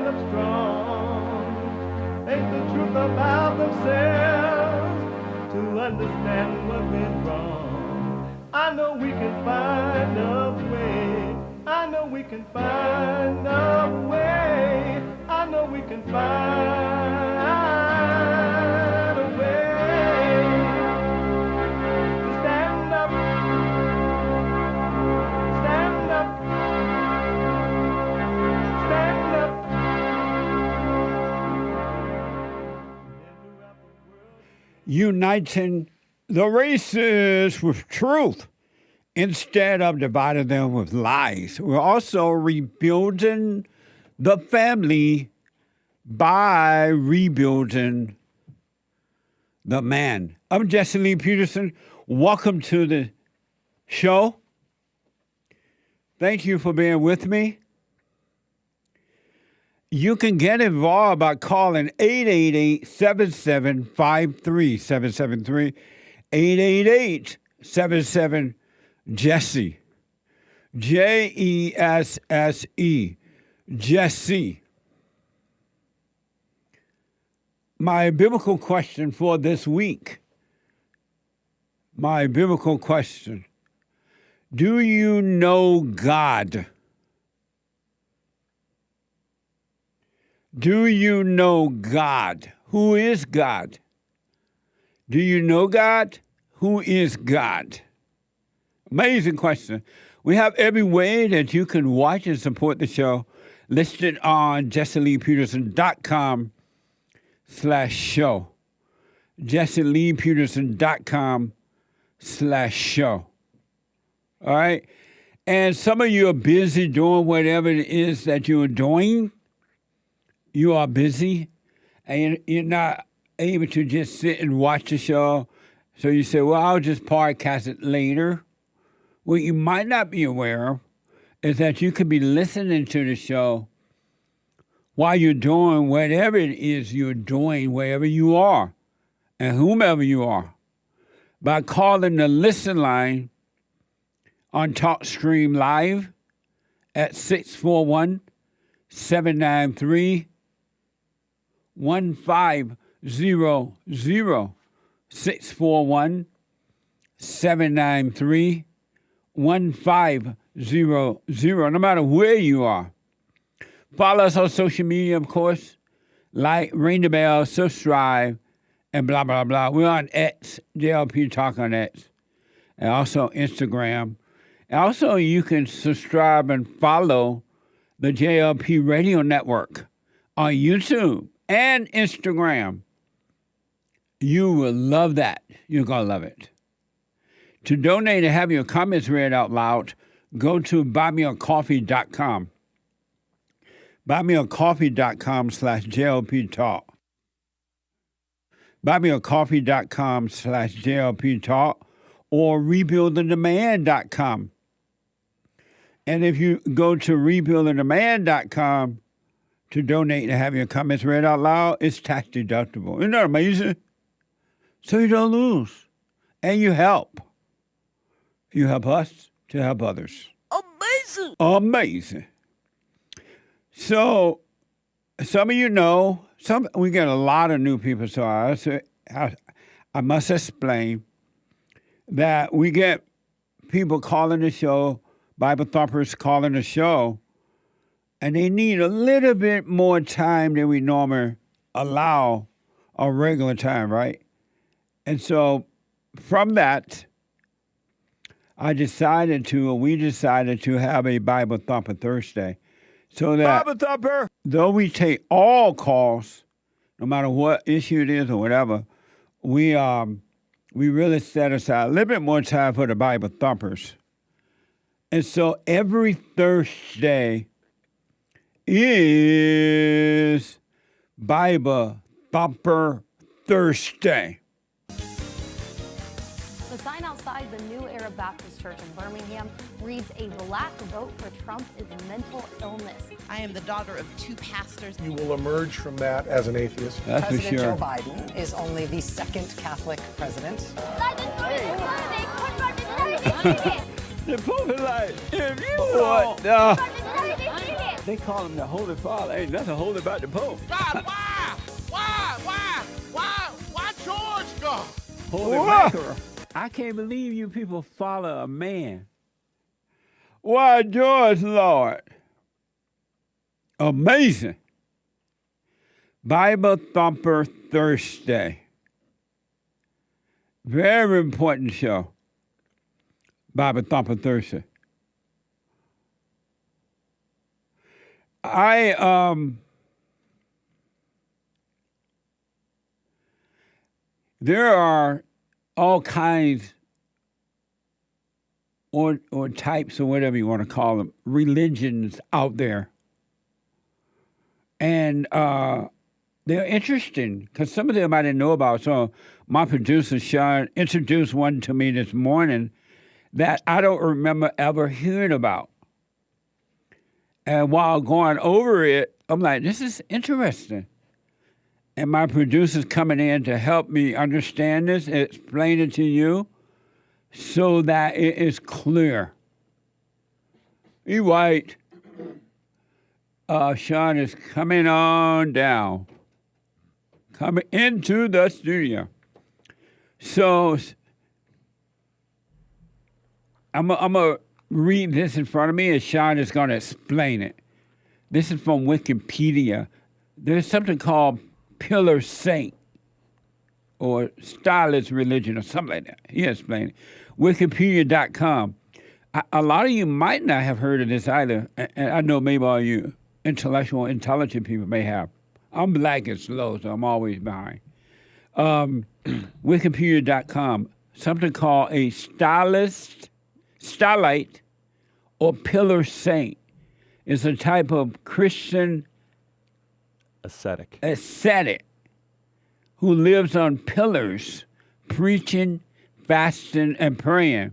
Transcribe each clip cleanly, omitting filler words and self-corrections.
of strong, think the truth about themselves to understand what went wrong. I know we can find a way. I know we can find a way. I know we can find a way to stand up, stand up, stand up. Uniting the races with truth instead of dividing them with lies. We're also rebuilding the family by rebuilding the man. I'm Jesse Lee Peterson. Welcome to the show. Thank you for being with me. You can get involved by calling 888-7753-773, 888-77-JESSE, Jesse, Jesse. My biblical question for this week, do you know God? Do you know God? Who is God? Do you know God? Who is God? Amazing question. We have every way that you can watch and support the show listed on JesseLeePeterson.com/show. JesseLeePeterson.com/show. All right? And some of you are busy doing whatever it is that you are doing. You are busy, and you're not able to just sit and watch the show. So you say, well, I'll just podcast it later. What you might not be aware of is that you could be listening to the show while you're doing whatever it is you're doing, wherever you are, and whomever you are, by calling the listen line on TalkStream Live at 641-793-1500, 641-793-1500, no matter where you are. Follow us on social media, of course. Like, ring the bell, subscribe, and blah, blah, blah. We're on X, JLP Talk on X, and also Instagram. And also, you can subscribe and follow the JLP Radio Network on YouTube and Instagram. You will love that. You're going to love it. To donate and have your comments read out loud, go to buymeacoffee.com. Buymeacoffee.com/JLP Talk. Buymeacoffee.com/JLP Talk or rebuildthedemand.com. And if you go to rebuildthedemand.com to donate and have your comments read out loud, it's tax deductible. Isn't that amazing? So you don't lose. And you help. You help us to help others. Amazing. Amazing. So some of you know, we get a lot of new people, so I must explain that we get people calling the show, Bible thumpers calling the show, and they need a little bit more time than we normally allow a regular time, right? And so from that, we decided to have a Bible Thumper Thursday. So that Bible Thumper, though we take all calls, no matter what issue it is or whatever, we really set aside a little bit more time for the Bible Thumpers. And so every Thursday is Bible Thumper Thursday. The sign outside the New Era Baptist Church in Birmingham reads, "A black vote for Trump is mental illness." I am the daughter of two pastors. You will emerge from that as an atheist. That's President for sure. Joe Biden is only the second Catholic president. The Pope is like, if you want, They call him the Holy Father. Ain't nothing holy about the Pope. God, why? Why George, God? Holy mackerel. I can't believe you people follow a man. Why, George, Lord? Amazing. Bible Thumper Thursday. Very important show. Bible Thumper Thursday. There are all kinds or types or whatever you want to call them, religions out there. And they're interesting because some of them I didn't know about. So my producer, Sean, introduced one to me this morning that I don't remember ever hearing about. And while going over it, I'm like, this is interesting. And my producer's coming in to help me understand this, explain it to you so that it is clear. You're right. Sean is coming on down, coming into the studio. So I'm going to read this in front of me, and Sean is going to explain it. This is from Wikipedia. There's something called Pillar Saint or Stylist Religion or something like that. He explained it. Wikipedia.com. A lot of you might not have heard of this either, and I know maybe all you intellectual, intelligent people may have. I'm black and slow, so I'm always behind. Wikipedia.com. Something called a stylite or pillar saint is a type of Christian ascetic who lives on pillars, preaching, fasting, and praying.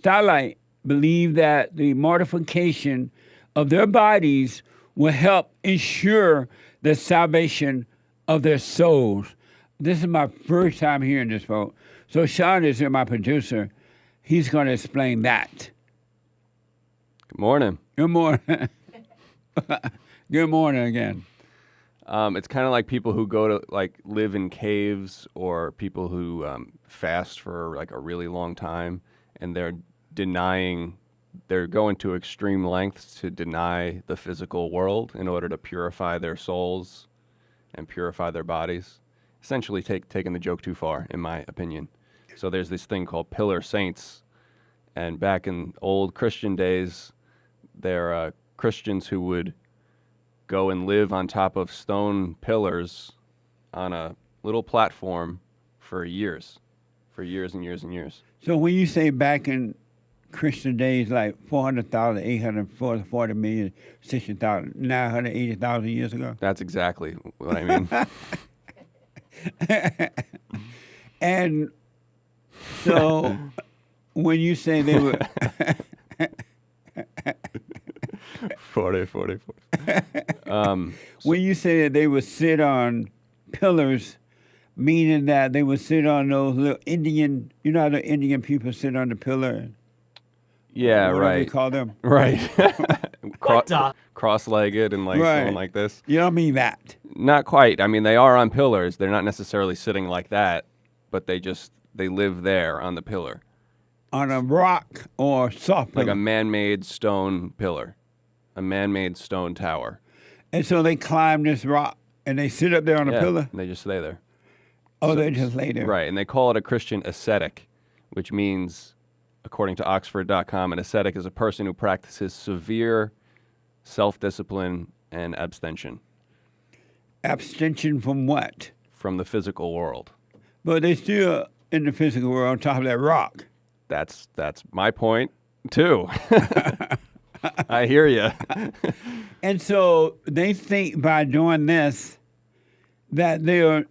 Stylite believe that the mortification of their bodies will help ensure the salvation of their souls. This is my first time hearing this, folks. So Sean is here, my producer. He's going to explain that. Good morning. Good morning. Good morning again. It's kind of like people who go to live in caves, or people who fast for a really long time, and they're going to extreme lengths to deny the physical world in order to purify their souls and purify their bodies. Essentially taking the joke too far, in my opinion. So there's this thing called pillar saints, and back in old Christian days, they're Christians who would go and live on top of stone pillars on a little platform for years and years and years. So when you say back in Christian days, like 400,000, 840 million, 60,000, 980,000 years ago? That's exactly what I mean. And so when you say they were... 40. When you say that they would sit on pillars, meaning that they would sit on those little Indian, you know how the Indian people sit on the pillar? Yeah, whatever right. you call them. Right. Cross-legged and going like this. You don't mean that. Not quite. I mean, they are on pillars. They're not necessarily sitting like that, but they live there on the pillar. On a rock or soft pillar. Like a man-made stone pillar. A man-made stone tower. And so they climb this rock and they sit up there on a pillar? And they just lay there. Oh, they just lay there. Right, and they call it a Christian ascetic, which means, according to Oxford.com, an ascetic is a person who practices severe self-discipline and abstention. Abstention from what? From the physical world. But they're still in the physical world on top of that rock. That's my point, too. I hear you. And so they think by doing this that they are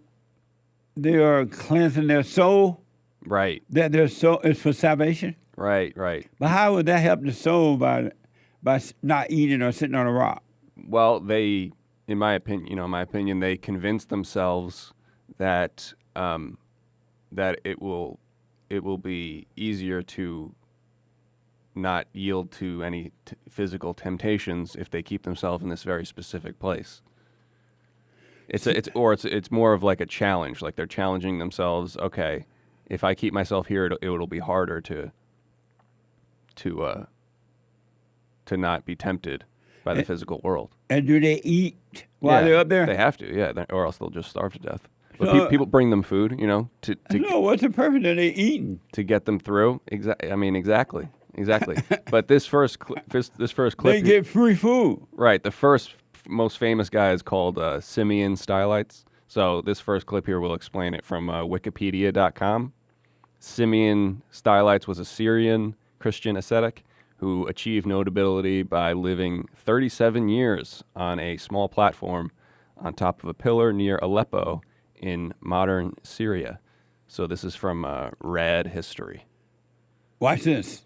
cleansing their soul. Right. That their soul is for salvation. Right. But how would that help the soul by not eating or sitting on a rock? Well, they, in my opinion, they convince themselves that that it will be easier to not yield to any physical temptations if they keep themselves in this very specific place. It's more of like a challenge. Like they're challenging themselves. Okay, if I keep myself here, it'll be harder to not be tempted by the physical world. And do they eat while they're up there? They have to, yeah, or else they'll just starve to death. But people bring them food, you know, no, what's the purpose of they eating? To get them through. Exactly. But this first clip, They get free food. Right. The first most famous guy is called Simeon Stylites. So this first clip here will explain it from Wikipedia.com. Simeon Stylites was a Syrian Christian ascetic who achieved notability by living 37 years on a small platform on top of a pillar near Aleppo in modern Syria. So this is from Rad History. Watch this.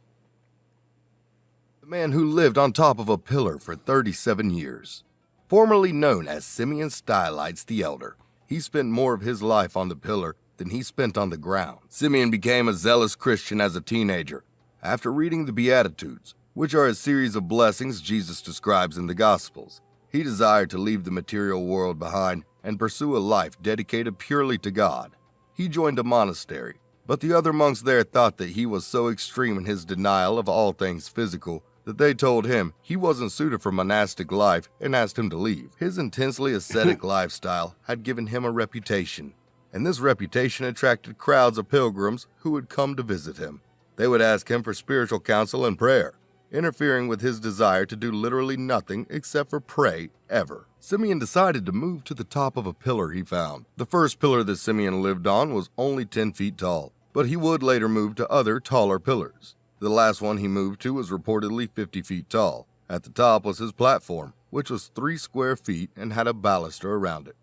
The man who lived on top of a pillar for 37 years. Formerly known as Simeon Stylites the Elder, he spent more of his life on the pillar than he spent on the ground. Simeon became a zealous Christian as a teenager after reading the Beatitudes, which are a series of blessings Jesus describes in the Gospels. He desired to leave the material world behind and pursue a life dedicated purely to God. He joined a monastery, but the other monks there thought that he was so extreme in his denial of all things physical that they told him he wasn't suited for monastic life and asked him to leave. His intensely ascetic lifestyle had given him a reputation, and this reputation attracted crowds of pilgrims who would come to visit him. They would ask him for spiritual counsel and prayer, interfering with his desire to do literally nothing except for pray ever. Simeon decided to move to the top of a pillar he found. The first pillar that Simeon lived on was only 10 feet tall, but he would later move to other taller pillars. The last one he moved to was reportedly 50 feet tall. At the top was his platform, which was 3 square feet and had a baluster around it.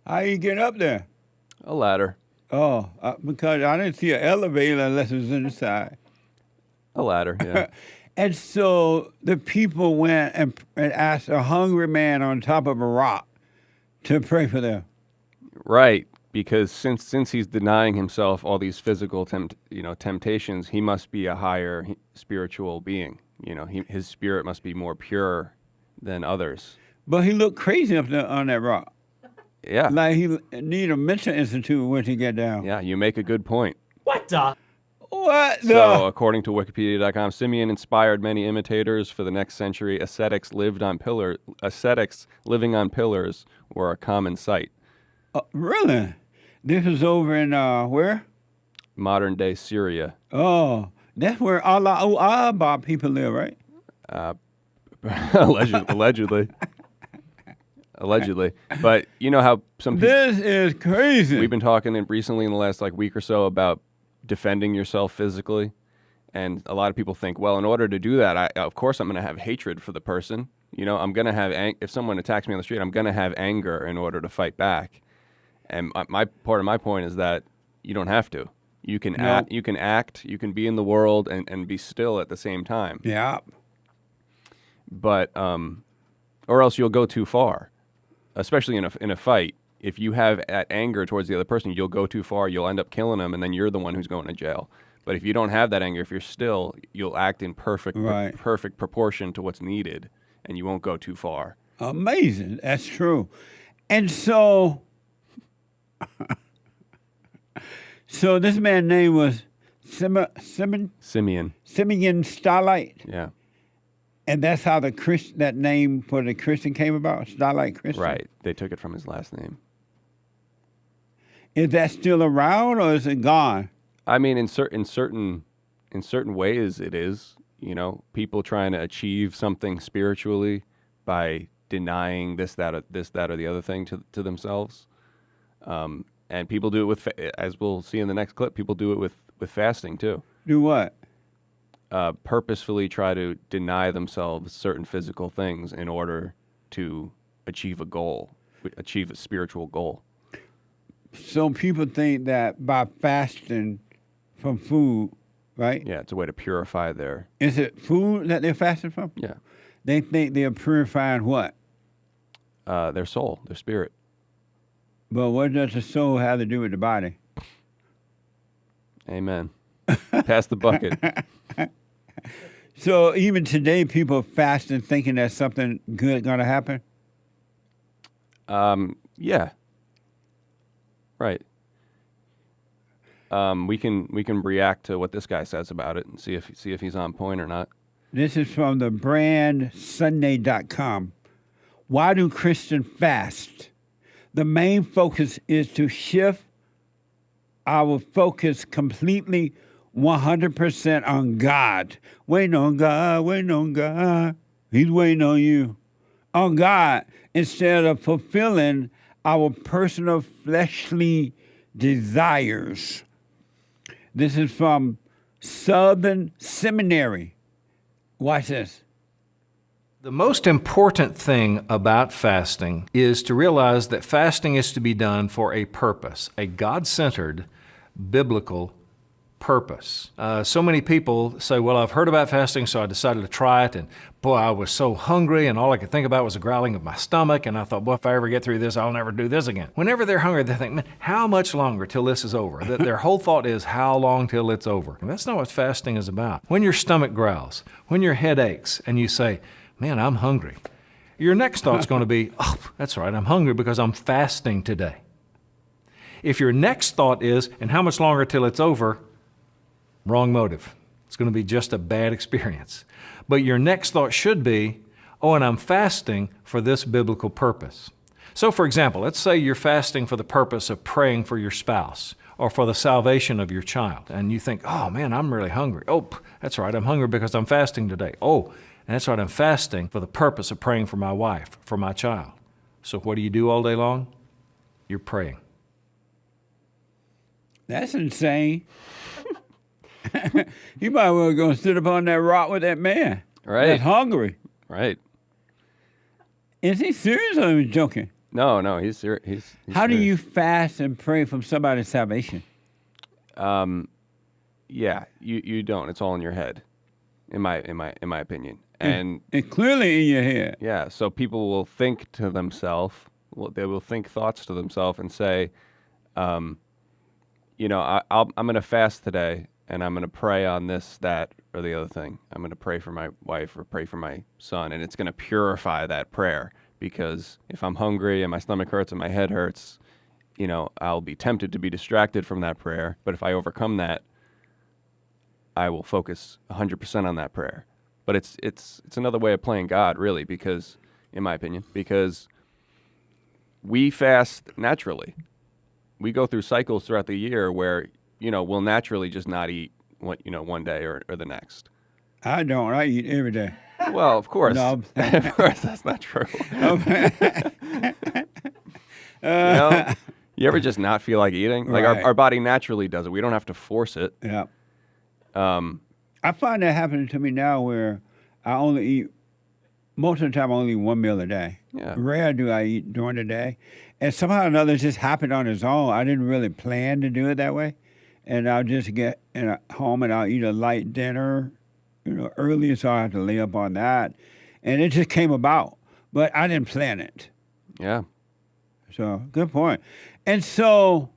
How you get up there? A ladder. Oh, because I didn't see an elevator unless it was inside. A ladder, yeah. And so the people went and asked a hungry man on top of a rock to pray for them. Right, because since he's denying himself all these physical temptations, he must be a higher spiritual being. You know, his spirit must be more pure than others. But he looked crazy up there on that rock. Yeah. Like he need a mental institute when he get down. Yeah, you make a good point. What So, according to Wikipedia.com, Simeon inspired many imitators for the next century. Ascetics living on pillars were a common sight. Really? This was over in where? Modern day Syria. Oh, that's where Allah people live, right? Allegedly. Allegedly. But you know how some people... This is crazy. We've been talking recently in the last week or so about defending yourself physically. And a lot of people think, well, in order to do that, of course I'm going to have hatred for the person. You know, I'm going to have... if someone attacks me on the street, I'm going to have anger in order to fight back. And my point is that you don't have to. You can act, you can be in the world and be still at the same time. Yeah. But or else you'll go too far. Especially in a fight, if you have that anger towards the other person, you'll go too far. You'll end up killing them, and then you're the one who's going to jail. But if you don't have that anger, if you're still, you'll act in perfect proportion to what's needed, and you won't go too far. Amazing. That's true. And so, so this man's name was Simeon Starlight. Yeah. And that's how that name for the Christian came about, Starlight Christian? Right. They took it from his last name. Is that still around or is it gone? I mean, in certain ways it is. You know, people trying to achieve something spiritually by denying this, that, or the other thing to themselves. And people do it with, as we'll see in the next clip, people do it with fasting too. Do what? Purposefully try to deny themselves certain physical things in order to achieve a goal, achieve a spiritual goal. So people think that by fasting from food, right? Yeah, it's a way to purify their... Is it food that they're fasting from? Yeah. They think they're purifying what? Their soul, their spirit. But what does the soul have to do with the body? Amen. Pass the bucket. So even today, people are fasting thinking that something good going to happen? Yeah. Right. We can react to what this guy says about it and see if he's on point or not. This is from the brandsunday.com. Why do Christians fast? The main focus is to shift our focus completely 100% on God. Waiting on God, waiting on God. He's waiting on you. On God, instead of fulfilling our personal fleshly desires. This is from Southern Seminary. Watch this. The most important thing about fasting is to realize that fasting is to be done for a purpose, a God-centered, biblical purpose. So many people say, well, I've heard about fasting, so I decided to try it, and boy, I was so hungry, and all I could think about was the growling of my stomach, and I thought, boy, if I ever get through this, I'll never do this again. Whenever they're hungry, they think, man, how much longer till this is over? Their whole thought is, how long till it's over? And that's not what fasting is about. When your stomach growls, when your head aches, and you say, man, I'm hungry, your next thought's going to be, oh, that's right, I'm hungry because I'm fasting today. If your next thought is, and how much longer till it's over? Wrong motive. It's going to be just a bad experience. But your next thought should be, oh, and I'm fasting for this biblical purpose. So, for example, let's say you're fasting for the purpose of praying for your spouse or for the salvation of your child. And you think, oh, man, I'm really hungry. Oh, that's right, I'm hungry because I'm fasting today. Oh, and that's right, I'm fasting for the purpose of praying for my wife, for my child. So what do you do all day long? You're praying. That's insane. You might well go sit up on that rock with that man. Right. That's hungry. Right. Is he serious or is he joking? No, he's serious. He's How do serious. you fast and pray for somebody's salvation? Yeah, you don't. It's all in your head, in my opinion. And It's clearly in your head. yeah, so people will think to themselves, they will think thoughts to themselves and say, I'm going to fast today, and I'm going to pray on this, that, or the other thing. I'm going to pray for my wife or pray for my son, and it's going to purify that prayer. Because if I'm hungry and my stomach hurts and my head hurts, I'll be tempted to be distracted from that prayer. But if I overcome that, I will focus 100% on that prayer. But it's another way of playing God, really, because, in my opinion, because we fast naturally. We go through cycles throughout the year where, we'll naturally just not eat one day or the next. I don't. I eat every day. Well, of course. No. Of course, that's not true. You ever just not feel like eating? Like Right. our body naturally does it. We don't have to force it. Yeah. I find that happening to me now where I only eat, most of the time, I only eat one meal a day. Yeah. Rare do I eat during the day. And somehow or another, it just happened on its own. I didn't really plan to do it that way. And I'll just get home and I'll eat a light dinner, early, so I have to lay up on that. And it just came about. But I didn't plan it. Yeah. So, good point. And so,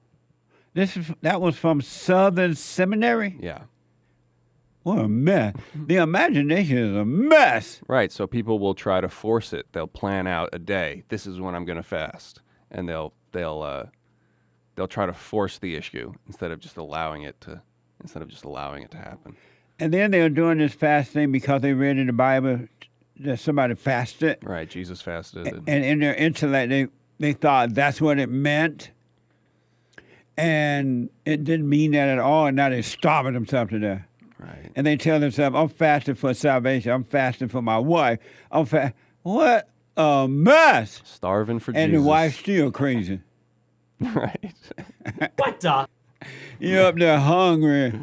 that was from Southern Seminary? Yeah. What a mess. The imagination is a mess. Right. So people will try to force it. They'll plan out a day. This is when I'm going to fast, and they'll try to force the issue instead of just allowing it to happen. And then they're doing this fasting because they read in the Bible that somebody fasted. Right. Jesus fasted. And in their intellect, they thought that's what it meant. And it didn't mean that at all. And now they're starving themselves to death. Right. And they tell themselves, I'm fasting for salvation. I'm fasting for my wife. What a mess. Starving for and Jesus. And the wife's still crazy. Right. What the? You're up there hungry.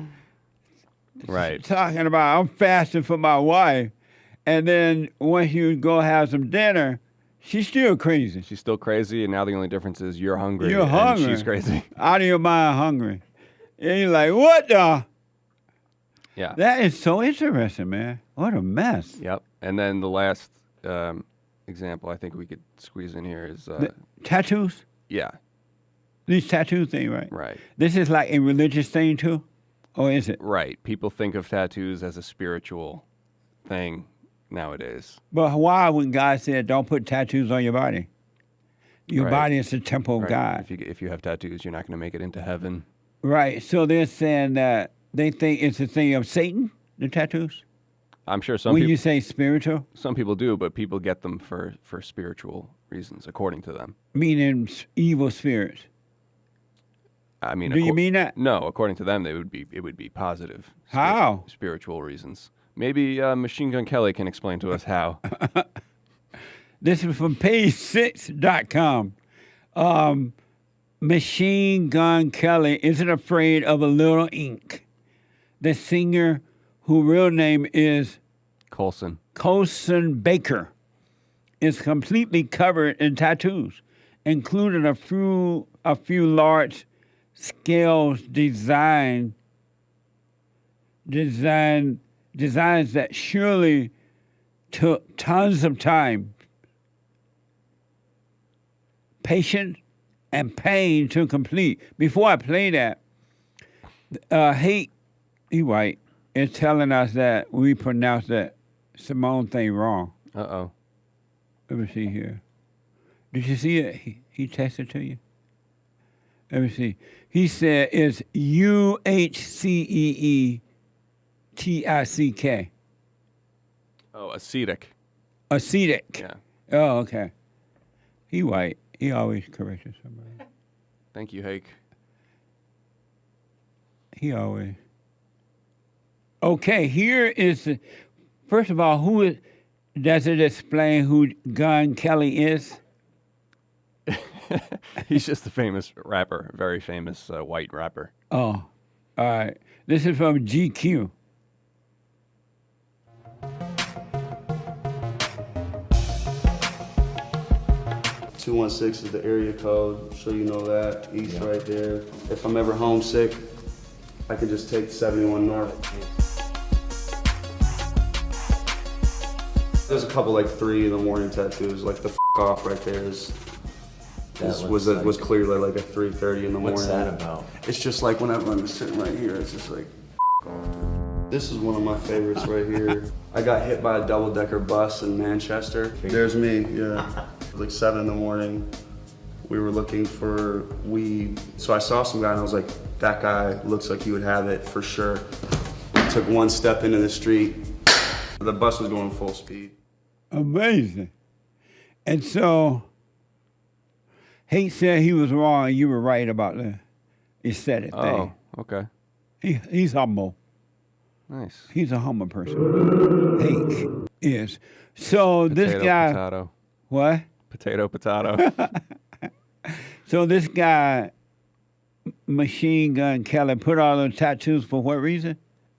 Right. Talking about, I'm fasting for my wife. And then once you go have some dinner, she's still crazy. She's still crazy, and now the only difference is you're hungry. You're hungry. And she's crazy. Out of your mind hungry. And you're like, what the? Yeah. That is so interesting, man. What a mess. Yep. And then the last example I think we could squeeze in here is... tattoos? Yeah. These tattoo thing, right? Right. This is like a religious thing too? Or is it? Right. People think of tattoos as a spiritual thing nowadays. But why, when God said, "Don't put tattoos on your body"? Your Right. body is the temple of Right. God. If you have tattoos, you're not going to make it into heaven. Right. So they're saying that they think it's a thing of Satan, the tattoos. I'm sure some When people you say spiritual, some people do, but people get them for spiritual reasons, according to them. meaning evil spirits. I mean, Do you mean that? No, according to them, it would be positive. How? Spiritual reasons. Maybe Machine Gun Kelly can explain to us how. This is from page6.com. Machine Gun Kelly isn't afraid of a little ink. The singer, whose real name is Colson Baker, is completely covered in tattoos, including a few large scales designs that surely took tons of time, patience, and pain to complete. Before I play that, Hake, he white, is telling us that we pronounced that Simone thing wrong. Uh-oh. Let me see here. Did you see it? He texted to you? Let me see. He said it's UHCEETICK. Oh, acetic. Acetic. Yeah. Oh, okay. He white. He always corrected somebody. Thank you, Hake. He always. Okay, here is the, first of all, does it explain who Gun Kelly is? He's just a famous rapper, very famous white rapper. Oh, all right. This is from GQ. .216 is the area code, so you know that. East right there. If I'm ever homesick, I can just take 71 North. There's a couple like 3 in the morning tattoos, like the off right there was clearly like a 3:30 in the morning. What's that about? It's just like whenever I'm sitting right here, it's just like off, dude. This is one of my favorites right here. I got hit by a double-decker bus in Manchester. There's me, yeah. It was like 7 in the morning. We were looking for weed. So I saw some guy and I was like, that guy looks like he would have it for sure. Took one step into the street. The bus was going full speed. Amazing. And so, Hake said he was wrong and you were right about the aesthetic thing. Oh, okay. He's humble. Nice. He's a humble person. Hake is. So this guy. Potato. What? Potato. So this guy, Machine Gun Kelly, put all those tattoos for what reason?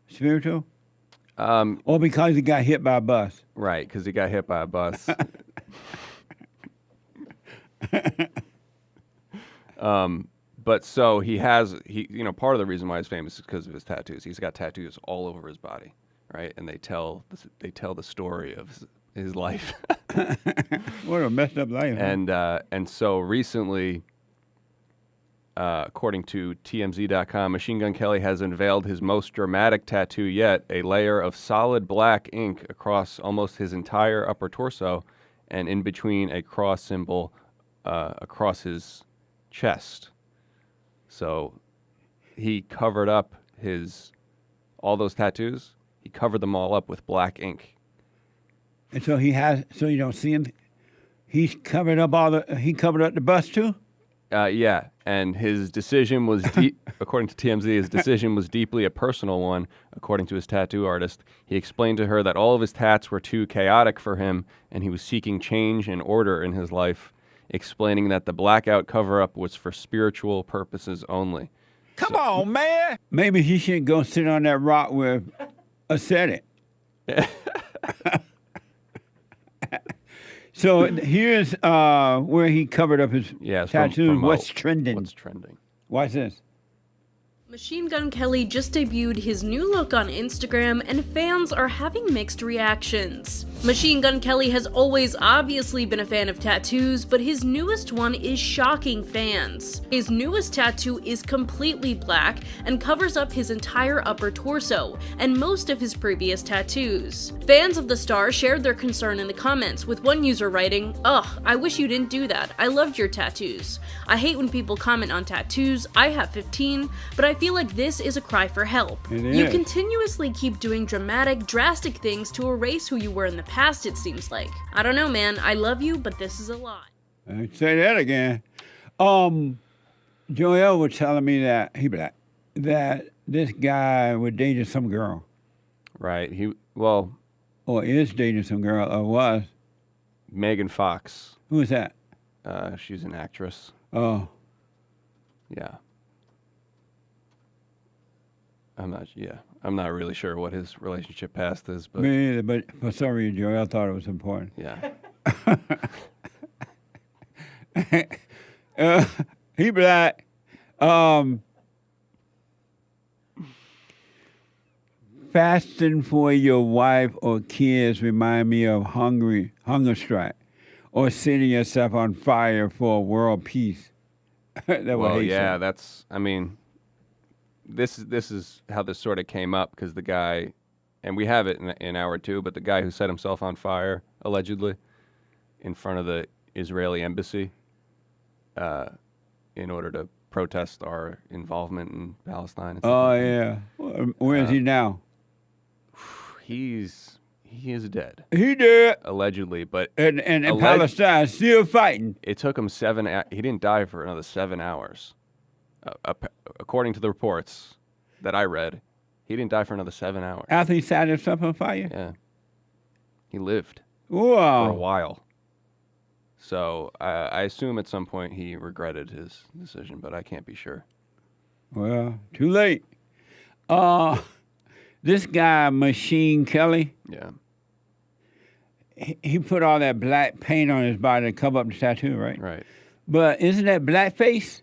Spiritual? Or because he got hit by a bus? Right, because he got hit by a bus. But so he part of the reason why he's famous is because of his tattoos. He's got tattoos all over his body, right? And they tell the story of his life. What a messed up life. And so recently, according to TMZ.com, Machine Gun Kelly has unveiled his most dramatic tattoo yet, a layer of solid black ink across almost his entire upper torso and in between a cross symbol across his chest. So he covered up all those tattoos, he covered them all up with black ink. And so so you don't see him? He covered up the bus too? Yeah, and his decision was, according to TMZ, his decision was deeply a personal one, according to his tattoo artist. He explained to her that all of his tats were too chaotic for him, and he was seeking change and order in his life, explaining that the blackout cover-up was for spiritual purposes only. Come on, man! Maybe he should go sit on that rock with ascetic. So here's where he covered up his tattoos. What's trending? What's trending? Watch this. Machine Gun Kelly just debuted his new look on Instagram, and fans are having mixed reactions. Machine Gun Kelly has always obviously been a fan of tattoos, but his newest one is shocking fans. His newest tattoo is completely black and covers up his entire upper torso, and most of his previous tattoos. Fans of the star shared their concern in the comments, with one user writing, "Ugh, I wish you didn't do that. I loved your tattoos. I hate when people comment on tattoos. I have 15, but I feel like this is a cry for help. You continuously keep doing drastic things to erase who you were in the past, it seems like. I don't know, man. I love you, but this is a lot." Say that again. Joel was telling me that that this guy was dating some girl. Right. Or is dating some girl, or was. Megan Fox. Who is that? She's an actress. Oh. Yeah. I'm not really sure what his relationship past is, but Me either, but for some reason, Joel thought it was important. yeah. He be like, fasting for your wife or kids remind me of hunger strike, or setting yourself on fire for world peace. Well, yeah, that's. I mean, this is how this sort of came up, because the guy, and we have it in hour 2, but the guy who set himself on fire allegedly in front of the Israeli embassy in order to protest our involvement in Palestine. And Oh yeah, where is he now? He is dead. He did. Allegedly, but and Palestine still fighting. It took him he didn't die for another 7 hours. According to the reports that I read, he didn't die for another 7 hours. After he set himself on fire? Yeah. He lived. Wow. For a while. So I assume at some point he regretted his decision, but I can't be sure. Well, too late. This guy, Machine Kelly. Yeah. He put all that black paint on his body to cover up the tattoo, right? Right. But isn't that blackface?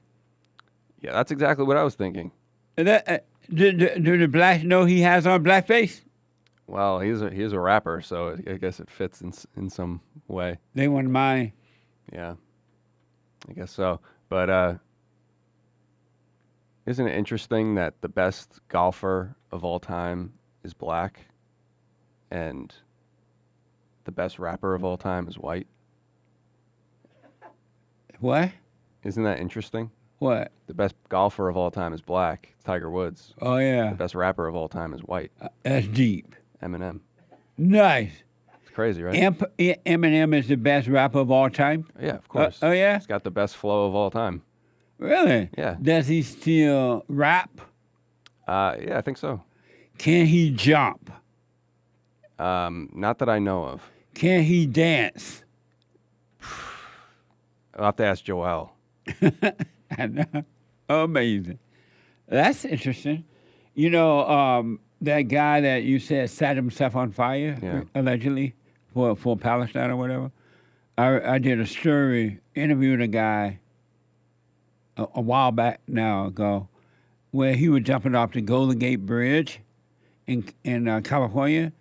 Yeah, that's exactly what I was thinking. Do the blacks know he has on blackface? Well, he's a rapper, so I guess it fits in some way. They wouldn't mind. Yeah, I guess so. But isn't it interesting that the best golfer of all time is black, and the best rapper of all time is white? What? Isn't that interesting? What? The best golfer of all time is black. It's Tiger Woods. Oh, yeah. The best rapper of all time is white. That's deep. Eminem. Nice. It's crazy, right? Eminem is the best rapper of all time? Yeah, of course. Oh, yeah? He's got the best flow of all time. Really? Yeah. Does he still rap? Yeah, I think so. Can he jump? Not that I know of. Can he dance? I'll have to ask Joel. I know. Amazing. That's interesting. You know, that guy that you said set himself on fire, allegedly, for Palestine or whatever. I did a story, interviewed a guy a while back now ago, where he was jumping off the Golden Gate Bridge in California,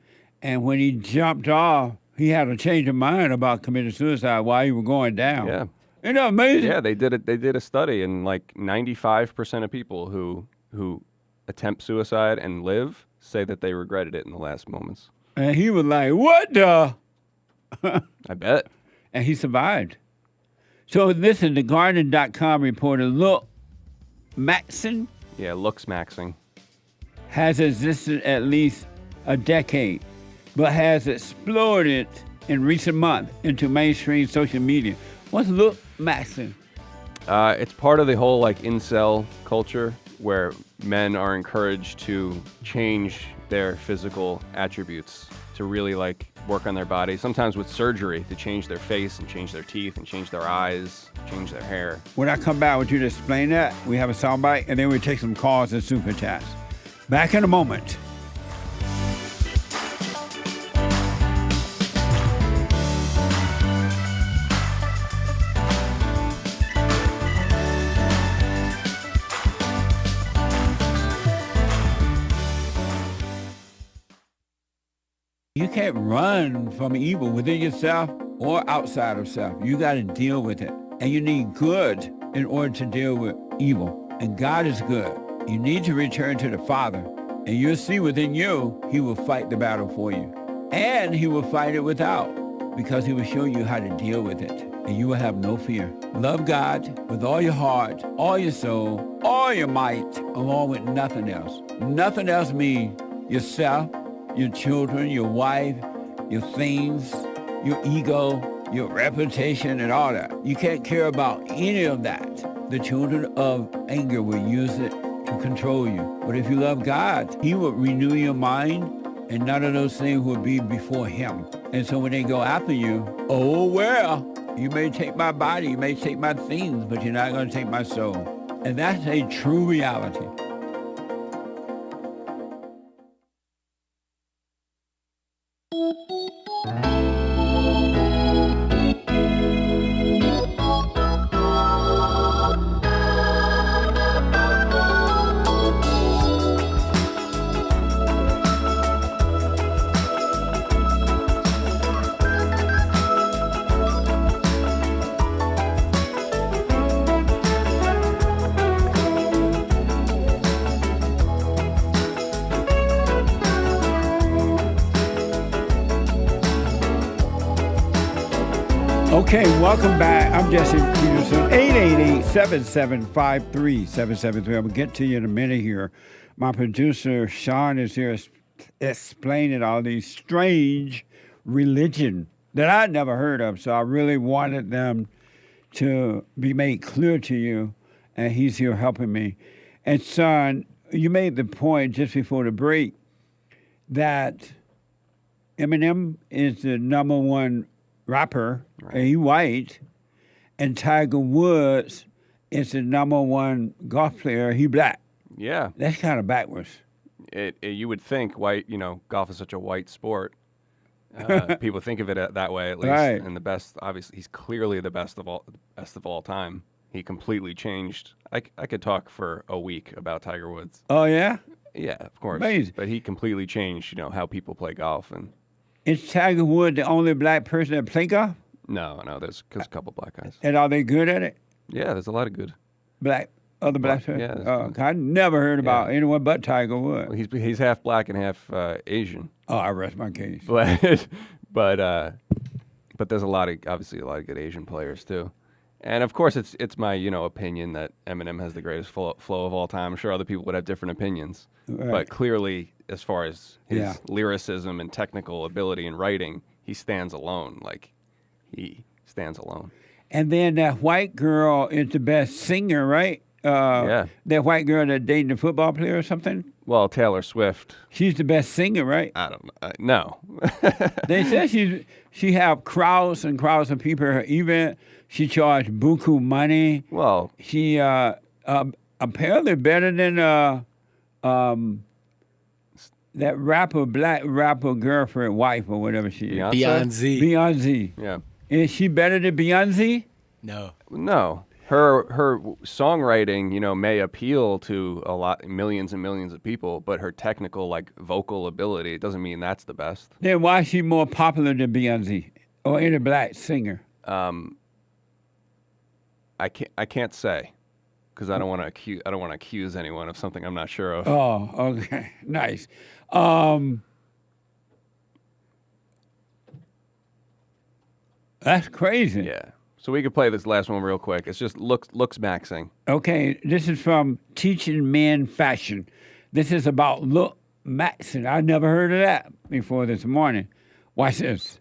and when he jumped off, he had a change of mind about committing suicide while he was going down. Yeah. Isn't that amazing? Yeah, they did a study, and like 95% of people who attempt suicide and live say that they regretted it in the last moments. And he was like, what the? I bet. And he survived. So this is TheGuardian.com reporter Looksmaxxing. Yeah, Looksmaxxing. Has existed at least a decade, but has exploded in recent months into mainstream social media. What's Looksmaxxing? It's part of the whole like incel culture where men are encouraged to change their physical attributes, to really like work on their body, sometimes with surgery, to change their face and change their teeth and change their eyes, change their hair. When I come back, would you explain that? We have a soundbite, and then we take some calls and super chats. Back in a moment. You can't run from evil within yourself or outside of self. You got to deal with it. And you need good in order to deal with evil. And God is good. You need to return to the Father. And you'll see within you, he will fight the battle for you. And he will fight it without, because he will show you how to deal with it. And you will have no fear. Love God with all your heart, all your soul, all your might, along with nothing else. Nothing else means yourself, your children, your wife, your things, your ego, your reputation, and all that. You can't care about any of that. The children of anger will use it to control you. But if you love God, he will renew your mind, and none of those things will be before him. And so when they go after you, oh, well, you may take my body, you may take my things, but you're not going to take my soul. And that's a true reality. Okay, welcome back. I'm Jesse Peterson, 888-7753-773. I'm going to get to you in a minute here. My producer, Sean, is here explaining all these strange religion that I'd never heard of. So I really wanted them to be made clear to you, and he's here helping me. And son, you made the point just before the break that Eminem is the number one rapper, right. He white, and Tiger Woods is the number one golf player, he black. Yeah. That's kind of backwards. You would think golf is such a white sport. People think of it that way, at least. Right. And the best, obviously, he's clearly the best of all time. He completely changed. I could talk for a week about Tiger Woods. Oh, yeah? Yeah, of course. Amazing. But he completely changed, how people play golf. And is Tiger Woods the only black person that play golf? No, there's a couple black guys. And are they good at it? Yeah, there's a lot of good. Other black people? Yeah. I never heard about anyone but Tiger Woods. Well, he's half black and half Asian. Oh, I rest my case. But there's obviously a lot of good Asian players too. And of course, it's my opinion that Eminem has the greatest flow of all time. I'm sure other people would have different opinions, right. But clearly, as far as his lyricism and technical ability in writing, he stands alone. He stands alone. And then that white girl is the best singer, right? Yeah. That white girl that dated a football player or something? Well, Taylor Swift. She's the best singer, right? I don't know. No. They said she have crowds and crowds of people at her event. She charged buku money. Well, she apparently better than that black rapper girlfriend, wife, or whatever she is. Beyonce. Yeah. Is she better than Beyonce? No. Her songwriting, may appeal to millions and millions of people, but her technical, vocal ability, it doesn't mean that's the best. Then why is she more popular than Beyonce or any black singer? I can't say, because I don't want to accuse anyone of something I'm not sure of. Oh, okay, nice. That's crazy. Yeah. So we could play this last one real quick. It's just Looksmaxxing. Okay, this is from Teaching Men Fashion. This is about Looksmaxxing. I never heard of that before this morning. Watch this.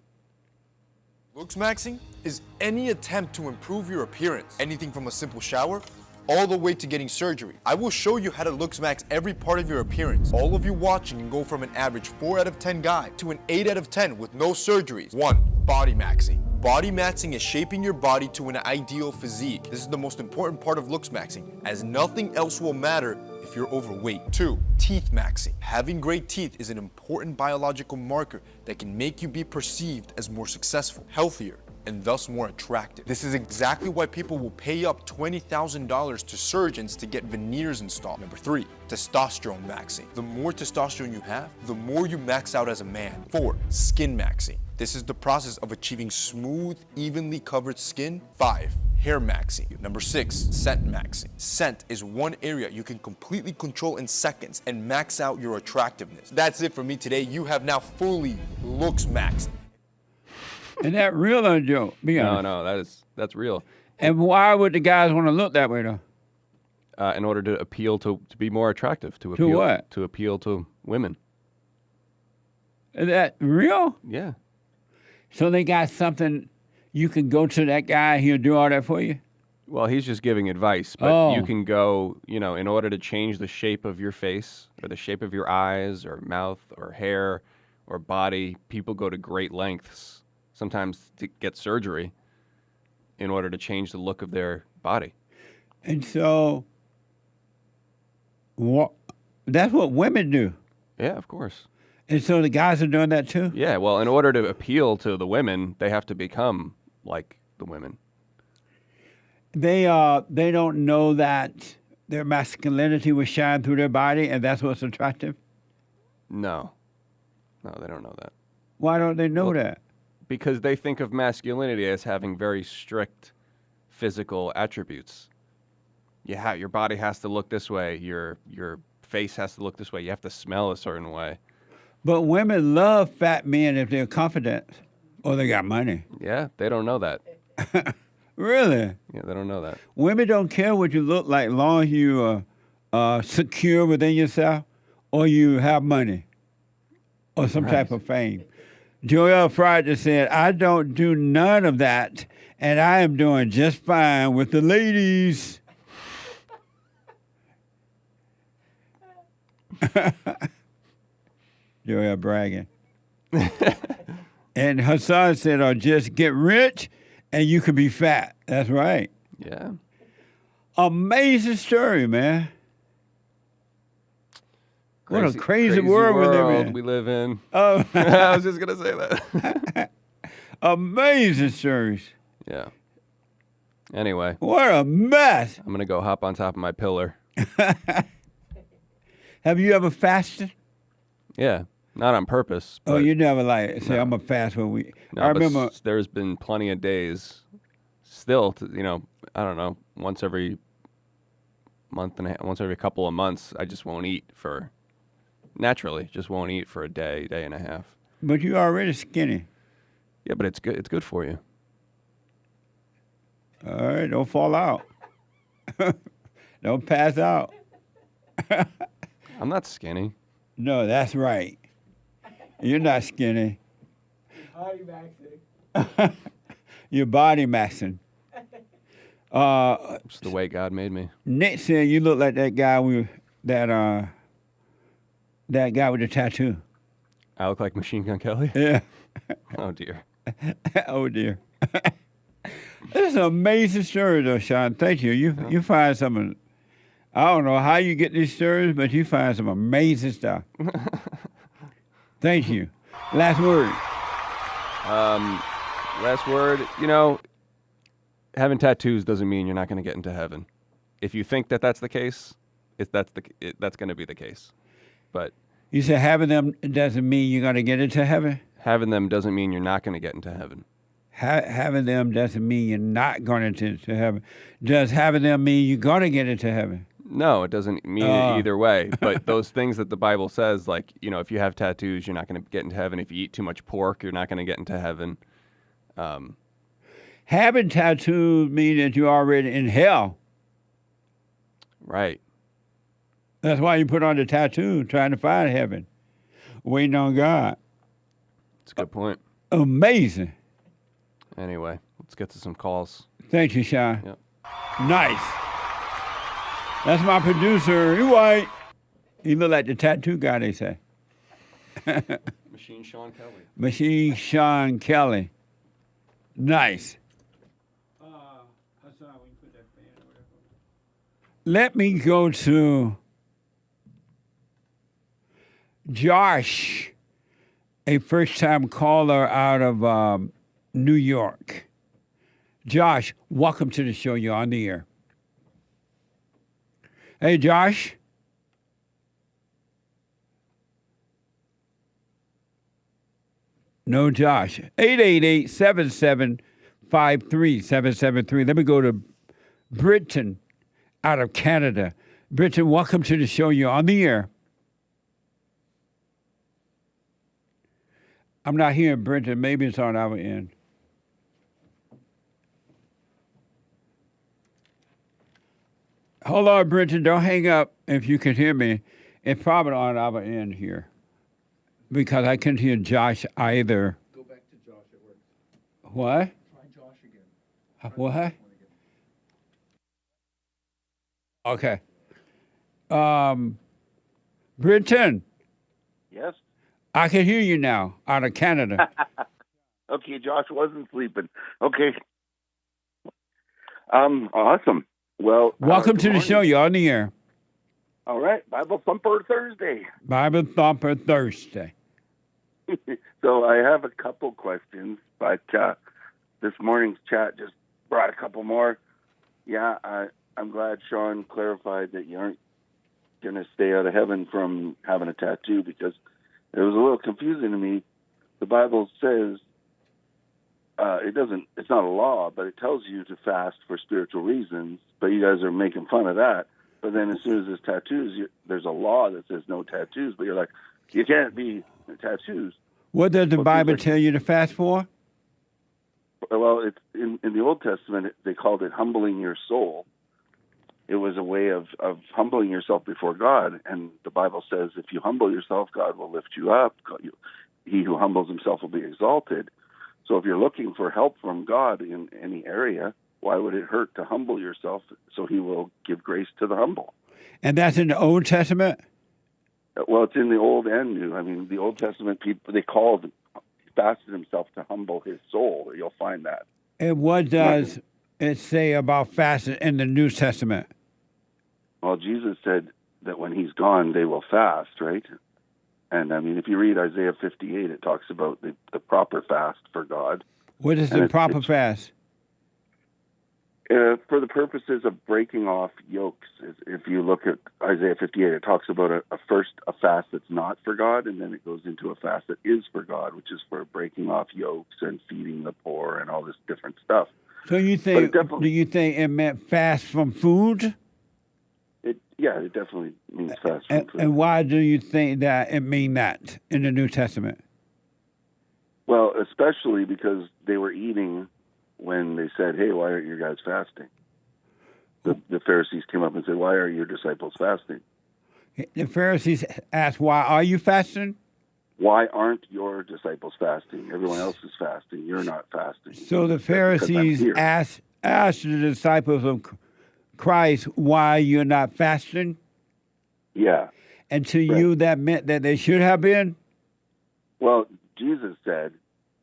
Looksmaxxing is any attempt to improve your appearance. Anything from a simple shower all the way to getting surgery. I will show you how to Looksmaxx every part of your appearance. All of you watching can go from an average 4 out of 10 guy to an 8 out of 10 with no surgeries. 1. Body maxing. Body maxing is shaping your body to an ideal physique. This is the most important part of Looksmaxxing, as nothing else will matter if you're overweight. 2. Teeth maxing. Having great teeth is an important biological marker that can make you be perceived as more successful, healthier, and thus more attractive. This is exactly why people will pay up $20,000 to surgeons to get veneers installed. Number 3, testosterone maxing. The more testosterone you have, the more you max out as a man. 4, skin maxing. This is the process of achieving smooth, evenly covered skin. 5, hair maxing. Number 6, scent maxing. Scent is one area you can completely control in seconds and max out your attractiveness. That's it for me today. You have now fully looks maxed. Is that real or a joke? Be honest. No, that's real. And why would the guys want to look that way, though? In order to appeal to be more attractive. To what? To appeal to women. Is that real? Yeah. So they got something, you can go to that guy, he'll do all that for you? Well, he's just giving advice, but you can go, in order to change the shape of your face or the shape of your eyes or mouth or hair or body, people go to great lengths, sometimes to get surgery in order to change the look of their body. And so, that's what women do. Yeah, of course. And so the guys are doing that too? Yeah, well, in order to appeal to the women, they have to become like the women. They don't know that their masculinity will shine through their body, and that's what's attractive? No, they don't know that. Why don't they know that? Because they think of masculinity as having very strict physical attributes. Your body has to look this way. Your face has to look this way. You have to smell a certain way. But women love fat men if they're confident or they got money. Yeah, they don't know that. Really? Yeah, they don't know that. Women don't care what you look like, long as you are secure within yourself or you have money or some type of fame. Joel Fry just said, I don't do none of that, and I am doing just fine with the ladies. Joel bragging. And Hassan said, or just get rich and you can be fat. That's right. Yeah. Amazing story, man. What a crazy world we live in. Oh. I was just going to say that. Amazing stories. Yeah. Anyway. What a mess. I'm going to go hop on top of my pillar. Have you ever fasted? Yeah. Not on purpose. Oh, you never say, I'm going to fast for a week. No, I remember. There's been plenty of days still, I don't know, once every month and a half, once every couple of months, I just won't eat naturally, just won't eat for a day and a half. But you're already skinny. Yeah, but it's good. It's good for you. All right, don't fall out. Don't pass out. I'm not skinny. No, that's right. You're not skinny. Body maxing. You're body maxing. It's the way God made me. Nick said you look like that guy that guy with the tattoo. I look like Machine Gun Kelly? Yeah. Oh, dear. Oh, dear. This is an amazing story, though, Sean. Thank you. You find some, I don't know how you get these stories, but you find some amazing stuff. Thank you. Last word. Last word, having tattoos doesn't mean you're not going to get into heaven. If you think that that's the case, that's going to be the case. But you said having them doesn't mean you're going to get into heaven? Having them doesn't mean you're not going to get into heaven. Having them doesn't mean you're not going into heaven. Does having them mean you're going to get into heaven? No, it doesn't mean it either way. But those things that the Bible says, like, if you have tattoos, you're not going to get into heaven. If you eat too much pork, you're not going to get into heaven. Having tattoos mean that you're already in hell. Right. That's why you put on the tattoo, trying to find heaven, waiting on God. That's a good point. Amazing. Anyway, let's get to some calls. Thank you, Sean. Yep. Nice. That's my producer. He white. He look like the tattoo guy, they say. Machine Sean Kelly. Machine Sean Kelly. Nice. Let me go to Josh, a first-time caller out of New York. Josh, welcome to the show. You're on the air. Hey, Josh. No, Josh. 888-775-3773. Let me go to Britton out of Canada. Britton, welcome to the show. You're on the air. I'm not hearing Britton. Maybe it's on our end. Hold on, Britton. Don't hang up if you can hear me. It's probably on our end here. Because I couldn't hear Josh either. Go back to Josh. It works. What? Try Josh again. What? Okay. Britton. Yes. I can hear you now out of Canada. Okay, Josh wasn't sleeping. Okay. Awesome. Well, welcome to the show. You're on the air. All right, Bible Thumper Thursday. Bible Thumper Thursday. So I have a couple questions, but this morning's chat just brought a couple more. Yeah, I'm glad Sean clarified that you aren't going to stay out of heaven from having a tattoo, because it was a little confusing to me. The Bible says it's not a law, but it tells you to fast for spiritual reasons, but you guys are making fun of that. But then as soon as there's tattoos, there's a law that says no tattoos, but you're like, you can't be tattoos. What does the Bible tell you to fast for? Well, it's in the Old Testament, they called it humbling your soul. It was a way of humbling yourself before God. And the Bible says if you humble yourself, God will lift you up. He who humbles himself will be exalted. So if you're looking for help from God in any area, why would it hurt to humble yourself so he will give grace to the humble? And that's in the Old Testament? Well, it's in the Old and New. I mean, the Old Testament people, he fasted himself to humble his soul. You'll find that. And what does it say about fasting in the New Testament? Well, Jesus said that when he's gone, they will fast, right? And, I mean, if you read Isaiah 58, it talks about the proper fast for God. What is the proper fast? For the purposes of breaking off yokes. If you look at Isaiah 58, it talks about a fast that's not for God, and then it goes into a fast that is for God, which is for breaking off yokes and feeding the poor and all this different stuff. So do you think it meant fast from food? It definitely means fast from food. And why do you think that it mean that in the New Testament? Well, especially because they were eating when they said, hey, why aren't you guys fasting? The Pharisees came up and said, why are your disciples fasting? The Pharisees asked, why are you fasting? Why aren't your disciples fasting? Everyone else is fasting. You're not fasting. So the Pharisees asked the disciples of Christ, why you're not fasting? Yeah. And to you, that meant that they should have been? Well, Jesus said,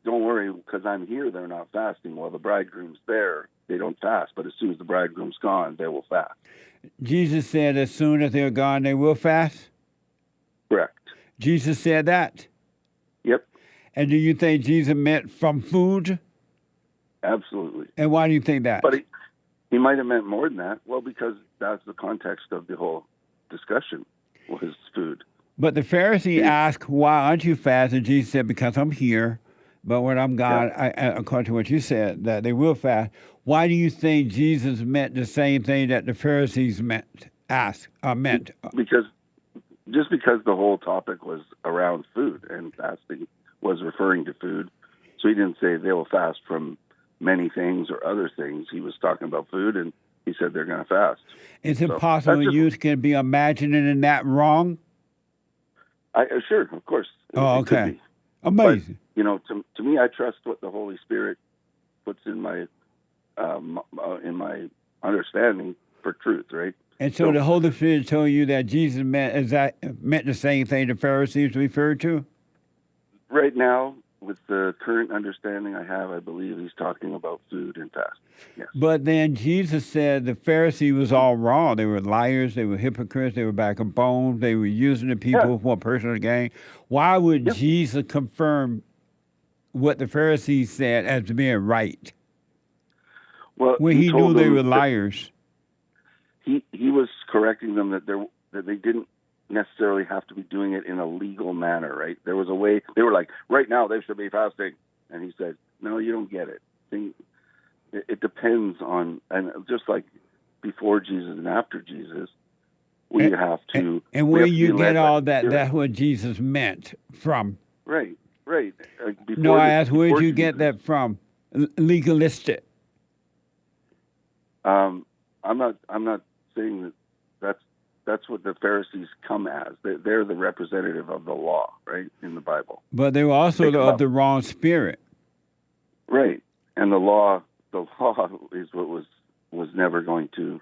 don't worry, because I'm here, they're not fasting. Well, the bridegroom's there, they don't fast. But as soon as the bridegroom's gone, they will fast. Jesus said as soon as they're gone, they will fast? Correct. Jesus said that? Yep. And do you think Jesus meant from food? Absolutely. And why do you think that? But he might have meant more than that. Well, because that's the context of the whole discussion was food. But the Pharisee asked, why aren't you fasting? And Jesus said, because I'm here. But when I'm gone, according to what you said, that they will fast. Why do you think Jesus meant the same thing that the Pharisees meant? Because the whole topic was around food, and fasting was referring to food. So he didn't say they will fast from many things or other things. He was talking about food, and he said they're going to fast. Is it possible you can be imagining that wrong? Sure, of course. Oh, okay. Amazing. But, to me, I trust what the Holy Spirit puts in my understanding for truth, right? And so the Holy Spirit told you that Jesus meant the same thing the Pharisees referred to? Right now, with the current understanding I have, I believe he's talking about food and fast. Yes. But then Jesus said the Pharisees was all wrong. They were liars. They were hypocrites. They were back of bones. They were using the people for personal gain. Why would Jesus confirm what the Pharisees said as being right? Well, when he knew told they them were that liars? He was correcting them that they didn't necessarily have to be doing it in a legal manner, right? There was a way. They were like, right now they should be fasting, and he said, no, you don't get it. It depends on, and just like before Jesus and after Jesus, we have to. And where you get all that, that's what Jesus meant from. Right. No, I asked, where'd you get that from? Legalistic. I'm not saying that's what the Pharisees come as. They're the representative of the law, right, in the Bible. But they were also of the wrong spirit. Right. And the law is what was never going to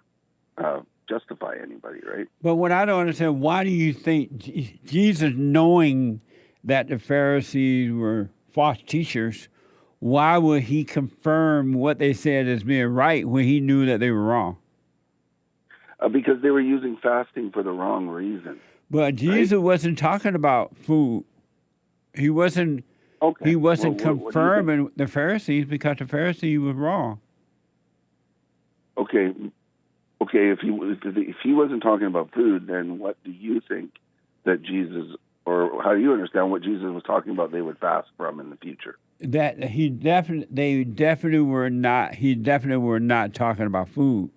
justify anybody, right? But what I don't understand, why do you think Jesus, knowing that the Pharisees were false teachers, why would he confirm what they said as being right when he knew that they were wrong? Because they were using fasting for the wrong reason. But Jesus wasn't talking about food. He wasn't. Okay. He wasn't confirming the Pharisees because the Pharisees were wrong. Okay. If he wasn't talking about food, then what do you think that Jesus, or how do you understand what Jesus was talking about? They would fast from in the future. That they definitely were not. He definitely were not talking about food.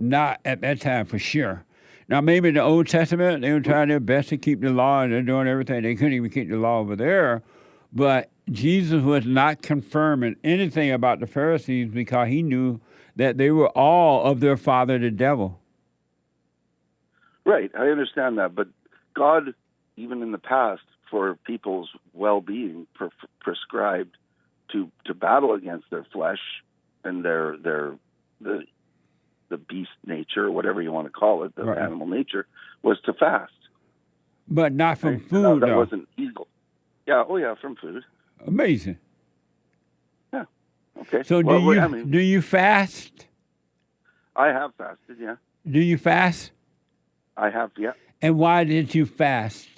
Not at that time, for sure. Now, maybe in the Old Testament, they were trying their best to keep the law, and they're doing everything. They couldn't even keep the law over there. But Jesus was not confirming anything about the Pharisees because he knew that they were all of their father, the devil. Right, I understand that. But God, even in the past, for people's well-being, prescribed to battle against their flesh and the beast nature, or whatever you want to call it, the animal nature, was to fast. But not from food, that wasn't illegal. Yeah, from food. Amazing. Yeah, okay. So do you fast? I have fasted, yeah. Do you fast? I have, yeah. And why did you fast?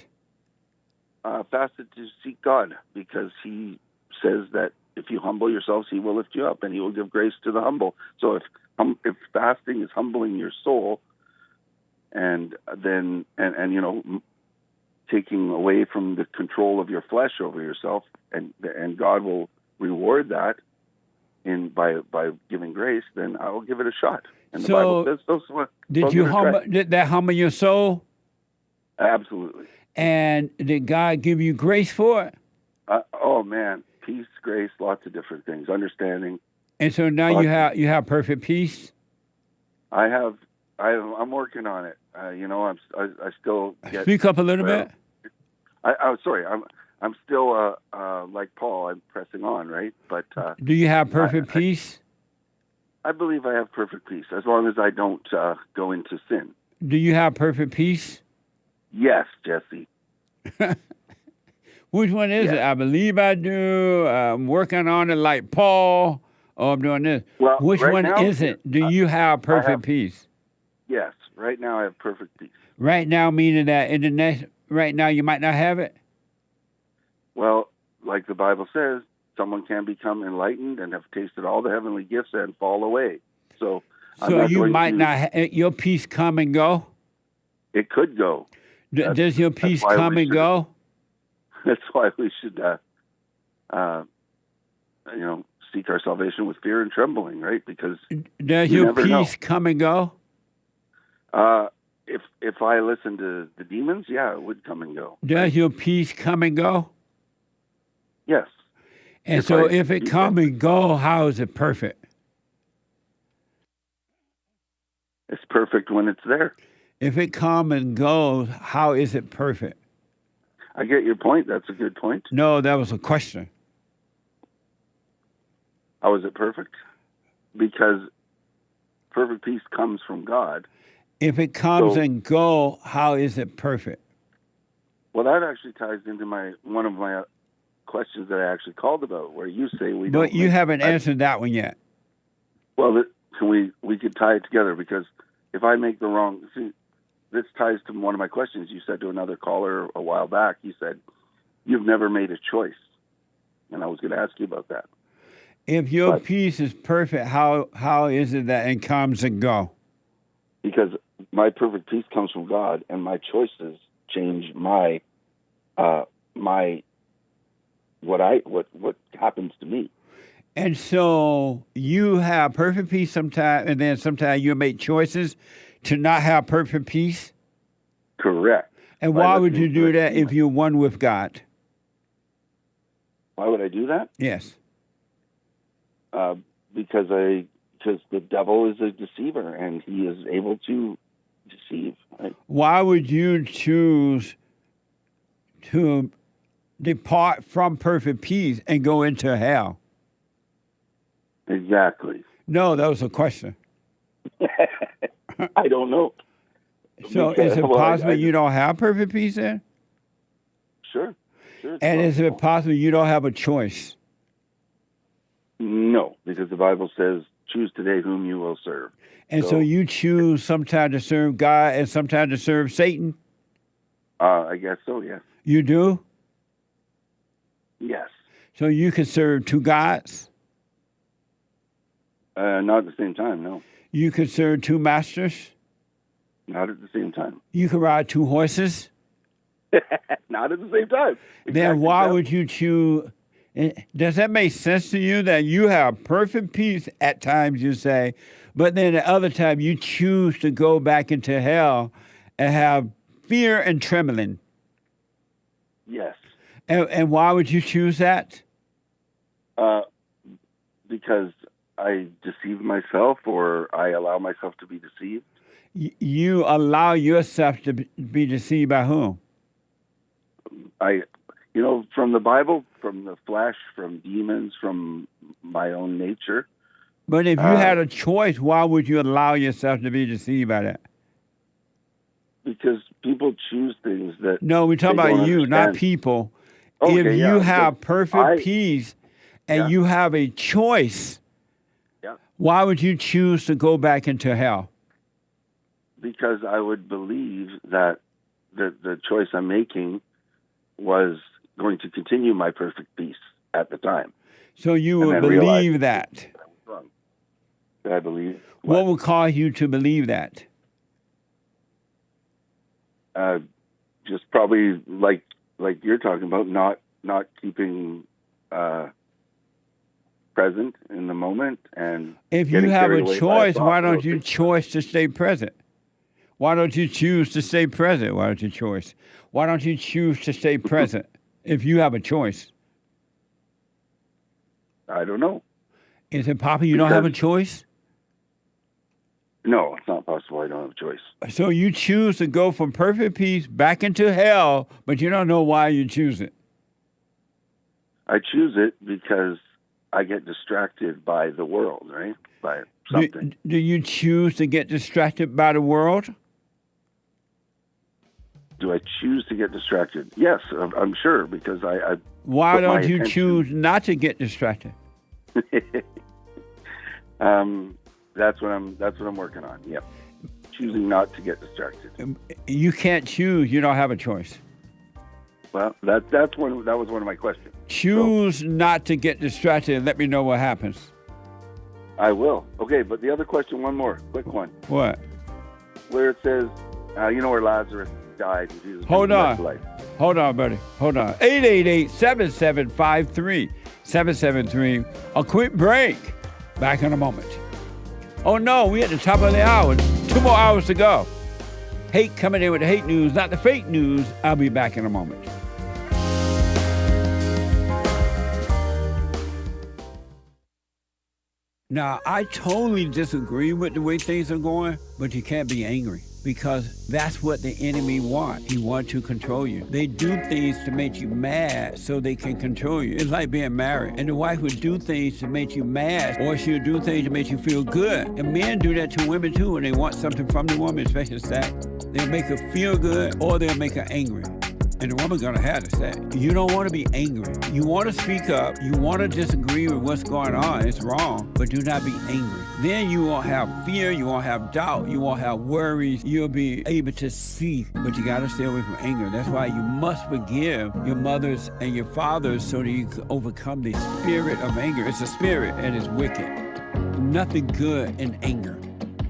Fasted to seek God, because he says that if you humble yourselves, he will lift you up, and he will give grace to the humble. So if fasting is humbling your soul, and then taking away from the control of your flesh over yourself, and God will reward that by giving grace, then I will give it a shot. And the Bible says did that humble your soul? Absolutely. And did God give you grace for it? Oh man, peace, grace, lots of different things, understanding. And so now you have perfect peace. I'm working on it. I still get. Speak up a little bit. I'm still like Paul. I'm pressing on, right? But do you have perfect peace? I believe I have perfect peace as long as I don't go into sin. Do you have perfect peace? Yes, Jesse. Which one is it? I believe I do. I'm working on it like Paul. Oh, I'm doing this. Well, which one is it? Do you have perfect peace? Yes. Right now I have perfect peace. Right now meaning that in the next, right now you might not have it? Well, like the Bible says, someone can become enlightened and have tasted all the heavenly gifts and fall away. So you might not, your peace come and go? It could go. Does your peace come and go? That's why we should, seek our salvation with fear and trembling, right? Because does your peace come and go? If I listen to the demons, yeah, it would come and go. Does your peace come and go? Yes. And if it come and go, how is it perfect? It's perfect when it's there. If it come and goes, how is it perfect? I get your point. That's a good point. No, that was a question. How is it perfect? Because perfect peace comes from God. If it comes and goes, how is it perfect? Well, that actually ties into one of my questions that I actually called about, where you say we don't. But you haven't answered that one yet. Well, we could tie it together, because if I make the wrong... See, this ties to one of my questions. You said to another caller a while back, you said, you've never made a choice. And I was going to ask you about that. If your peace is perfect, how is it that it comes and go? Because my perfect peace comes from God, and my choices change what happens to me. And so you have perfect peace sometimes, and then sometimes you make choices to not have perfect peace? Correct. And why would you do that if you're one with God? Why would I do that? Yes. Because the devil is a deceiver, and he is able to deceive. Right? Why would you choose to depart from perfect peace and go into hell? Exactly. No, that was a question. I don't know. So is it possible you don't have perfect peace then? Sure. And is it possible you don't have a choice? No, because the Bible says, choose today whom you will serve. And so you choose sometimes to serve God and sometimes to serve Satan? I guess so, yes. You do? Yes. So you can serve two gods? Not at the same time, no. You could serve two masters? Not at the same time. You could ride two horses? Not at the same time. Then why would you choose? Does that make sense to you that you have perfect peace at times, you say, but then at other time you choose to go back into hell and have fear and trembling? Yes. And why would you choose that? Because I deceive myself, or I allow myself to be deceived. You allow yourself to be deceived by whom? From the Bible, from the flesh, from demons, from my own nature. But if you had a choice, why would you allow yourself to be deceived by that? Because people choose things that... No, we're talking about you, not people. Okay, if you have perfect peace and you have a choice, why would you choose to go back into hell? Because I would believe that the choice I'm making was going to continue my perfect peace at the time. So you would believe that? I believe. What would cause you to believe that? Just probably like you're talking about, not keeping present in the moment. And if you have a choice, why don't you choose to stay present? Why don't you choose to stay present? Why don't you choose? Why don't you choose to stay present if you have a choice? I don't know. Is it possible you don't have a choice? No, it's not possible. I don't have a choice. So you choose to go from perfect peace back into hell, but you don't know why you choose it. I choose it because I get distracted by the world, right? By something. Do you choose to get distracted by the world? Do I choose to get distracted? Yes, I'm sure, because I Why don't you choose not to get distracted? That's what I'm working on. Yep. Choosing not to get distracted. You can't choose. You don't have a choice. Well, that was one of my questions. Choose not to get distracted and let me know what happens. I will. Okay, but the other question, one more, quick one. What? Where it says, where Lazarus died. And Jesus Hold on, buddy. Hold on. 888-7753-773. A quick break. Back in a moment. Oh no, we're at the top of the hour. 2 more hours to go. Hake coming in with the hate news, not the fake news. I'll be back in a moment. Now, I totally disagree with the way things are going, but you can't be angry because that's what the enemy wants. He wants to control you. They do things to make you mad so they can control you. It's like being married, and the wife would do things to make you mad, or she'll do things to make you feel good. And men do that to women too when they want something from the woman, especially sex. They'll make her feel good, or they'll make her angry. And the woman's going to have to say, you don't want to be angry. You want to speak up. You want to disagree with what's going on. It's wrong, but do not be angry. Then you won't have fear. You won't have doubt. You won't have worries. You'll be able to see, but you got to stay away from anger. That's why you must forgive your mothers and your fathers so that you can overcome the spirit of anger. It's a spirit and it's wicked. Nothing good in anger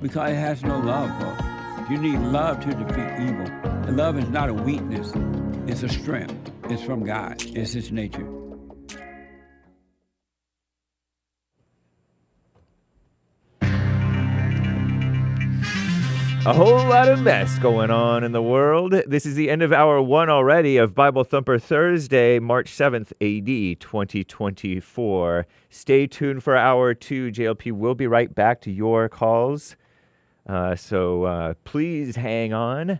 because it has no love, folks. You need love to defeat evil. And love is not a weakness. It's a strength. It's from God. It's His nature. A whole lot of mess going on in the world. This is the end of hour 1 already of Bible Thumper Thursday, March 7th, AD 2024. Stay tuned for hour 2. JLP will be right back to your calls. So please hang on.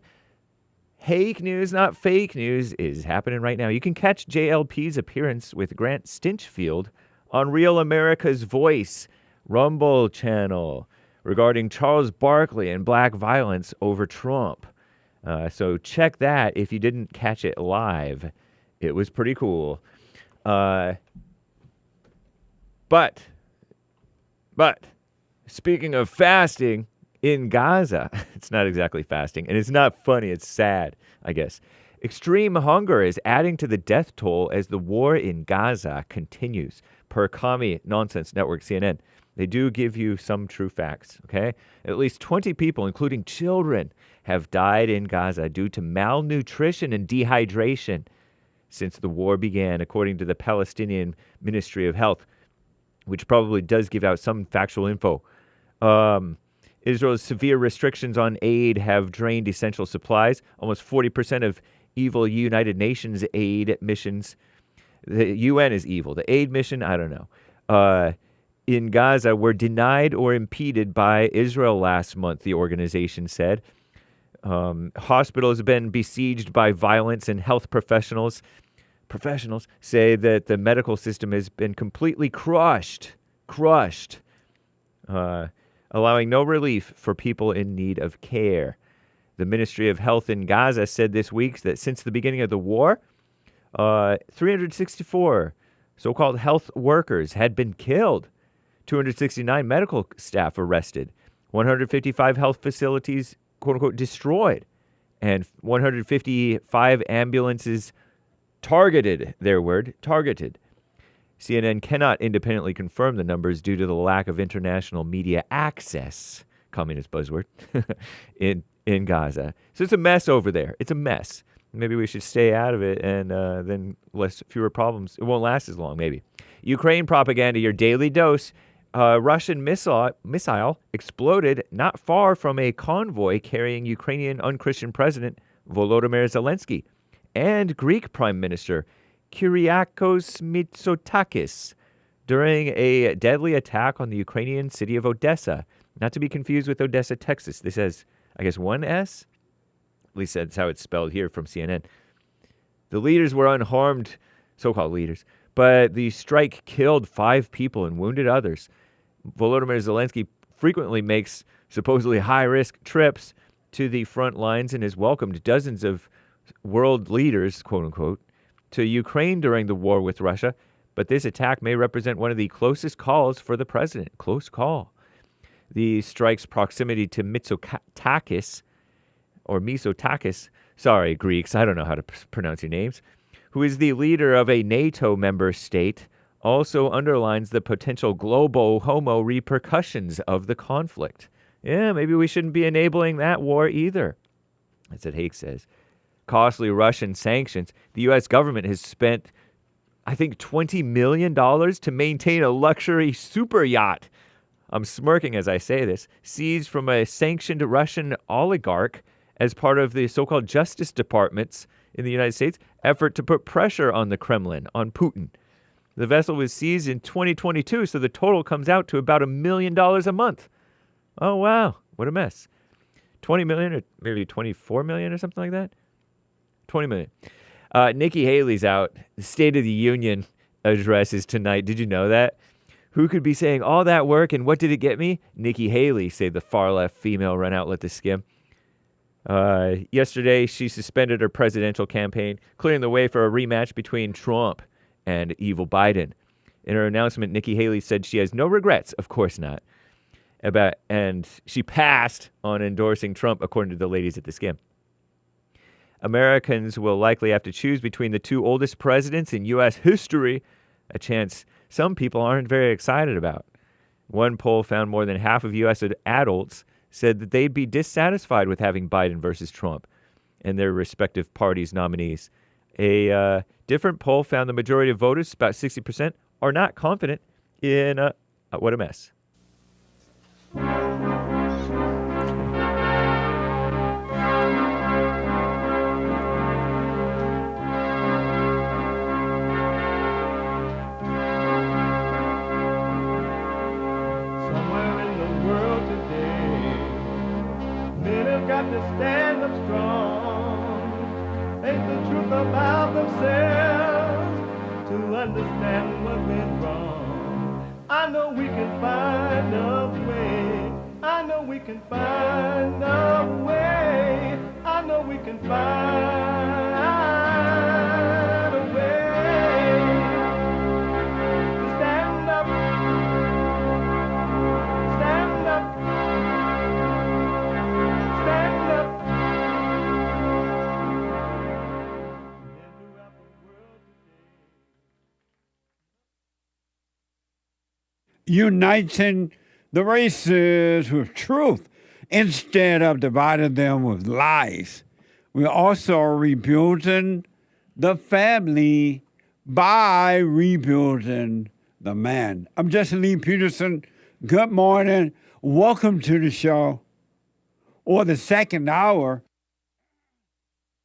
Hake news, not fake news, is happening right now. You can catch JLP's appearance with Grant Stinchfield on Real America's Voice, Rumble channel, regarding Charles Barkley and black violence over Trump. So check that if you didn't catch it live. It was pretty cool. But speaking of fasting, in Gaza, it's not exactly fasting, and it's not funny, it's sad, I guess. Extreme hunger is adding to the death toll as the war in Gaza continues, per Commie Nonsense Network, CNN. They do give you some true facts, okay? At least 20 people, including children, have died in Gaza due to malnutrition and dehydration since the war began, according to the Palestinian Ministry of Health, which probably does give out some factual info. Israel's severe restrictions on aid have drained essential supplies. Almost 40% of evil United Nations aid missions. The UN is evil. The aid mission, I don't know. In Gaza were denied or impeded by Israel last month, the organization said. Hospitals have been besieged by violence, and health professionals say that the medical system has been completely crushed, allowing no relief for people in need of care. The Ministry of Health in Gaza said this week that since the beginning of the war, 364 so-called health workers had been killed, 269 medical staff arrested, 155 health facilities, quote-unquote, destroyed, and 155 ambulances targeted, targeted. CNN cannot independently confirm the numbers due to the lack of international media access, communist buzzword, in Gaza. So it's a mess over there. It's a mess. Maybe we should stay out of it, and then fewer problems. It won't last as long, maybe. Ukraine propaganda, your daily dose. Russian missile exploded not far from a convoy carrying Ukrainian unchristian President Volodymyr Zelensky and Greek Prime Minister Kyriakos Mitsotakis during a deadly attack on the Ukrainian city of Odessa. Not to be confused with Odessa, Texas. This has, I guess, one S? At least that's how it's spelled here from CNN. The leaders were unharmed, so-called leaders, but the strike killed 5 people and wounded others. Volodymyr Zelensky frequently makes supposedly high-risk trips to the front lines and has welcomed dozens of world leaders, quote-unquote, to Ukraine during the war with Russia, but this attack may represent one of the closest calls for the president. Close call. The strike's proximity to Mitsotakis, sorry, Greeks, I don't know how to pronounce your names, who is the leader of a NATO member state, also underlines the potential global homo repercussions of the conflict. Yeah, maybe we shouldn't be enabling that war either. That's what Hake says. Costly Russian sanctions. The U.S. government has spent, I think, $20 million to maintain a luxury super yacht. I'm smirking as I say this. Seized from a sanctioned Russian oligarch as part of the so-called Justice Department's, in the United States, effort to put pressure on the Kremlin, on Putin. The vessel was seized in 2022, so the total comes out to about $1 million a month. Oh, wow. What a mess. 20 million or maybe 24 million or something like that? 20 million. Nikki Haley's out. The State of the Union address is tonight. Did you know that? Who could be saying all that work and what did it get me? Nikki Haley, say the far-left female run outlet to Skim. Yesterday, she suspended her presidential campaign, clearing the way for a rematch between Trump and evil Biden. In her announcement, Nikki Haley said she has no regrets, of course not, and she passed on endorsing Trump, according to the ladies at the Skim. Americans will likely have to choose between the two oldest presidents in U.S. history, a chance some people aren't very excited about. One poll found more than half of U.S. adults said that they'd be dissatisfied with having Biden versus Trump and their respective parties' nominees. A different poll found the majority of voters, about 60%, are not confident in what a mess. To stand up strong, face the truth about themselves, to understand what went wrong. I know we can find a way. I know we can find a way. I know we can find a way to stand up, stand up. Uniting the races with truth instead of dividing them with lies. We're also rebuilding the family by rebuilding the man. I'm Jesse Lee Peterson. Good morning. Welcome to the show, or the second hour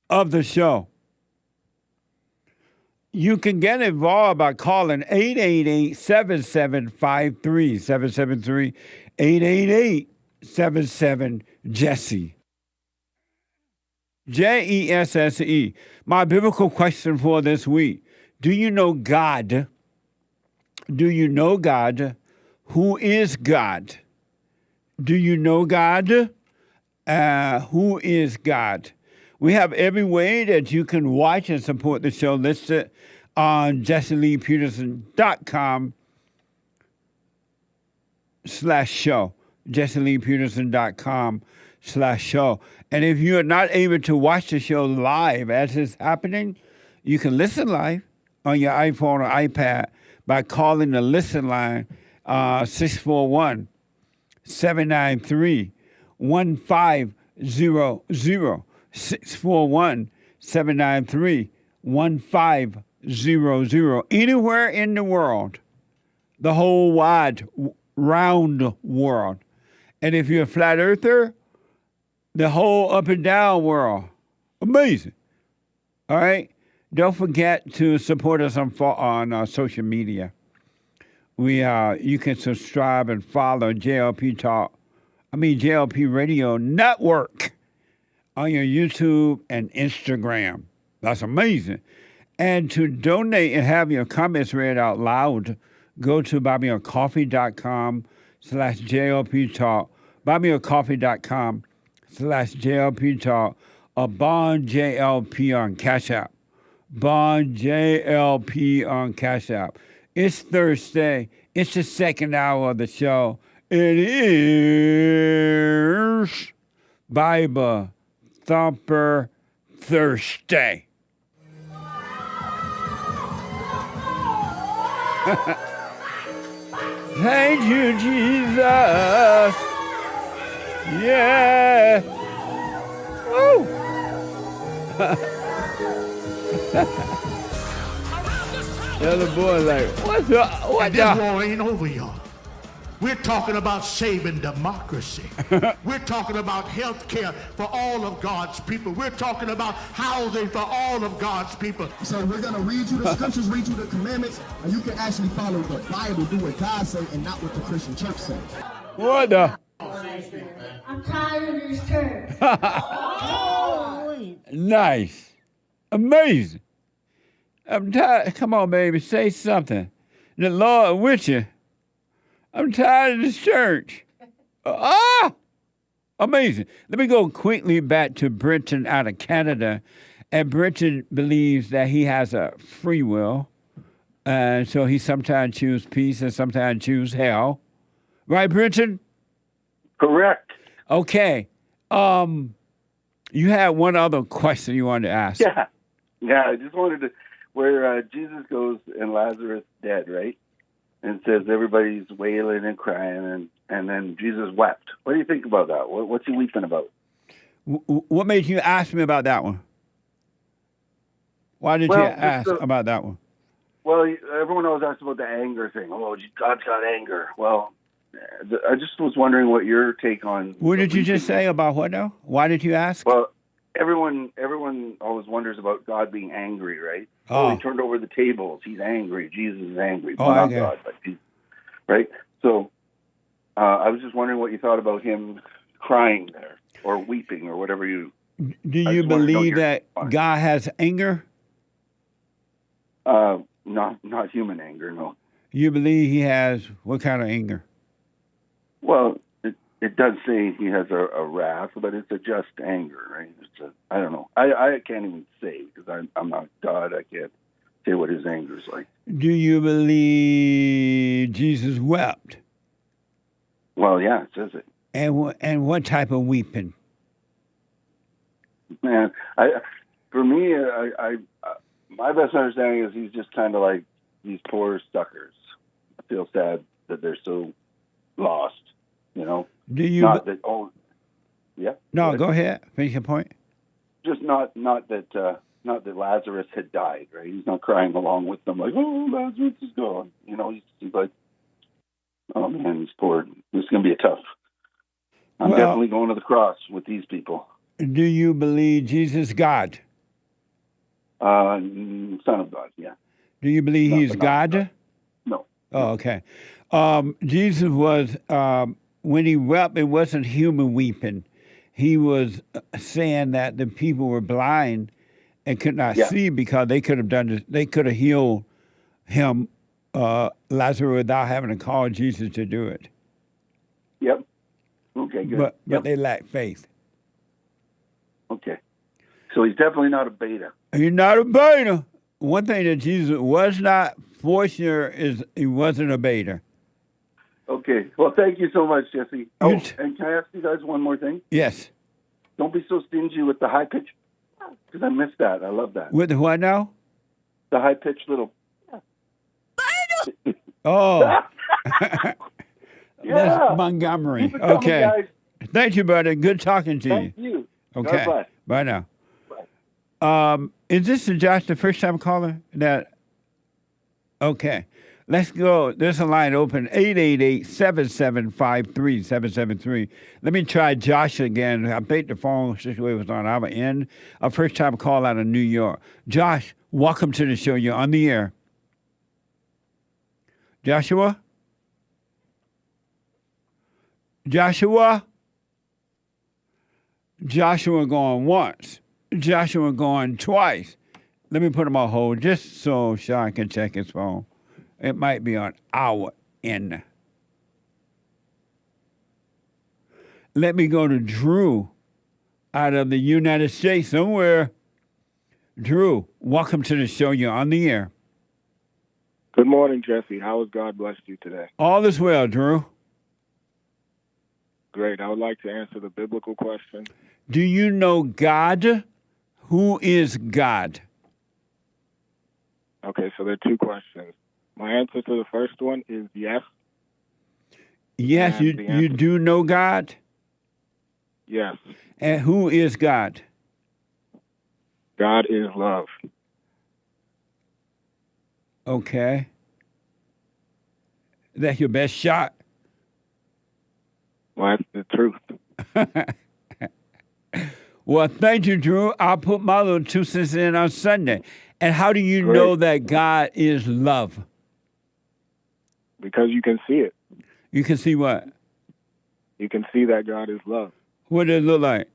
of the show. You can get involved by calling 888-7753, 773-888-77-JESSE. Jesse. My biblical question for this week. Do you know God? Do you know God? Who is God? Do you know God? Who is God? We have every way that you can watch and support the show listed on JesseLeePeterson.com/show. JesseLeePeterson.com/show. And if you are not able to watch the show live as it's happening, you can listen live on your iPhone or iPad by calling the listen line 641-793-1500. 641-793-1500. Anywhere in the world, the whole wide, round world. And if you're a flat earther, the whole up and down world. Amazing. All right? Don't forget to support us on social media. You can subscribe and follow JLP Radio Network on your YouTube and Instagram. That's amazing. And to donate and have your comments read out loud, go to buymeacoffee.com/JLP Talk, buymeacoffee.com/JLP Talk, or Bond JLP on Cash App. Bond JLP on Cash App. It's Thursday. It's the second hour of the show. It is Bible Thumper Thursday. Thank you, Jesus. Yeah. Woo. The other boy like, what's up? What this war ain't over, y'all. We're talking about saving democracy. We're talking about health care for all of God's people. We're talking about housing for all of God's people. So we're going to read you the scriptures, read you the commandments, and you can actually follow the Bible, do what God says, and not what the Christian church says. What the? I'm tired of this church. Nice. Amazing. I'm tired. Come on, baby. Say something. The Lord with you. I'm tired of this church. Amazing. Let me go quickly back to Brenton out of Canada. And Brenton believes that he has a free will. And so he sometimes chooses peace and sometimes chooses hell. Right, Brenton? Correct. Okay. You had one other question you wanted to ask. Yeah, I just wanted to, where Jesus goes and Lazarus dead, right? And says everybody's wailing and crying, and then Jesus wept. What do you think about that? What's he weeping about? What made you ask me about that one? Why did you ask about that one? Well, everyone always asks about the anger thing. Oh, God's got anger. Well, I just was wondering what your take on. What did you just say about what now? Why did you ask? Well, everyone always wonders about God being angry, right? Oh, he turned over the tables. He's angry. Jesus is angry. Well, not God, but Jesus, right? So I was just wondering what you thought about him crying there or weeping or whatever you. Do you believe that God has anger? Not human anger, no. You believe he has what kind of anger? Well, it does say he has a wrath, but it's a just anger, right? I don't know. I can't even say because I'm not God. I can't say what his anger is like. Do you believe Jesus wept? Well, yeah, it says it. And what type of weeping? Man, for me, my best understanding is he's just kind of like these poor suckers. I feel sad that they're so lost, you know. Do you? Yeah. No, go ahead. Finish your point. Just not that Lazarus had died, right? He's not crying along with them like, oh, Lazarus is gone. You know, he's like, oh man, he's poor. This is gonna be tough. I'm definitely going to the cross with these people. Do you believe Jesus is God? Son of God, yeah. Do you believe he's God? No. Oh, okay. Jesus was, when he wept, it wasn't human weeping. He was saying that the people were blind and could not see because they could have done this. They could have healed him, Lazarus, without having to call Jesus to do it. Yep. Okay, good. But they lack faith. Okay. So he's definitely not a beta. He's not a beta. One thing that Jesus was not for sure is he wasn't a beta. Okay. Well, thank you so much, Jesse. Oh, and can I ask you guys one more thing? Yes. Don't be so stingy with the high pitch, because I missed that. I love that. With the what now? The high pitched little. Oh. Yeah. That's Montgomery. Okay. Guys. Thank you, buddy. Good talking to you. Thank you. Okay. Bye. Bye now. Is this Josh, the first time caller? Okay. Let's go. There's a line open, 888-7753-773. Let me try Josh again. I think the phone situation was on our end. A first-time call out of New York. Josh, welcome to the show. You're on the air. Joshua? Joshua going once. Joshua going twice. Let me put him on hold just so Sean can check his phone. It might be on our end. Let me go to Drew out of the United States somewhere. Drew, welcome to the show. You're on the air. Good morning, Jesse. How has God blessed you today? All is well, Drew. Great. I would like to answer the biblical question. Do you know God? Who is God? Okay, so there are two questions. My answer to the first one is yes. Yes, you do know God? Yes. And who is God? God is love. Okay. That's your best shot? Well, that's the truth. Well, thank you, Drew. I'll put my little 2 cents in on Sunday. And how do you know that God is love? Because you can see it. You can see what? You can see that God is love. What does it look like?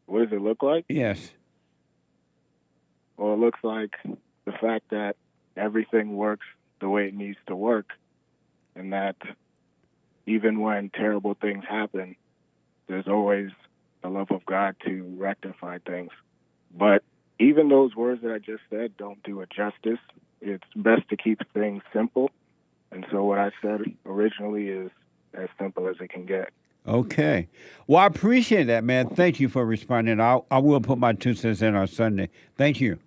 What does it look like? Yes. Well, it looks like the fact that everything works the way it needs to work, and that even when terrible things happen, there's always the love of God to rectify things. But even those words that I just said don't do it justice. It's best to keep things simple. And so what I said originally is as simple as it can get. Okay. Well, I appreciate that, man. Thank you for responding. I will put my 2 cents in on Sunday. Thank you.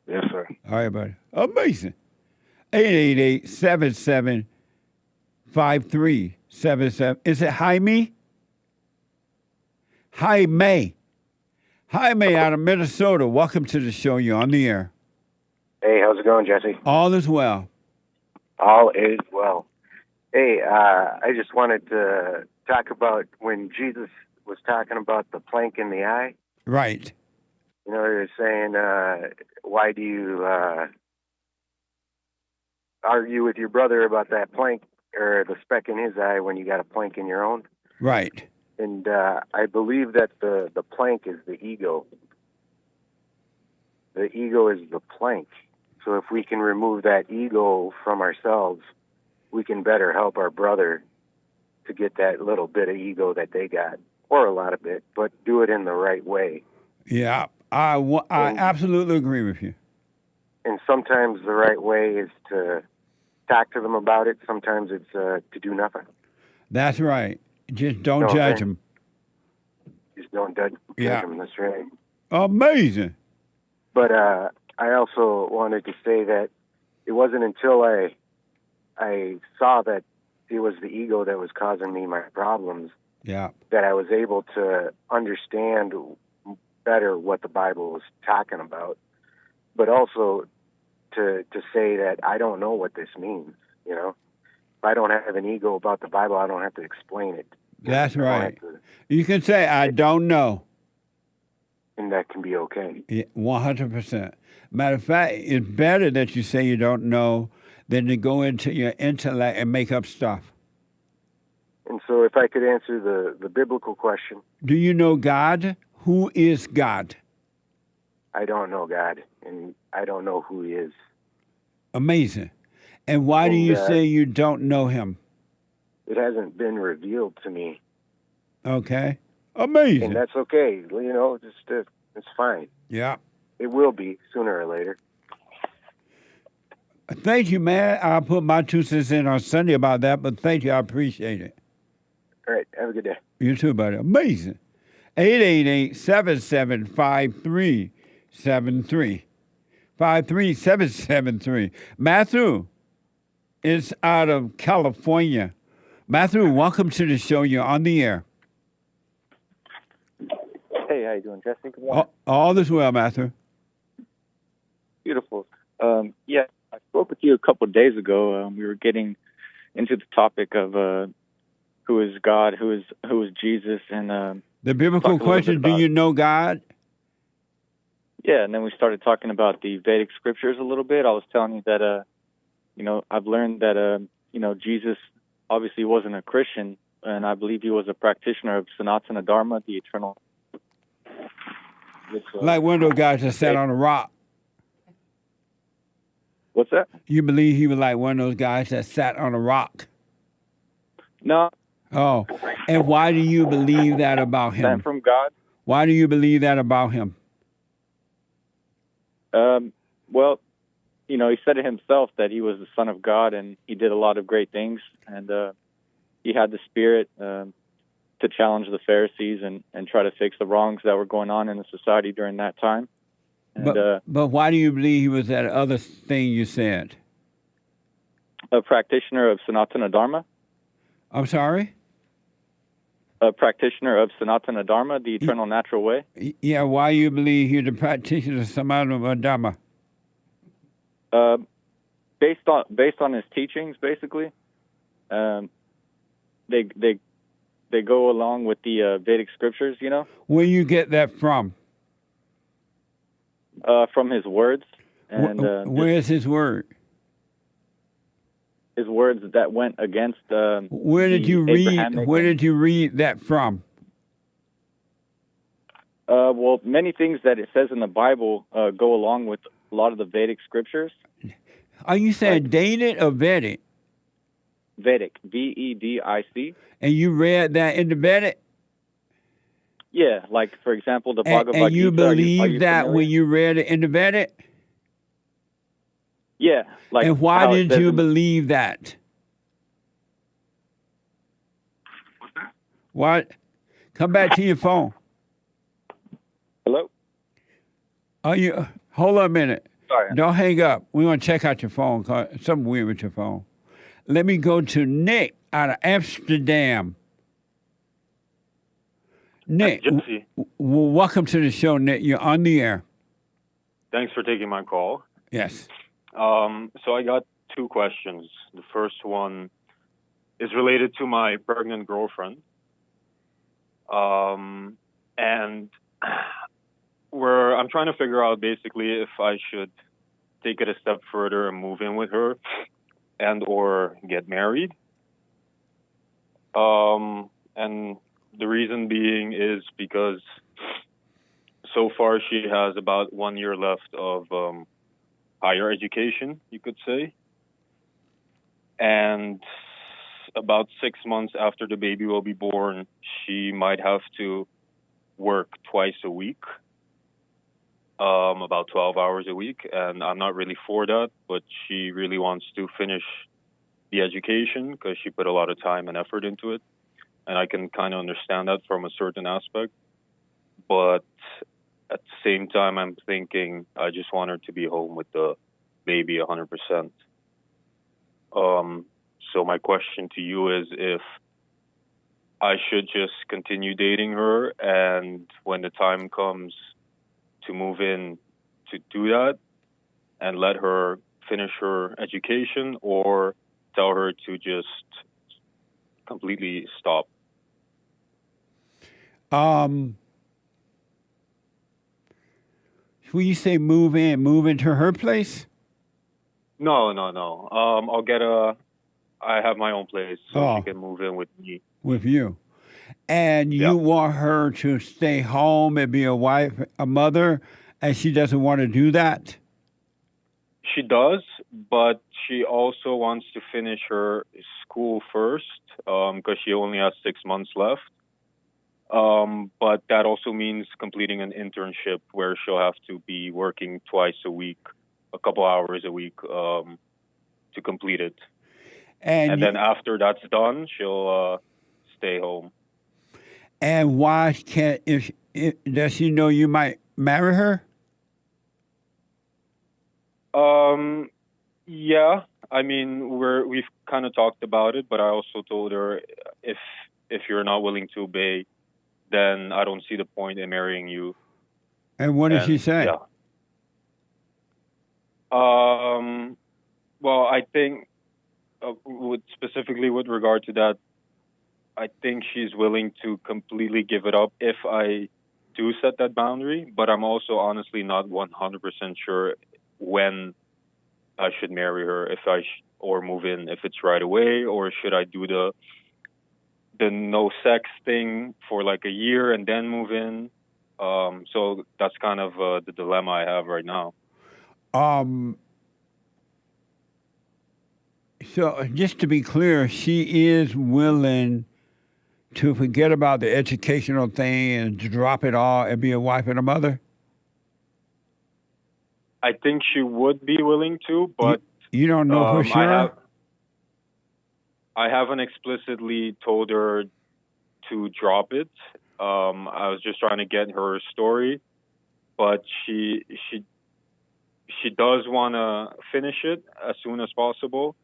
Yes, sir. All right, buddy. Amazing. 888-77-5377. Is it Jaime? Jaime. Jaime out of Minnesota. Welcome to the show. You're on the air. Hey, how's it going, Jesse? All is well. All is well. Hey, I just wanted to talk about when Jesus was talking about the plank in the eye. Right. You know, he was saying, why do you argue with your brother about that plank or the speck in his eye when you got a plank in your own? Right. And I believe that the plank is the ego. The ego is the plank. So if we can remove that ego from ourselves, we can better help our brother to get that little bit of ego that they got, or a lot of it, but do it in the right way. Yeah, I absolutely agree with you. And sometimes the right way is to talk to them about it. Sometimes it's to do nothing. That's right. Just don't judge them. Just don't judge them. That's right. Amazing. But I also wanted to say that it wasn't until I saw that it was the ego that was causing me my problems that I was able to understand better what the Bible was talking about, but also to say that I don't know what this means. You know, if I don't have an ego about the Bible, I don't have to explain it. That's right. You can say, I don't know. And that can be okay. 100%. Matter of fact, it's better that you say you don't know than to go into your intellect and make up stuff. And so if I could answer the biblical question. Do you know God? Who is God? I don't know God, and I don't know who he is. Amazing. And why do you say you don't know him? It hasn't been revealed to me. Okay. Amazing. And that's okay. You know, it's fine. Yeah. It will be sooner or later. Thank you, man. I'll put my 2 cents in on Sunday about that, but thank you. I appreciate it. All right. Have a good day. You too, buddy. Amazing. 888-77-5373. 53773. Matthew is out of California. Matthew, welcome to the show. You're on the air. Hey, how you doing, Jesse? Good morning. All is well, Matthew. Beautiful. Yeah, I spoke with you a couple of days ago. We were getting into the topic of who is God, who is Jesus, and the biblical question: do you know God? Yeah, and then we started talking about the Vedic Scriptures a little bit. I was telling you that you know, I've learned that you know, Jesus obviously wasn't a Christian, and I believe he was a practitioner of Sanatana Dharma, the eternal. Like one of those guys that sat on a rock. What's that? You believe he was like one of those guys that sat on a rock? No. Oh, and why do you believe that about him? Sent from God. Why do you believe that about him? Well, you know, he said it himself that he was the Son of God, and he did a lot of great things, and he had the Spirit to challenge the Pharisees and try to fix the wrongs that were going on in the society during that time. And, but why do you believe he was that other thing you said? A practitioner of Sanatana Dharma. I'm sorry? A practitioner of Sanatana Dharma, the eternal natural way. Yeah, why you believe he's a practitioner of Sanatana Dharma? Based on his teachings, basically. They go along with the Vedic Scriptures, you know. Where you get that from? From his words. And where is his word? His words that went against. Where did you read? Where did you read that from? Well, many things that it says in the Bible go along with a lot of the Vedic Scriptures. Are you saying dated or Vedic? Vedic, Vedic. And you read that in the Vedic? Yeah, like, for example, the Bhagavad Gita. And you believe that familiar? when you read it in the Vedic? Yeah. Like, and why how it did says you in- believe that? What's that? What? Come back to your phone. Hello? Hold on a minute. Sorry. Don't hang up. We want to check out your phone. Something weird with your phone. Let me go to Nick out of Amsterdam. Nick, welcome to the show, Nick. You're on the air. Thanks for taking my call. Yes. So I got two questions. The first one is related to my pregnant girlfriend. And I'm trying to figure out basically if I should take it a step further and move in with her and or get married. And the reason being is because so far she has about 1 year left of higher education, you could say. And about 6 months after the baby will be born, she might have to work twice a week, about 12 hours a week. And I'm not really for that, but she really wants to finish the education because she put a lot of time and effort into it. And I can kind of understand that from a certain aspect. But at the same time, I'm thinking I just want her to be home with the baby 100%. So my question to you is if I should just continue dating her and when the time comes to move in to do that and let her finish her education, or tell her to just completely stop. When you say move into her place? No. I have my own place, so she can move in with me. With you. And you want her to stay home and be a wife, a mother, and she doesn't want to do that? She does, but she also wants to finish her school first because she only has 6 months left. But that also means completing an internship where she'll have to be working twice a week, a couple hours a week to complete it. And then after that's done, she'll stay home. And why can't, does she know you might marry her? Yeah, I mean, we've kind of talked about it, but I also told her if you're not willing to obey, then I don't see the point in marrying you. And what did she say? Yeah. Well, I think specifically with regard to that, I think she's willing to completely give it up if I do set that boundary, but I'm also honestly not 100% sure when I should marry her, or move in, if it's right away, or should I do the no sex thing for like a year and then move in. So that's kind of the dilemma I have right now. So just to be clear, she is willing to forget about the educational thing and to drop it all and be a wife and a mother? I think she would be willing to, but you don't know for sure? I haven't explicitly told her to drop it. I was just trying to get her story, but she does want to finish it as soon as possible.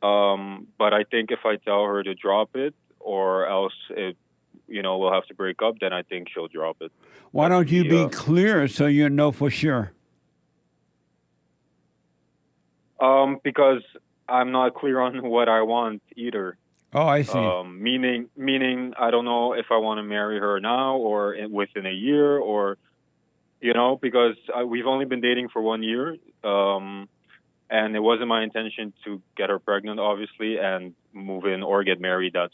But I think if I tell her to drop it, or else we'll have to break up, then I think she'll drop it. Why don't you be clear so you know for sure? Because I'm not clear on what I want either. Oh, I see. Meaning I don't know if I want to marry her now or within a year, or because we've only been dating for 1 year, and it wasn't my intention to get her pregnant, obviously, and move in or get married that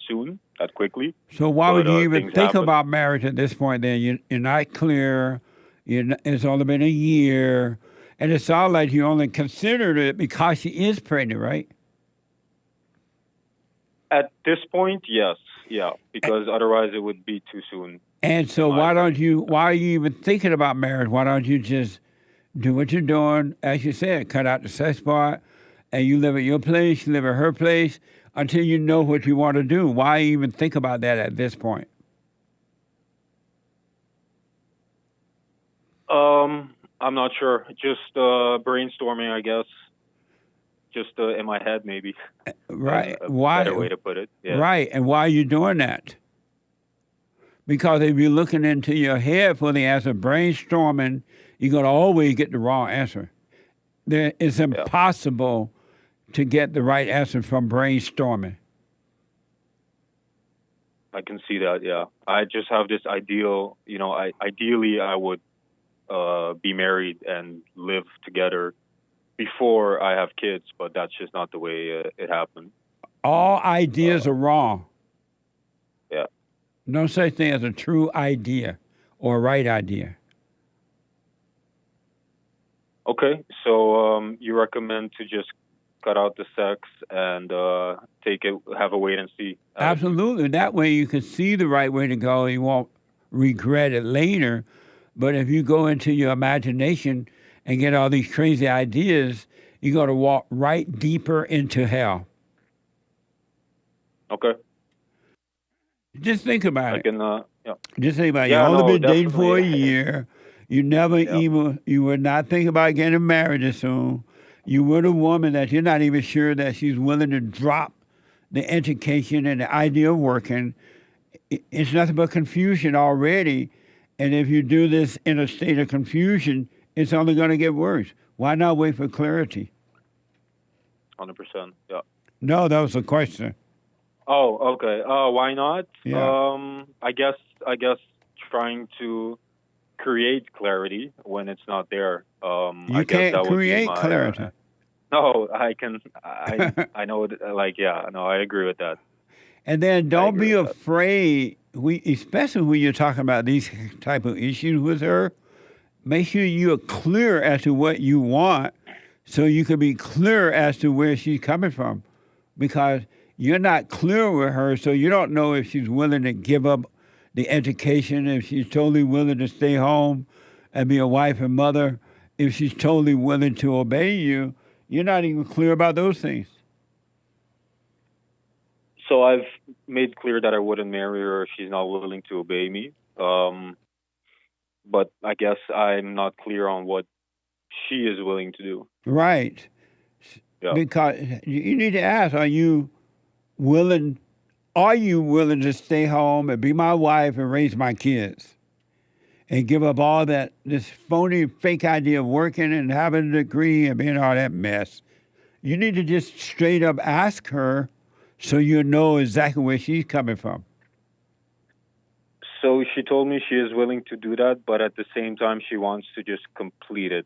quickly. So why would you even think about marriage at this point? Then you're not clear. It's only been a year. And it sounds like you only considered it because she is pregnant, right? At this point, yes. Yeah, because otherwise it would be too soon. And so why are you even thinking about marriage? Why don't you just do what you're doing, as you said, cut out the sex part, and you live at your place, you live at her place, until you know what you want to do. Why even think about that at this point? I'm not sure. Just brainstorming, I guess. Just in my head, maybe. Right. Why? Better way to put it. Yeah. Right. And why are you doing that? Because if you're looking into your head for the answer, brainstorming, you're going to always get the wrong answer. It's impossible to get the right answer from brainstorming. I can see that, yeah. I just have this ideal, ideally I would be married and live together before I have kids, but that's just not the way it happened. All ideas are wrong. Yeah. No such thing as a true idea or a right idea. Okay, so you recommend to just cut out the sex and have a wait and see. Absolutely. That way you can see the right way to go. You won't regret it later. But if you go into your imagination and get all these crazy ideas, you're going to walk right deeper into hell. Okay. Just think about it. Yeah. Just think about it. You only been dating for a year. You never even, you would not think about getting married as soon. You with a woman that you're not even sure that she's willing to drop the education and the idea of working. It's nothing but confusion already. And if you do this in a state of confusion, it's only going to get worse. Why not wait for clarity? 100%, yeah. No, that was a question. Oh, okay. Why not? Yeah. I guess trying to create clarity when it's not there. You can't create clarity. No, I can. I know. I agree with that. And then don't be afraid. Especially when you're talking about these type of issues with her, make sure you're clear as to what you want, so you can be clear as to where she's coming from, because you're not clear with her, so you don't know if she's willing to give up the education, if she's totally willing to stay home and be a wife and mother, if she's totally willing to obey you. You're not even clear about those things. So I've made clear that I wouldn't marry her if she's not willing to obey me. But I guess I'm not clear on what she is willing to do. Right. Yeah. Because you need to ask, are you willing to stay home and be my wife and raise my kids and give up all that, this phony, fake idea of working and having a degree and being all that mess? You need to just straight up ask her so you know exactly where she's coming from. So she told me she is willing to do that, but at the same time she wants to just complete it.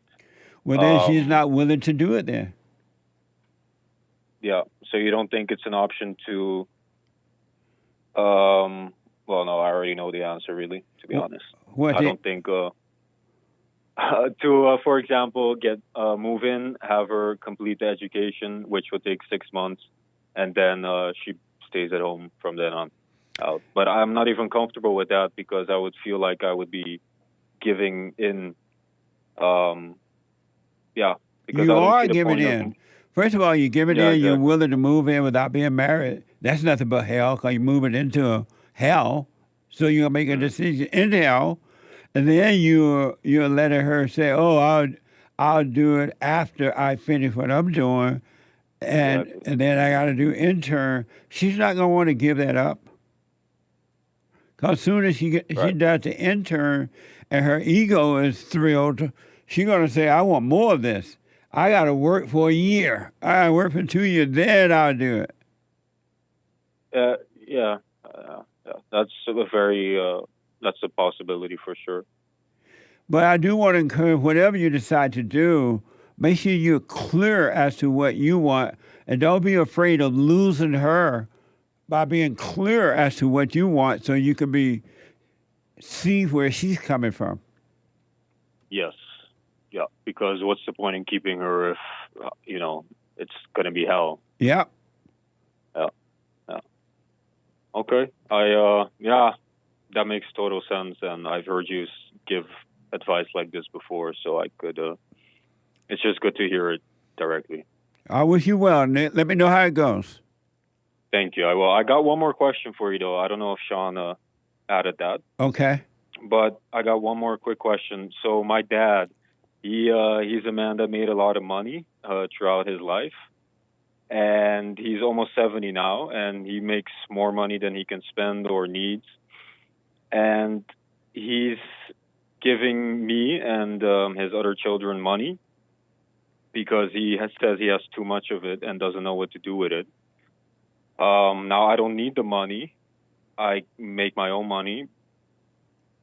Well, then she's not willing to do it then. Yeah. So you don't think it's an option to... well, no, I already know the answer, really, to be honest. I don't think... for example, move in, have her complete the education, which would take 6 months, and then she stays at home from then on out. But I'm not even comfortable with that, because I would feel like I would be giving in. Because you are giving in. First of all, you're giving in. Exactly. You're willing to move in without being married. That's nothing but hell, because you're moving into hell. So you're going to make a decision in hell. And then you're letting her say, oh, I'll do it after I finish what I'm doing. And then I got to do intern. She's not going to want to give that up. Because as soon as she does the intern and her ego is thrilled, she's going to say, I want more of this. I got to work for a year. I got to work for 2 years. Then I'll do it. That's that's a possibility for sure. But I do want to encourage, whatever you decide to do, make sure you're clear as to what you want, and don't be afraid of losing her by being clear as to what you want, so you can see where she's coming from. Yes. Yeah, because what's the point in keeping her if, it's going to be hell? Yeah. Yeah. Yeah. Okay. That makes total sense, and I've heard you give advice like this before, so I could. It's just good to hear it directly. I wish you well, Nick. Let me know how it goes. Thank you. I got one more question for you, though. I don't know if Sean added that. Okay. But I got one more quick question. So my dad, he's a man that made a lot of money throughout his life. And he's almost 70 now, and he makes more money than he can spend or needs. And he's giving me and his other children money because says he has too much of it and doesn't know what to do with it. Now, I don't need the money. I make my own money.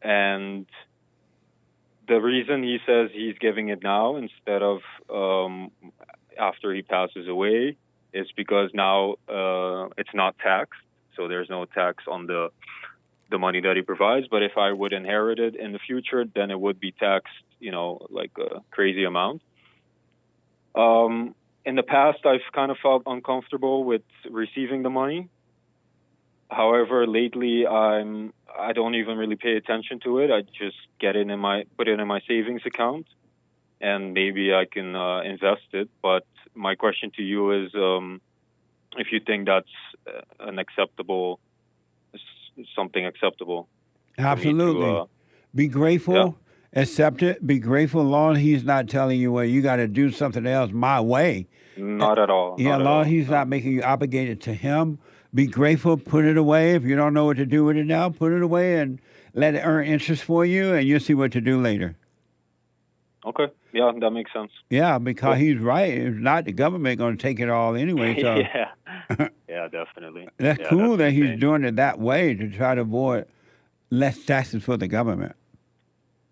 And the reason he says he's giving it now instead of after he passes away is because now it's not taxed. So there's no tax on the money that he provides. But if I would inherit it in the future, then it would be taxed, like a crazy amount. In the past, I've kind of felt uncomfortable with receiving the money. However, lately, I don't even really pay attention to it. I just put it in my savings account, and maybe I can invest it. But my question to you is, if you think that's something acceptable. Absolutely. Be grateful. Yeah. Accept it. Be grateful. Long as he's not telling you, well, you got to do something else my way. Not at all. Yeah, long as he's not making you obligated to him. Be grateful. Put it away. If you don't know what to do with it now, put it away and let it earn interest for you, and you'll see what to do later. Okay. Yeah, that makes sense. Yeah, because he's right. If not, the government going to take it all anyway. So. Yeah. Yeah, definitely. That's cool that he's doing it that way to try to avoid less taxes for the government.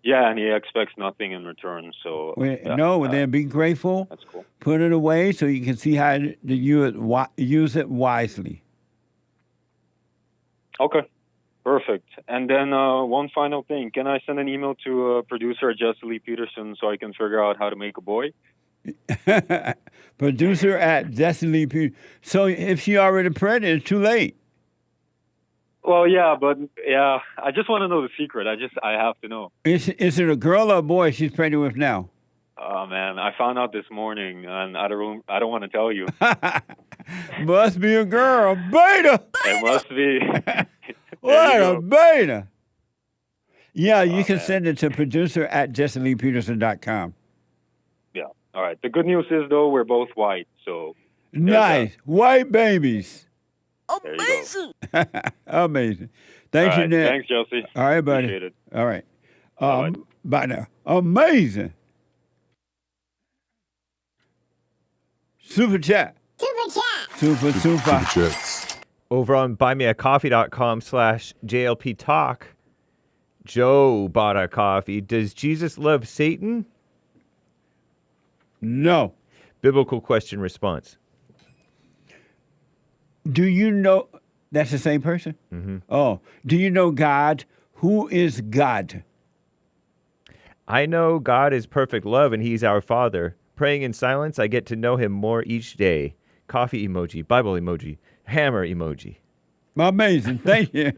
Yeah, and he expects nothing in return. So then be grateful. That's cool. Put it away so you can see how to use it wisely. Okay, perfect. And then one final thing: can I send an email to producer Jesse Lee Peterson so I can figure out how to make a boy? Producer at Jesse Lee Peterson. So if she already pregnant, it's too late. Well, yeah, but I just want to know the secret. I have to know. Is it a girl or a boy she's pregnant with now? Oh man, I found out this morning, and I don't want to tell you. Must be a girl, beta. It must be. What a beta! Yeah, you can send it to producer at JesseLeePeterson.com. Yeah. All right. The good news is though we're both white, so nice white babies. Amazing. Amazing. Thank you, Nick. Thanks, Jesse. All right, buddy. Appreciate it. All right. Bye now. Amazing. Super chat. Super chats. Over on buymeacoffee.com/JLP Talk, Joe bought a coffee. Does Jesus love Satan? No. Biblical question response. Do you know, that's the same person? Mm-hmm. Oh, do you know God? Who is God? I know God is perfect love and he's our Father. Praying in silence, I get to know him more each day. Coffee emoji, Bible emoji, hammer emoji. Amazing. Thank you.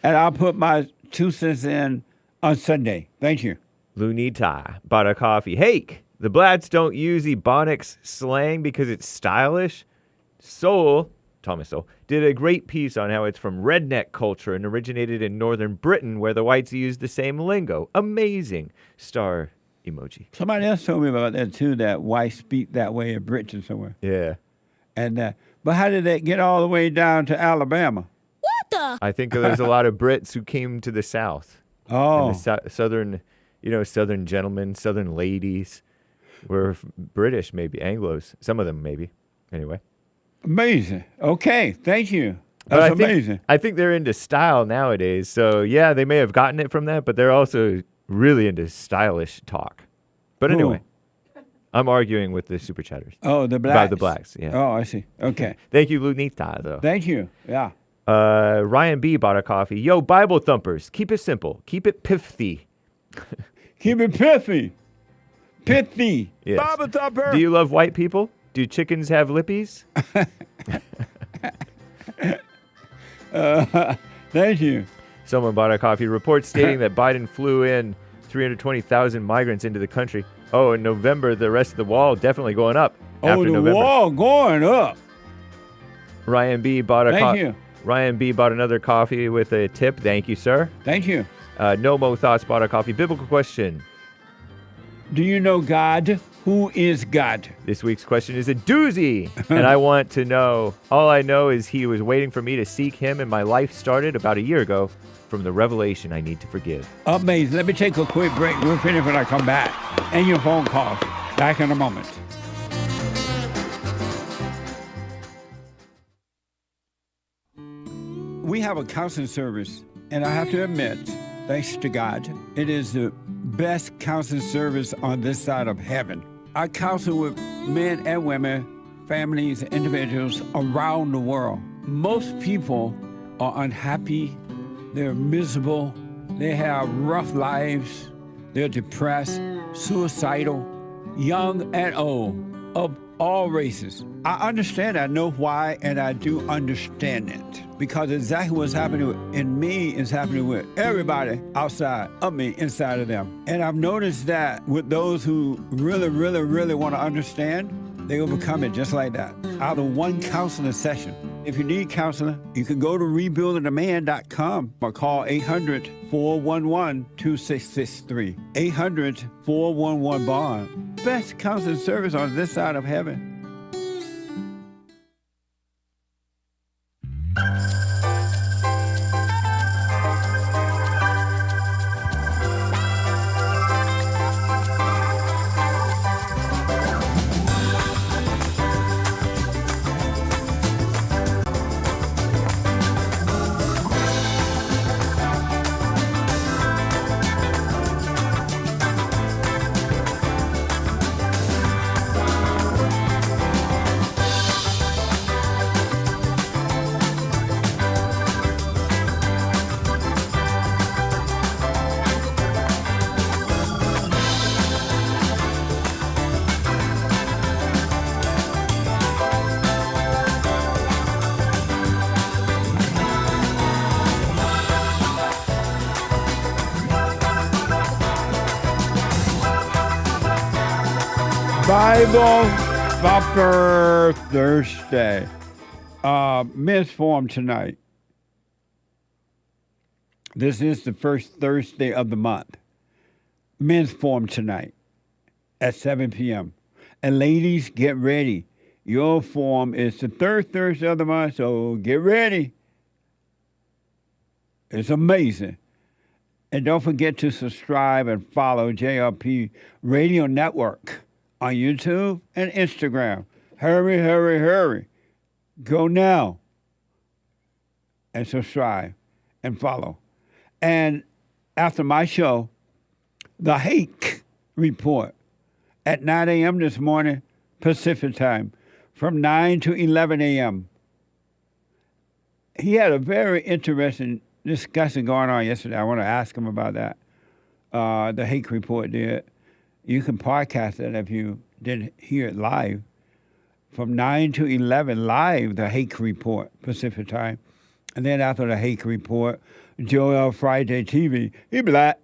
And I'll put my 2 cents in on Sunday. Thank you. Lunita bought a coffee. Hake, the Blats don't use Ebonics slang because it's stylish. Thomas Sowell, did a great piece on how it's from redneck culture and originated in northern Britain where the whites use the same lingo. Amazing. Star emoji. Somebody else told me about that too, that whites speak that way in Britain somewhere. Yeah. And but how did that get all the way down to Alabama? What the? I think there's a lot of Brits who came to the South. Oh. And the southern gentlemen, southern ladies were British, maybe Anglos. Some of them maybe. Anyway. Amazing. Okay, thank you. That's amazing. I think they're into style nowadays. So, yeah, they may have gotten it from that, but they're also really into stylish talk. But anyway, I'm arguing with the super chatters. Oh, the blacks. About the blacks, yeah. Oh, I see. Okay. Thank you, Lunita, though. Thank you. Yeah. Ryan B. bought a coffee. Yo, Bible thumpers, keep it simple. Keep it pithy. Keep it pithy. Pithy. Yes. Bible thumper. Do you love white people? Do chickens have lippies? Thank you. Someone bought a coffee. Report stating that Biden flew in 320,000 migrants into the country. Oh, in November, the rest of the wall definitely going up. After the November. wall going up. Ryan B bought a Thank you. Ryan B bought another coffee with a tip. Thank you, sir. Thank you. No Mo Thoughts bought a coffee. Biblical question. Do you know God? Who is God? This week's question is a doozy. And I want to know, all I know is he was waiting for me to seek him, and my life started about a year ago from the revelation I need to forgive. Amazing. Let me take a quick break. We'll finish when I come back. And your phone calls. Back in a moment. We have a counseling service, and I have to admit, thanks to God, it is the best counseling service on this side of heaven. I counsel with men and women, families, individuals around the world. Most people are unhappy, they're miserable, they have rough lives, they're depressed, suicidal, young and old, of all races. I understand, I know why, and I do understand it. Because exactly what's happening in me is happening with everybody outside of me, inside of them. And I've noticed that with those who really, really, really want to understand, they will become it just like that, out of one counseling session. If you need counseling, you can go to rebuildingtheman.com or call 800-411-2663. 800-411-BOND. Best counseling service on this side of heaven. Bible Thumper Thursday. Men's Forum tonight. This is the first Thursday of the month. Men's Forum tonight at 7 p.m. And ladies, get ready. Your forum is the third Thursday of the month, so get ready. It's amazing. And don't forget to subscribe and follow JLP Radio Network on YouTube and Instagram. Hurry, hurry, hurry. Go now and subscribe and follow. And after my show, the Hake report at 9 a.m. this morning, Pacific time, from 9 to 11 a.m. He had a very interesting discussion going on yesterday. I want to ask him about that. The Hake report did. You can podcast it if you didn't hear it live. From 9 to 11 live, the Hake report, Pacific time. And then after the Hake report, Joel Friday TV. He black.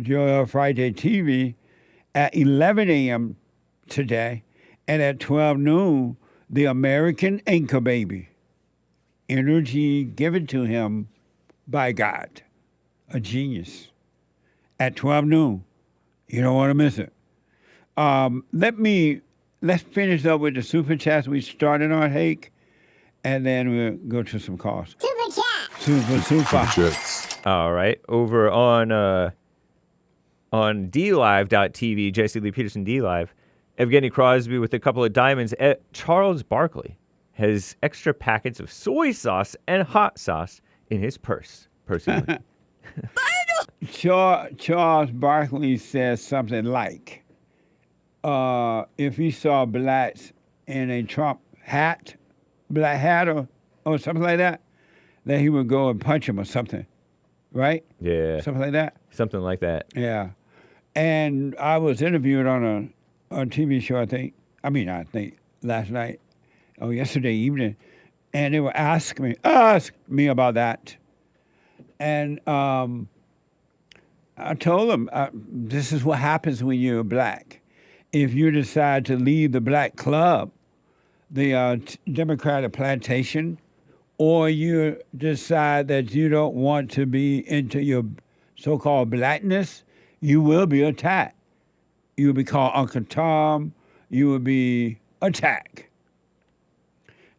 Joel Friday TV at 11 a.m. today. And at 12 noon, the American Anchor Baby. Energy given to him by God. A genius. At 12 noon. You don't want to miss it. Let's finish up with the super chats we started on, Hake, and then we'll go to some calls. Super chat. Super chats. All right, over on DLive.tv, Jesse Lee Peterson DLive, Evgeny Crosby with a couple of diamonds. Charles Barkley has extra packets of soy sauce and hot sauce in his purse, personally. Charles Barkley says something like, if he saw blacks in a Trump hat, black hat or something like that, then he would go and punch him or something, right? Yeah. Something like that? Something like that. Yeah. And I was interviewed on a TV show, I think last night or yesterday evening, and they were ask me about that. And I told them, this is what happens when you're black. If you decide to leave the black club, the Democratic plantation, or you decide that you don't want to be into your so-called blackness, you will be attacked. You will be called Uncle Tom. You will be attacked.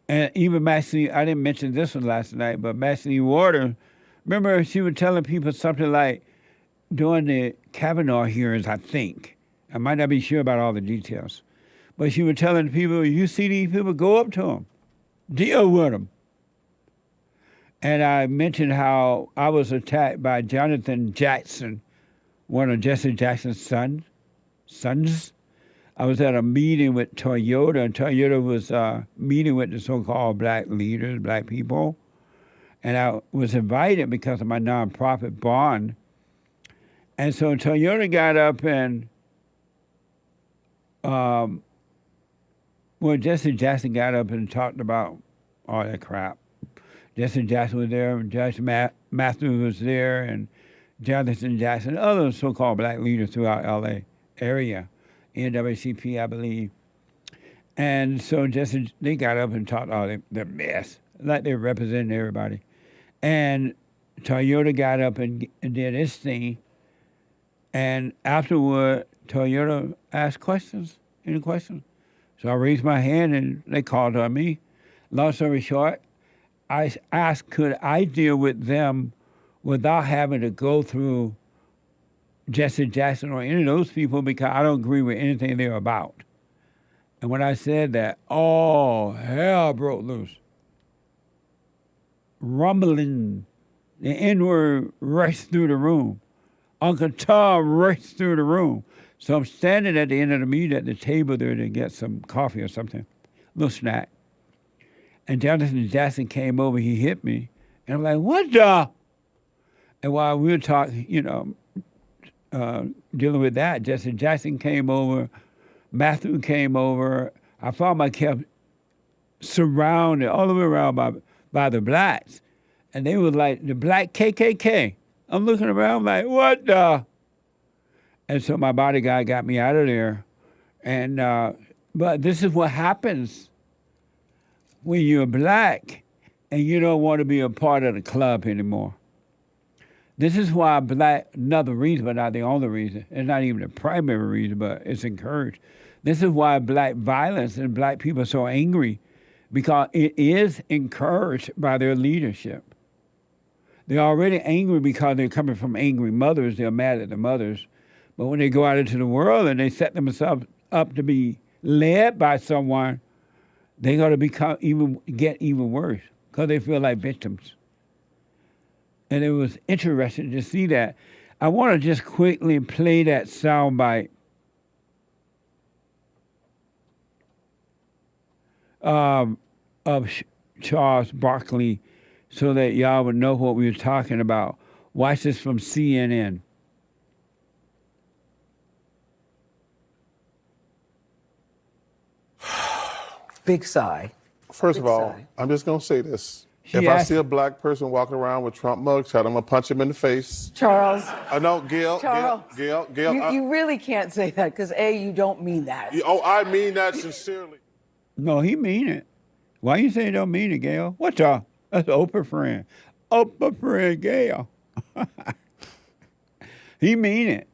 And even Maxine, I didn't mention this one last night, but Maxine Waters, remember she was telling people something like, during the Kavanaugh hearings, I think, I might not be sure about all the details, but she was telling people, you see these people, go up to them, deal with them. And I mentioned how I was attacked by Jonathan Jackson, one of Jesse Jackson's sons. I was at a meeting with Toyota, and Toyota was meeting with the so-called black leaders, black people. And I was invited because of my nonprofit bond. And so Toyota got up and, Jesse Jackson got up and talked about all that crap. Jesse Jackson was there, Judge Matthews was there, and Jonathan Jackson, other so-called black leaders throughout L.A. area, NAACP, I believe. And so they got up and talked all their mess, like they represented everybody. And Toyota got up and did his thing. And afterward, Toyota asked questions, any questions. So I raised my hand and they called on me. Long story short, I asked, could I deal with them without having to go through Jesse Jackson or any of those people, because I don't agree with anything they're about. And when I said that, oh, hell broke loose. Rumbling, the N-word raced through the room. Uncle Tom raced through the room. So I'm standing at the end of the meeting at the table there to get some coffee or something, a little snack. And Jonathan Jackson came over, he hit me. And I'm like, what the? And while we were talking, dealing with that, Jesse Jackson came over, Matthew came over. I found myself surrounded all the way around by the blacks. And they were like, the black KKK. I'm looking around like, what the? And so my bodyguard got me out of there. And but this is what happens when you're black and you don't want to be a part of the club anymore. This is why another reason, but not the only reason, it's not even the primary reason, but it's encouraged. This is why black violence and black people are so angry, because it is encouraged by their leadership. They're already angry because they're coming from angry mothers. They're mad at the mothers. But when they go out into the world and they set themselves up to be led by someone, they're going to get even worse because they feel like victims. And it was interesting to see that. I want to just quickly play that soundbite of Charles Barkley so that y'all would know what we were talking about. Watch this from CNN. Big sigh. First of all, I'm just going to say this. If I see a black person walking around with Trump mugs, I'm going to punch him in the face. Charles. No, Gail. Charles. Gail. You really can't say that because, A, you don't mean that. I mean that sincerely. No, he mean it. Why you say he don't mean it, Gail? What y'all? That's Oprah friend. Oprah friend, Gail. He mean it.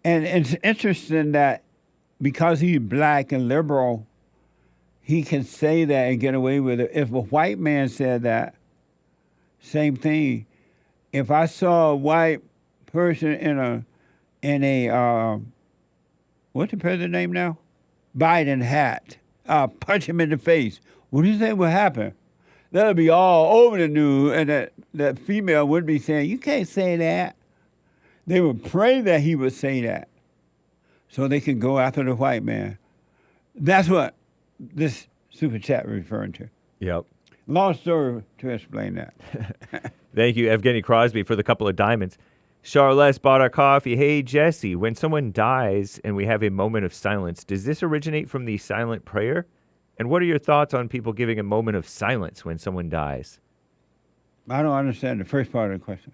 And it's interesting that because he's black and liberal, he can say that and get away with it. If a white man said that, same thing. If I saw a white person in a what's the president's name now? Biden hat, punch him in the face, what do you think would happen? That'll be all over the news, and that female would be saying, you can't say that. They would pray that he would say that so they can go after the white man. That's what this super chat referring to. Yep. Long story to explain that. Thank you, Evgeny Crosby, for the couple of diamonds. Charles bought our coffee. Hey, Jesse, when someone dies and we have a moment of silence, does this originate from the silent prayer? And what are your thoughts on people giving a moment of silence when someone dies? I don't understand the first part of the question.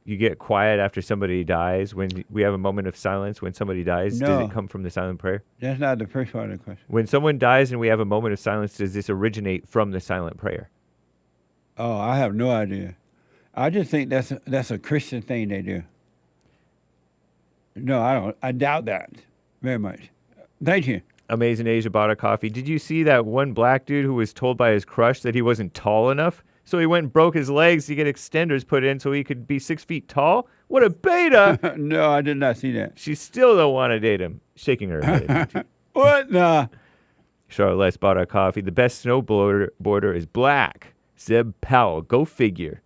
You get quiet after somebody dies when we have a moment of silence when somebody dies? No. Does it come from the silent prayer? That's not the first part of the question. When someone dies and we have a moment of silence, does this originate from the silent prayer? Oh, I have no idea. I just think that's a Christian thing they do. No, I don't. I doubt that very much. Thank you. Amazing Asia bought a coffee. Did you see that one black dude who was told by his crush that he wasn't tall enough? So he went and broke his legs to get extenders put in so he could be 6 feet tall? What a beta! No, I did not see that. She still don't want to date him. Shaking her head. What? Nah. Charlotte Les bought a coffee. The best snowboarder is black. Zeb Powell. Go figure.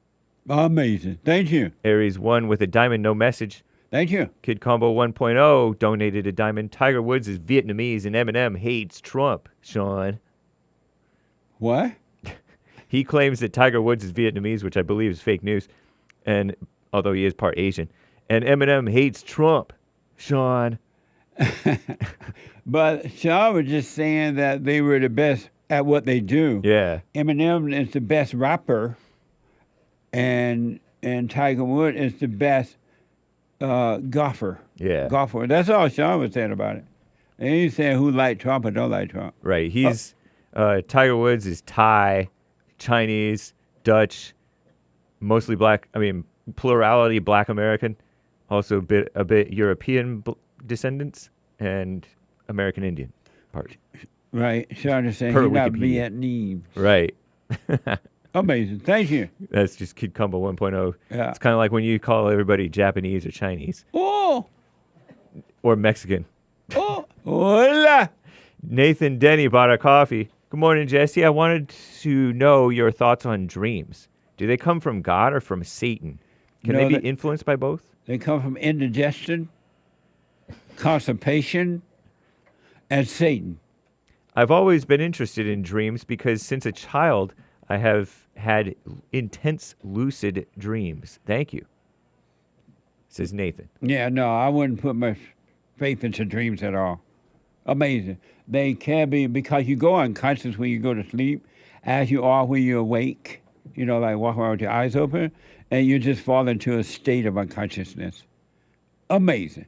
Amazing. Thank you. Aries 1 with a diamond, no message. Thank you. Kid Combo 1.0 donated a diamond. Tiger Woods is Vietnamese and Eminem hates Trump. Sean. What? He claims that Tiger Woods is Vietnamese, which I believe is fake news, and although he is part Asian. And Eminem hates Trump. Sean. But Sean was just saying that they were the best at what they do. Yeah. Eminem is the best rapper, and Tiger Woods is the best golfer. Yeah. Golfer. That's all Sean was saying about it. And he's saying who like Trump or don't like Trump. Right. He's Tiger Woods is Thai, Chinese, Dutch, mostly black. I mean, plurality Black American, also a bit European descendants and American Indian part. Right. Sean is saying Per he's not Wikipedia. Vietnamese. Right. Amazing. Thank you. That's just Kid Combo 1.0. Yeah. It's kind of like when you call everybody Japanese or Chinese. Oh. Or Mexican. Oh. Hola. Nathan Denny bought a coffee. Good morning, Jesse. I wanted to know your thoughts on dreams. Do they come from God or from Satan? Can they be influenced by both? They come from indigestion, constipation, and Satan. I've always been interested in dreams because since a child, I have had intense lucid dreams. Thank you, says Nathan. Yeah, no, I wouldn't put much faith into dreams at all. Amazing. They can be, because you go unconscious when you go to sleep, as you are when you're awake, you know, like walking around with your eyes open, and you just fall into a state of unconsciousness. Amazing.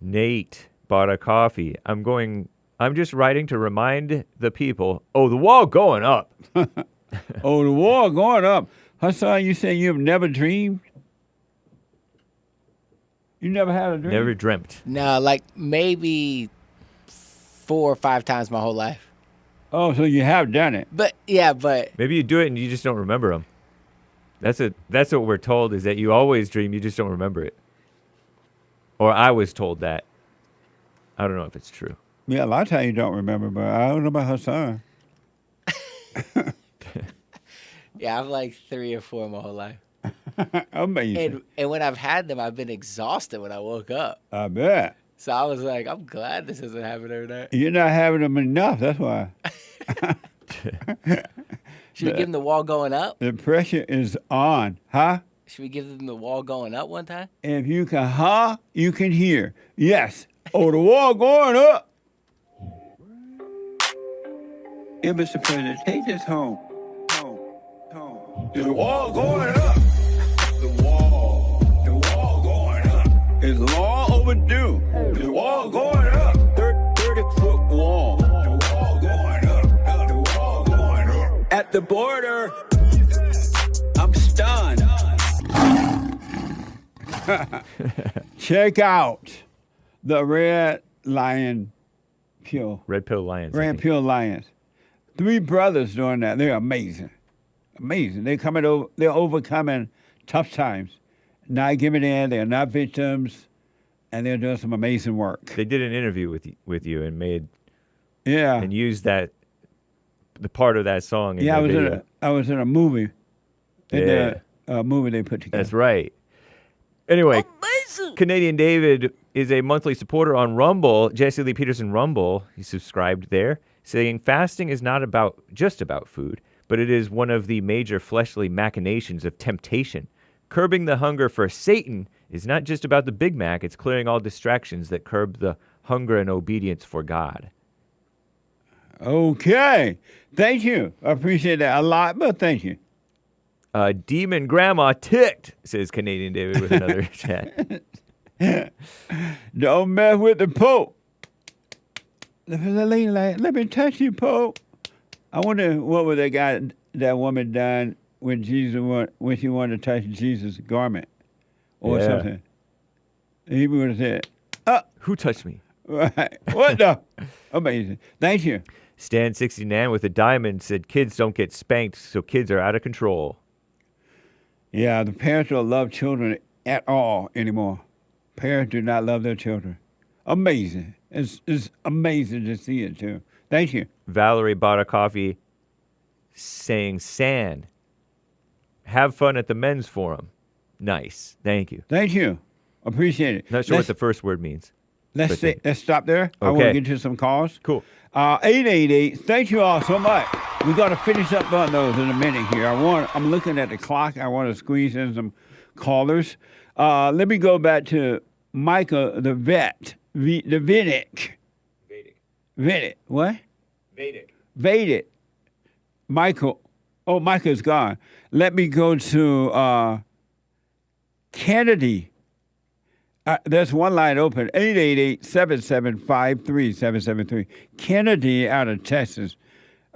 Nate bought a coffee. I'm just writing to remind the people, oh, the wall going up. Oh, the wall going up. Hassan, you say you've never dreamed? You never had a dream? Never dreamt. No, like maybe 4 or 5 times my whole life. Oh, so you have done it. But yeah, but maybe you do it and you just don't remember them. That's what we're told, is that you always dream, you just don't remember it. Or I was told that. I don't know if it's true. Yeah, a lot of times you don't remember, but I don't know about Hassan. yeah, I've like 3 or 4 my whole life. Amazing. And when I've had them, I've been exhausted when I woke up. I bet. So I was like, I'm glad this doesn't happen every day. You're not having them enough, that's why. Should we give them the wall going up? The pressure is on, huh? Should we give them the wall going up one time? If you can you can hear. Yes. Oh, the wall going up. Yeah, Mr. President, take this home. Home. The wall going up. The wall going up. It's long overdue. The wall going up. 30-foot wall. The wall going up. The wall going up. At the border, I'm stunned. Check out the Red Pill Lions. Red Pill Lions. 3 brothers doing that. They're amazing. Amazing. They're overcoming tough times. Not giving in. They're not victims. And they're doing some amazing work. They did an interview with you and made and used the part of that song in I video. was in a movie. Yeah. The movie they put together. That's right. Anyway, Canadian David is a monthly supporter on Rumble, Jesse Lee Peterson Rumble. He subscribed there, saying fasting is not just about food, but it is one of the major fleshly machinations of temptation. Curbing the hunger for Satan is not just about the Big Mac, it's clearing all distractions that curb the hunger and obedience for God. Okay. Thank you. I appreciate that a lot, but thank you. Demon Grandma ticked, says Canadian David with another chat. Don't mess with the Pope. Let me touch you, Pope. I wonder what would that woman done when she wanted to touch Jesus' garment or something. He would have said, who touched me? Right. What the? Amazing. Thank you. Stan69 with a diamond said, kids don't get spanked, so kids are out of control. Yeah, the parents don't love children at all anymore. Parents do not love their children. Amazing. It's amazing to see it, too. Thank you. Valerie bought a coffee saying, San, have fun at the men's forum. Nice. Thank you. Thank you. Appreciate it. Not sure what the first word means. Let's stop there. Okay. I want to get to some calls. Cool. 888. Thank you all so much. We're going to finish up on those in a minute here. I'm looking at the clock. I want to squeeze in some callers. Let me go back to Micah, the vet, the Vedic. Vedic. What? Vedic. Michael. Oh, Micah's gone. Let me go to Kennedy. There's one line open, 888-775-3773. Kennedy out of Texas.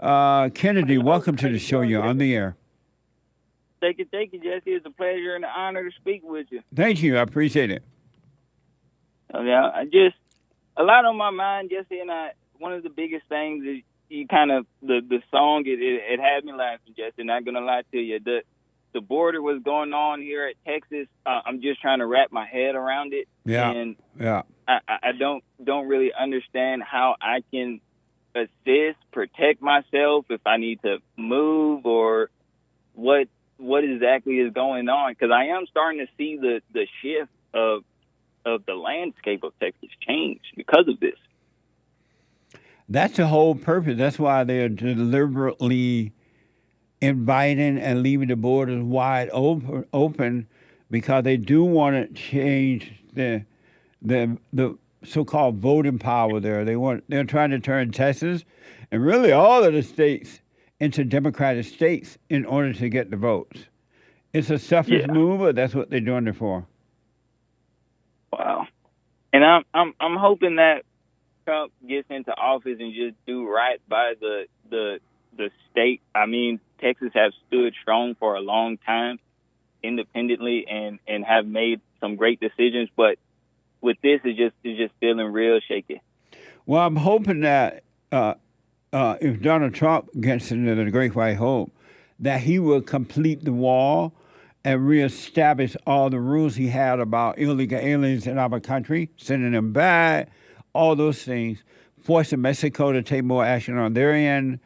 Kennedy, welcome to the show. You're on the air. Thank you, Jesse. It's a pleasure and an honor to speak with you. Thank you. I appreciate it. A lot on my mind, Jesse, and one of the biggest things is you kind of, the song, it had me laughing, Jesse, not going to lie to you. The border was going on here at Texas. I'm just trying to wrap my head around it. Yeah. And yeah. I don't really understand how I can assist, protect myself if I need to move or what exactly is going on. Because I am starting to see the shift of the landscape of Texas change because of this. That's the whole purpose. That's why they're deliberately inviting and leaving the borders wide open because they do want to change the so-called voting power there. They're trying to turn Texas and really all of the states into Democratic states in order to get the votes. It's a selfish move, but that's what they're doing it for. Wow. And I'm hoping that Trump gets into office and just do right by the state. I mean, Texas has stood strong for a long time independently and have made some great decisions, but with this it's just feeling real shaky. Well, I'm hoping that if Donald Trump gets into the Great White Hope, that he will complete the wall and reestablish all the rules he had about illegal aliens in our country, sending them back, all those things, forcing Mexico to take more action on their end.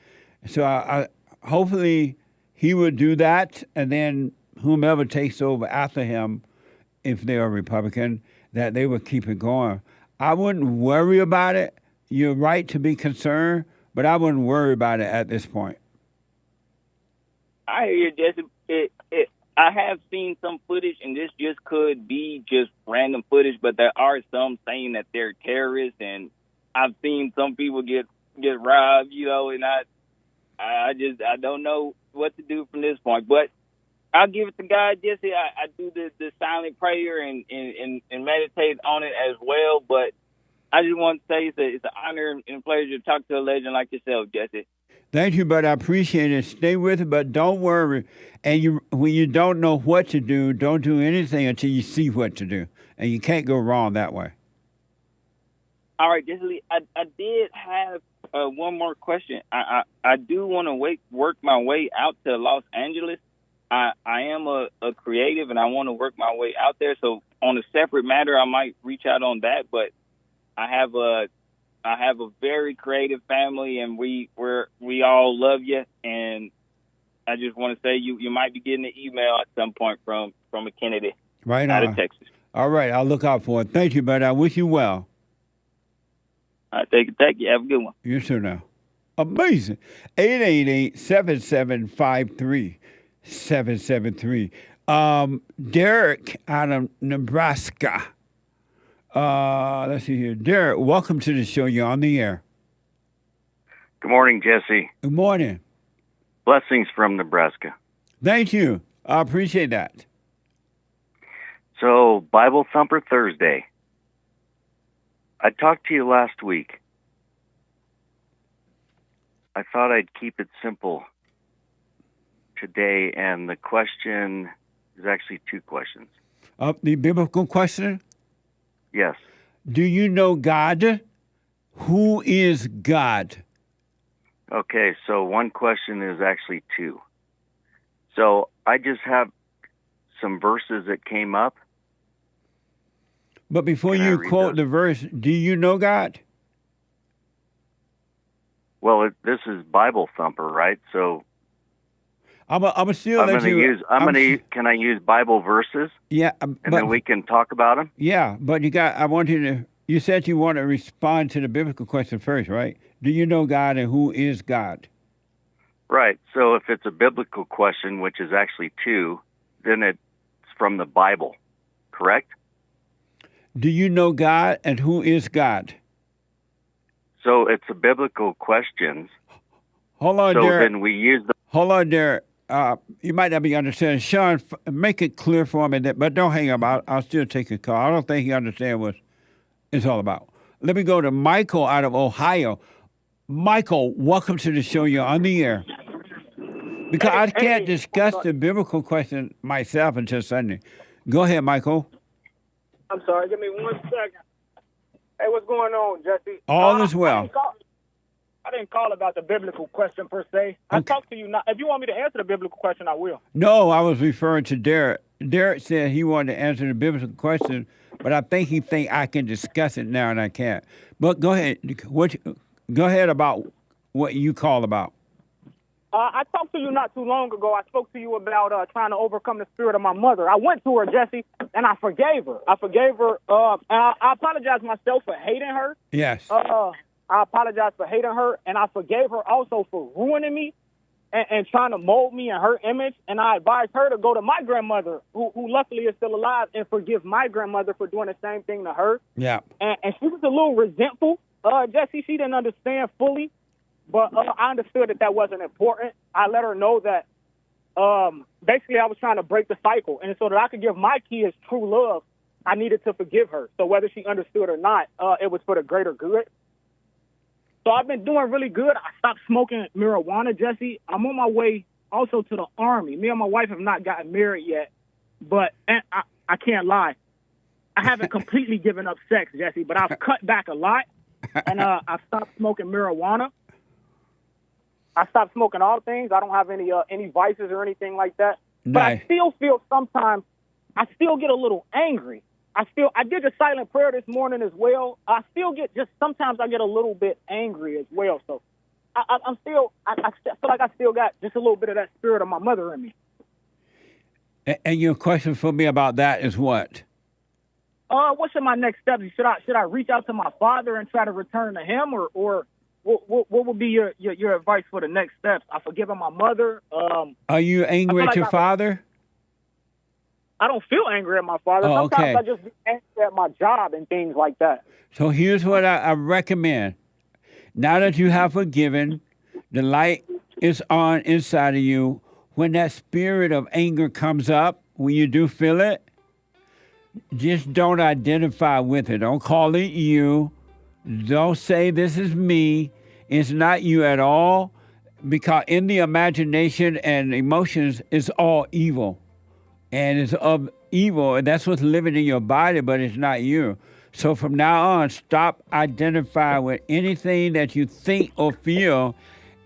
So I hopefully he would do that, and then whomever takes over after him, if they're a Republican, that they would keep it going. I wouldn't worry about it. You're right to be concerned, but I wouldn't worry about it at this point. I hear you, Jesse. I have seen some footage, and this just could be just random footage, but there are some saying that they're terrorists, and I've seen some people get robbed, and I don't know what to do from this point, but I'll give it to God, Jesse. I do the silent prayer and meditate on it as well, but I just want to say it's an honor and a pleasure to talk to a legend like yourself, Jesse. Thank you, but I appreciate it. Stay with it, but don't worry. And when you don't know what to do, don't do anything until you see what to do. And you can't go wrong that way. All right, Jesse, I did have one more question. I do want to work my way out to Los Angeles. I am a creative, and I want to work my way out there. So on a separate matter, I might reach out on that. But I have a very creative family, and we all love you. And I just want to say you might be getting an email at some point from a Kennedy out of Texas. All right, I'll look out for it. Thank you, buddy. I wish you well. All right, thank you. Have a good one. You too now. Amazing. 888-775-3773. Derek out of Nebraska. Let's see here. Derek, welcome to the show. You're on the air. Good morning, Jesse. Good morning. Blessings from Nebraska. Thank you. I appreciate that. So, Bible Thumper Thursday. I talked to you last week. I thought I'd keep it simple today, and the question is actually two questions. The biblical question? Yes. Do you know God? Who is God? Okay, so one question is actually two. So I just have some verses that came up. But before you quote the verse, do you know God? Well, this is Bible Thumper, right? So I'm still let you. Can I use Bible verses? Yeah, and then we can talk about them. Yeah, but I want you to. You said you want to respond to the biblical question first, right? Do you know God and who is God? Right. So if it's a biblical question, which is actually two, then it's from the Bible, correct? Do you know God and who is God? So it's a biblical question. Hold on, so Derek. Then we use the. Hold on, Derek. You might not be understanding. Sean, make it clear for me, but don't hang up. I'll still take your call. I don't think you understand what it's all about. Let me go to Michael out of Ohio. Michael, welcome to the show. You're on the air. Because I can't discuss the biblical question myself until Sunday. Go ahead, Michael. I'm sorry. Give me 1 second. Hey, what's going on, Jesse? All is well. I didn't call about the biblical question per se. I talked to you now. If you want me to answer the biblical question, I will. No, I was referring to Derek. Derek said he wanted to answer the biblical question, but I think he think I can discuss it now, and I can't. But go ahead. Go ahead about what you call about. I talked to you not too long ago. I spoke to you about trying to overcome the spirit of my mother. I went to her, Jesse, and I forgave her. And I apologize myself for hating her. Yes. I apologize for hating her, and I forgave her also for ruining me and trying to mold me in her image. And I advised her to go to my grandmother, who luckily is still alive, and forgive my grandmother for doing the same thing to her. Yeah. And she was a little resentful. Jesse, she didn't understand fully, but I understood that wasn't important. I let her know that basically I was trying to break the cycle. And so that I could give my kids true love, I needed to forgive her. So whether she understood or not, it was for the greater good. So I've been doing really good. I stopped smoking marijuana, Jesse. I'm on my way also to the Army. Me and my wife have not gotten married yet, but I can't lie. I haven't completely given up sex, Jesse, but I've cut back a lot, and I've stopped smoking marijuana. I stopped smoking all things. I don't have any vices or anything like that. But Nice. I still feel sometimes, I still get a little angry. I did the silent prayer this morning as well. I still get sometimes I get a little bit angry as well. So I feel like I still got just a little bit of that spirit of my mother in me. And your question for me about that is what? What should my next steps? Should I reach out to my father and try to return to him, or what would be your advice for the next steps? I forgiven my mother. Are you angry at your father? I don't feel angry at my father. Oh, Sometimes okay. I just get angry at my job and things like that. So here's what I recommend. Now that you have forgiven, the light is on inside of you. When that spirit of anger comes up, when you do feel it, just don't identify with it. Don't call it you. Don't say this is me. It's not you at all, because in the imagination and emotions, it's all evil. And it's of evil, and that's what's living in your body, but it's not you. So from now on, stop identifying with anything that you think or feel,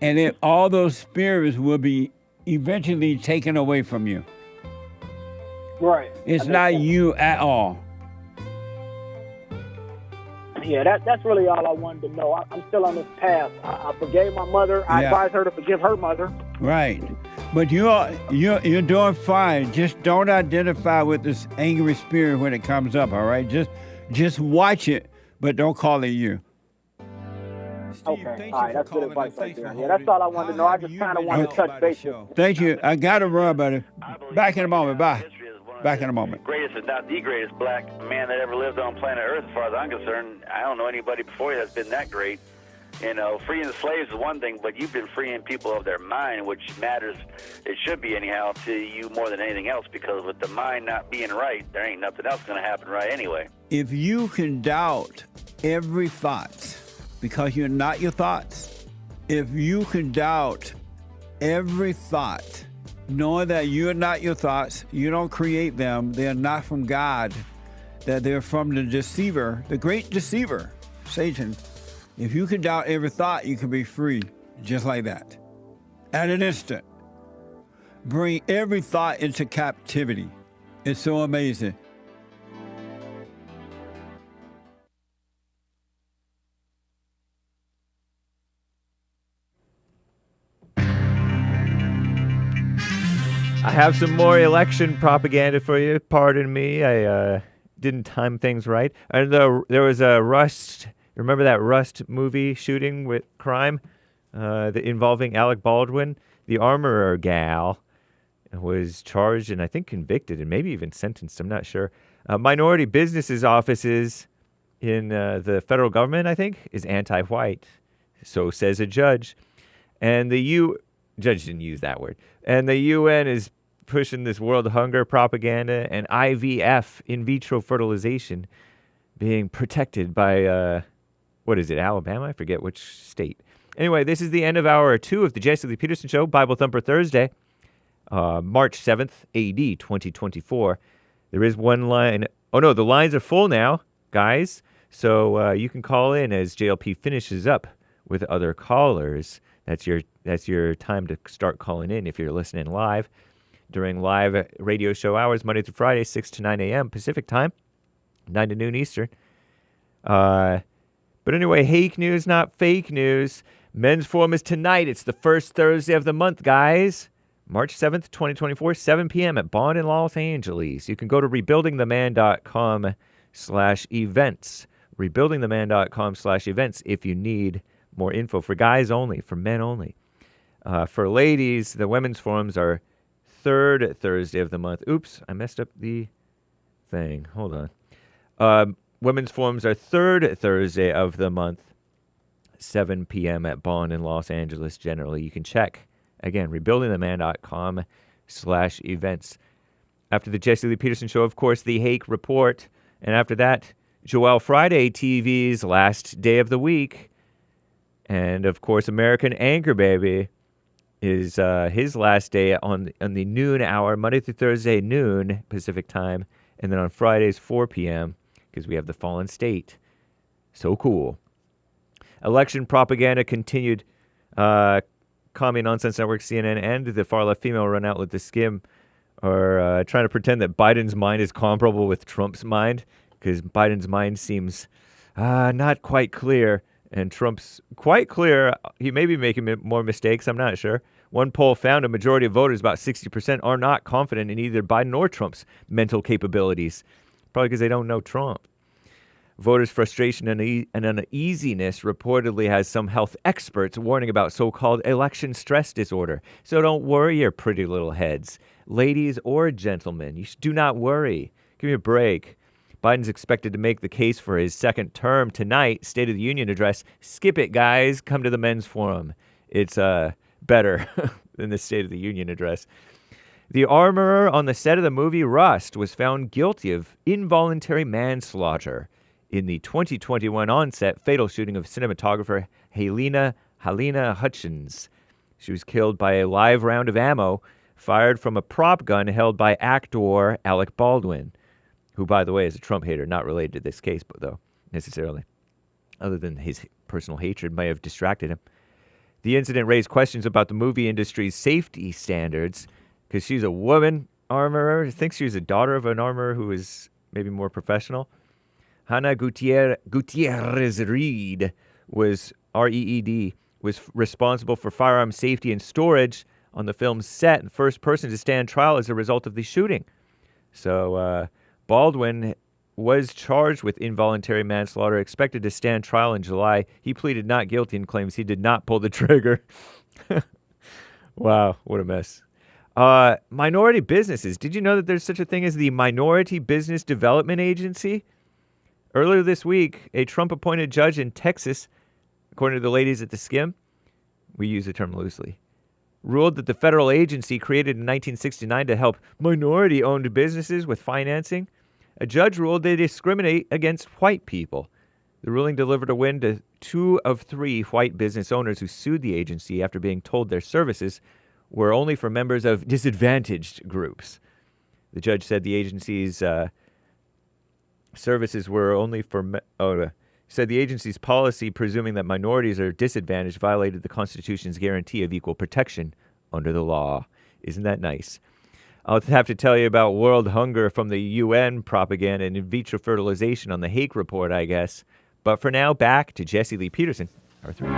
and then all those spirits will be eventually taken away from you. Right. It's not you at all. Yeah, that's really all I wanted to know. I'm still on this path. I forgave my mother. I advised her to forgive her mother. Right. But you're doing fine. Just don't identify with this angry spirit when it comes up, all right? Just watch it, but don't call it you. Okay. All right, that's good advice right there. Yeah, that's all I wanted to know. I just kind of wanted to touch base. Thank you. I got to run, buddy. Back in a moment. Bye. Back in a moment. Greatest if not the greatest black man that ever lived on planet Earth, as far as I'm concerned. I don't know anybody before you that's been that great. You know, freeing the slaves is one thing, but you've been freeing people of their mind, which matters, it should be anyhow, to you more than anything else, because with the mind not being right, there ain't nothing else going to happen right anyway. If you can doubt every thought because you're not your thoughts, if you can doubt every thought, knowing that you're not your thoughts, you don't create them, they're not from God, that they're from the deceiver, the great deceiver, Satan. If you can doubt every thought, you can be free, just like that. At an instant. Bring every thought into captivity. It's so amazing. I have some more election propaganda for you. Pardon me, I didn't time things right. And there was a Rust. Remember that Rust movie shooting with crime involving Alec Baldwin? The armorer gal was charged and I think convicted and maybe even sentenced. I'm not sure. Minority businesses offices in the federal government, I think, is anti-white. So says a judge. And judge didn't use that word. And the UN is pushing this world hunger propaganda and IVF, in vitro fertilization, being protected by... what is it, Alabama? I forget which state. Anyway, this is the end of hour 2 of the Jesse Lee Peterson Show, Bible Thumper Thursday, March 7th, AD 2024. There is one line. Oh, no, the lines are full now, guys. So you can call in as JLP finishes up with other callers. That's your time to start calling in if you're listening live during live radio show hours, Monday through Friday, 6 to 9 a.m. Pacific time, 9 to noon Eastern. But anyway, Hake news, not fake news. Men's Forum is tonight. It's the first Thursday of the month, guys. March 7th, 2024, 7 p.m. at Bond in Los Angeles. You can go to rebuildingtheman.com/events. Rebuildingtheman.com/events if you need more info. For guys only, for men only. For ladies, the women's forums are third Thursday of the month. Oops, I messed up the thing. Hold on. Women's forums are third Thursday of the month, 7 p.m. at Bond in Los Angeles generally. You can check, again, rebuildingtheman.com/events. After the Jesse Lee Peterson Show, of course, the Hake Report. And after that, Joel Friday TV's last day of the week. And, of course, American Anchor Baby is his last day on the noon hour, Monday through Thursday, noon Pacific time. And then on Fridays, 4 p.m., because we have the Fallen State. So cool. Election propaganda continued. Commie Nonsense Network, CNN, and the far-left female run outlet, The Skim, are trying to pretend that Biden's mind is comparable with Trump's mind, because Biden's mind seems not quite clear, and Trump's quite clear. He may be making more mistakes, I'm not sure. One poll found a majority of voters, about 60%, are not confident in either Biden or Trump's mental capabilities. Probably because they don't know Trump. Voters' frustration and uneasiness reportedly has some health experts warning about so-called election stress disorder. So don't worry your pretty little heads. Ladies or gentlemen, do not worry. Give me a break. Biden's expected to make the case for his second term tonight, State of the Union address. Skip it, guys. Come to the Men's Forum. It's better than the State of the Union address. The armorer on the set of the movie Rust was found guilty of involuntary manslaughter in the 2021 on-set fatal shooting of cinematographer Helena Hutchins. She was killed by a live round of ammo fired from a prop gun held by actor Alec Baldwin, who, by the way, is a Trump hater, not related to this case, but though necessarily, other than his personal hatred may have distracted him. The incident raised questions about the movie industry's safety standards, because she's a woman armorer. I think she was a daughter of an armorer who was maybe more professional. Hannah Gutierrez Reed was R-E-E-D, was responsible for firearm safety and storage on the film's set, and first person to stand trial as a result of the shooting. So Baldwin was charged with involuntary manslaughter, expected to stand trial in July. He pleaded not guilty and claims he did not pull the trigger. Wow, what a mess. Minority businesses. Did you know that there's such a thing as the Minority Business Development Agency? Earlier this week, a Trump-appointed judge in Texas, according to the ladies at the Skim, we use the term loosely, ruled that the federal agency created in 1969 to help minority-owned businesses with financing. A judge ruled they discriminate against white people. The ruling delivered a win to 2 of 3 white business owners who sued the agency after being told their services were only for members of disadvantaged groups. The judge said the agency's services were only for... said the agency's policy presuming that minorities are disadvantaged violated the Constitution's guarantee of equal protection under the law. Isn't that nice? I'll have to tell you about world hunger from the UN propaganda and in vitro fertilization on the Hake report, I guess. But for now, back to Jesse Lee Peterson, our 3.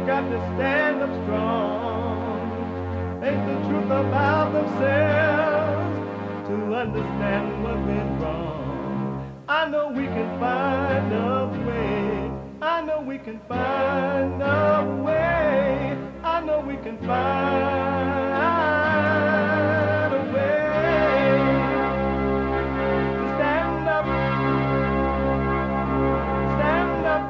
Got to stand up strong, face the truth about themselves, to understand what went wrong. I know we can find a way. I know we can find a way. I know we can find a way to stand up, stand up.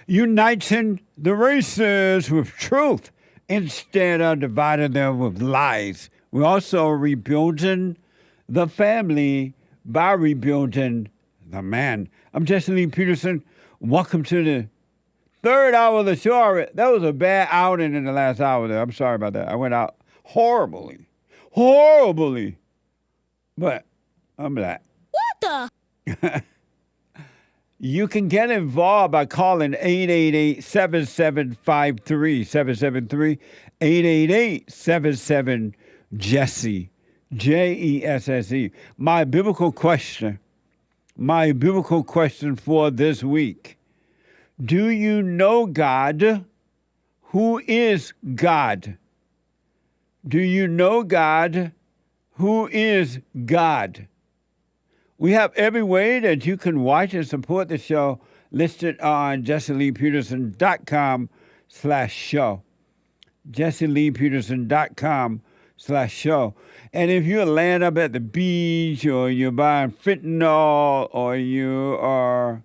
Uniting the races with truth instead of dividing them with lies. We're also rebuilding the family by rebuilding the man. I'm Jesse Lee Peterson. Welcome to the 3rd hour of the show. That was a bad outing in the last hour there. I'm sorry about that. I went out horribly. But I'm black. What the? You can get involved by calling 888-7753, 773-888-77-JESSE, Jesse. My biblical question for this week. Do you know God? Who is God? Do you know God? Who is God? We have every way that you can watch and support the show listed on JesseLeePeterson.com/show. JesseLeePeterson.com/show. And if you're laying up at the beach or you're buying fentanyl or you are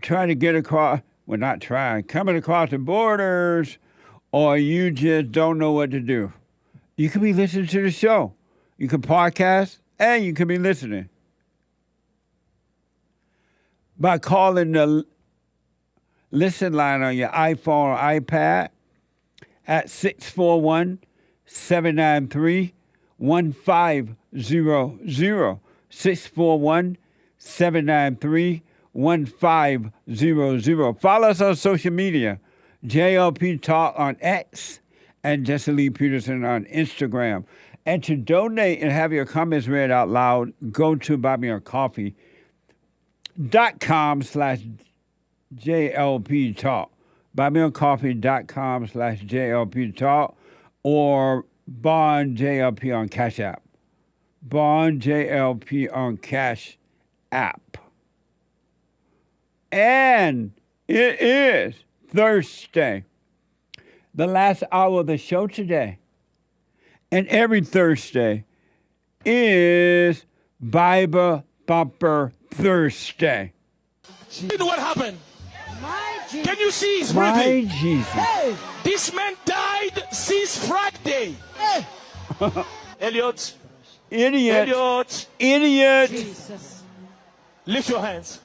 trying to get across, well, not trying, coming across the borders, or you just don't know what to do, you can be listening to the show. You can podcast, and you can be listening by calling the listen line on your iPhone or iPad at 641-793-1500, 641-793-1500. Follow us on social media, JLP Talk on X and Jesse Lee Peterson on Instagram. And to donate and have your comments read out loud, go to buymeacoffee.com/JLP Talk. Buymeacoffee.com/JLP Talk or Bond JLP on Cash App. Bond JLP on Cash App. And it is Thursday, the last hour of the show today. And every Thursday is Bible Thumper Thursday. You know what happened? Can you see his My breathing? Jesus. Hey, this man died since Friday. Hey. Elliot. Idiot. Elliot. Idiot. Jesus. Lift your hands.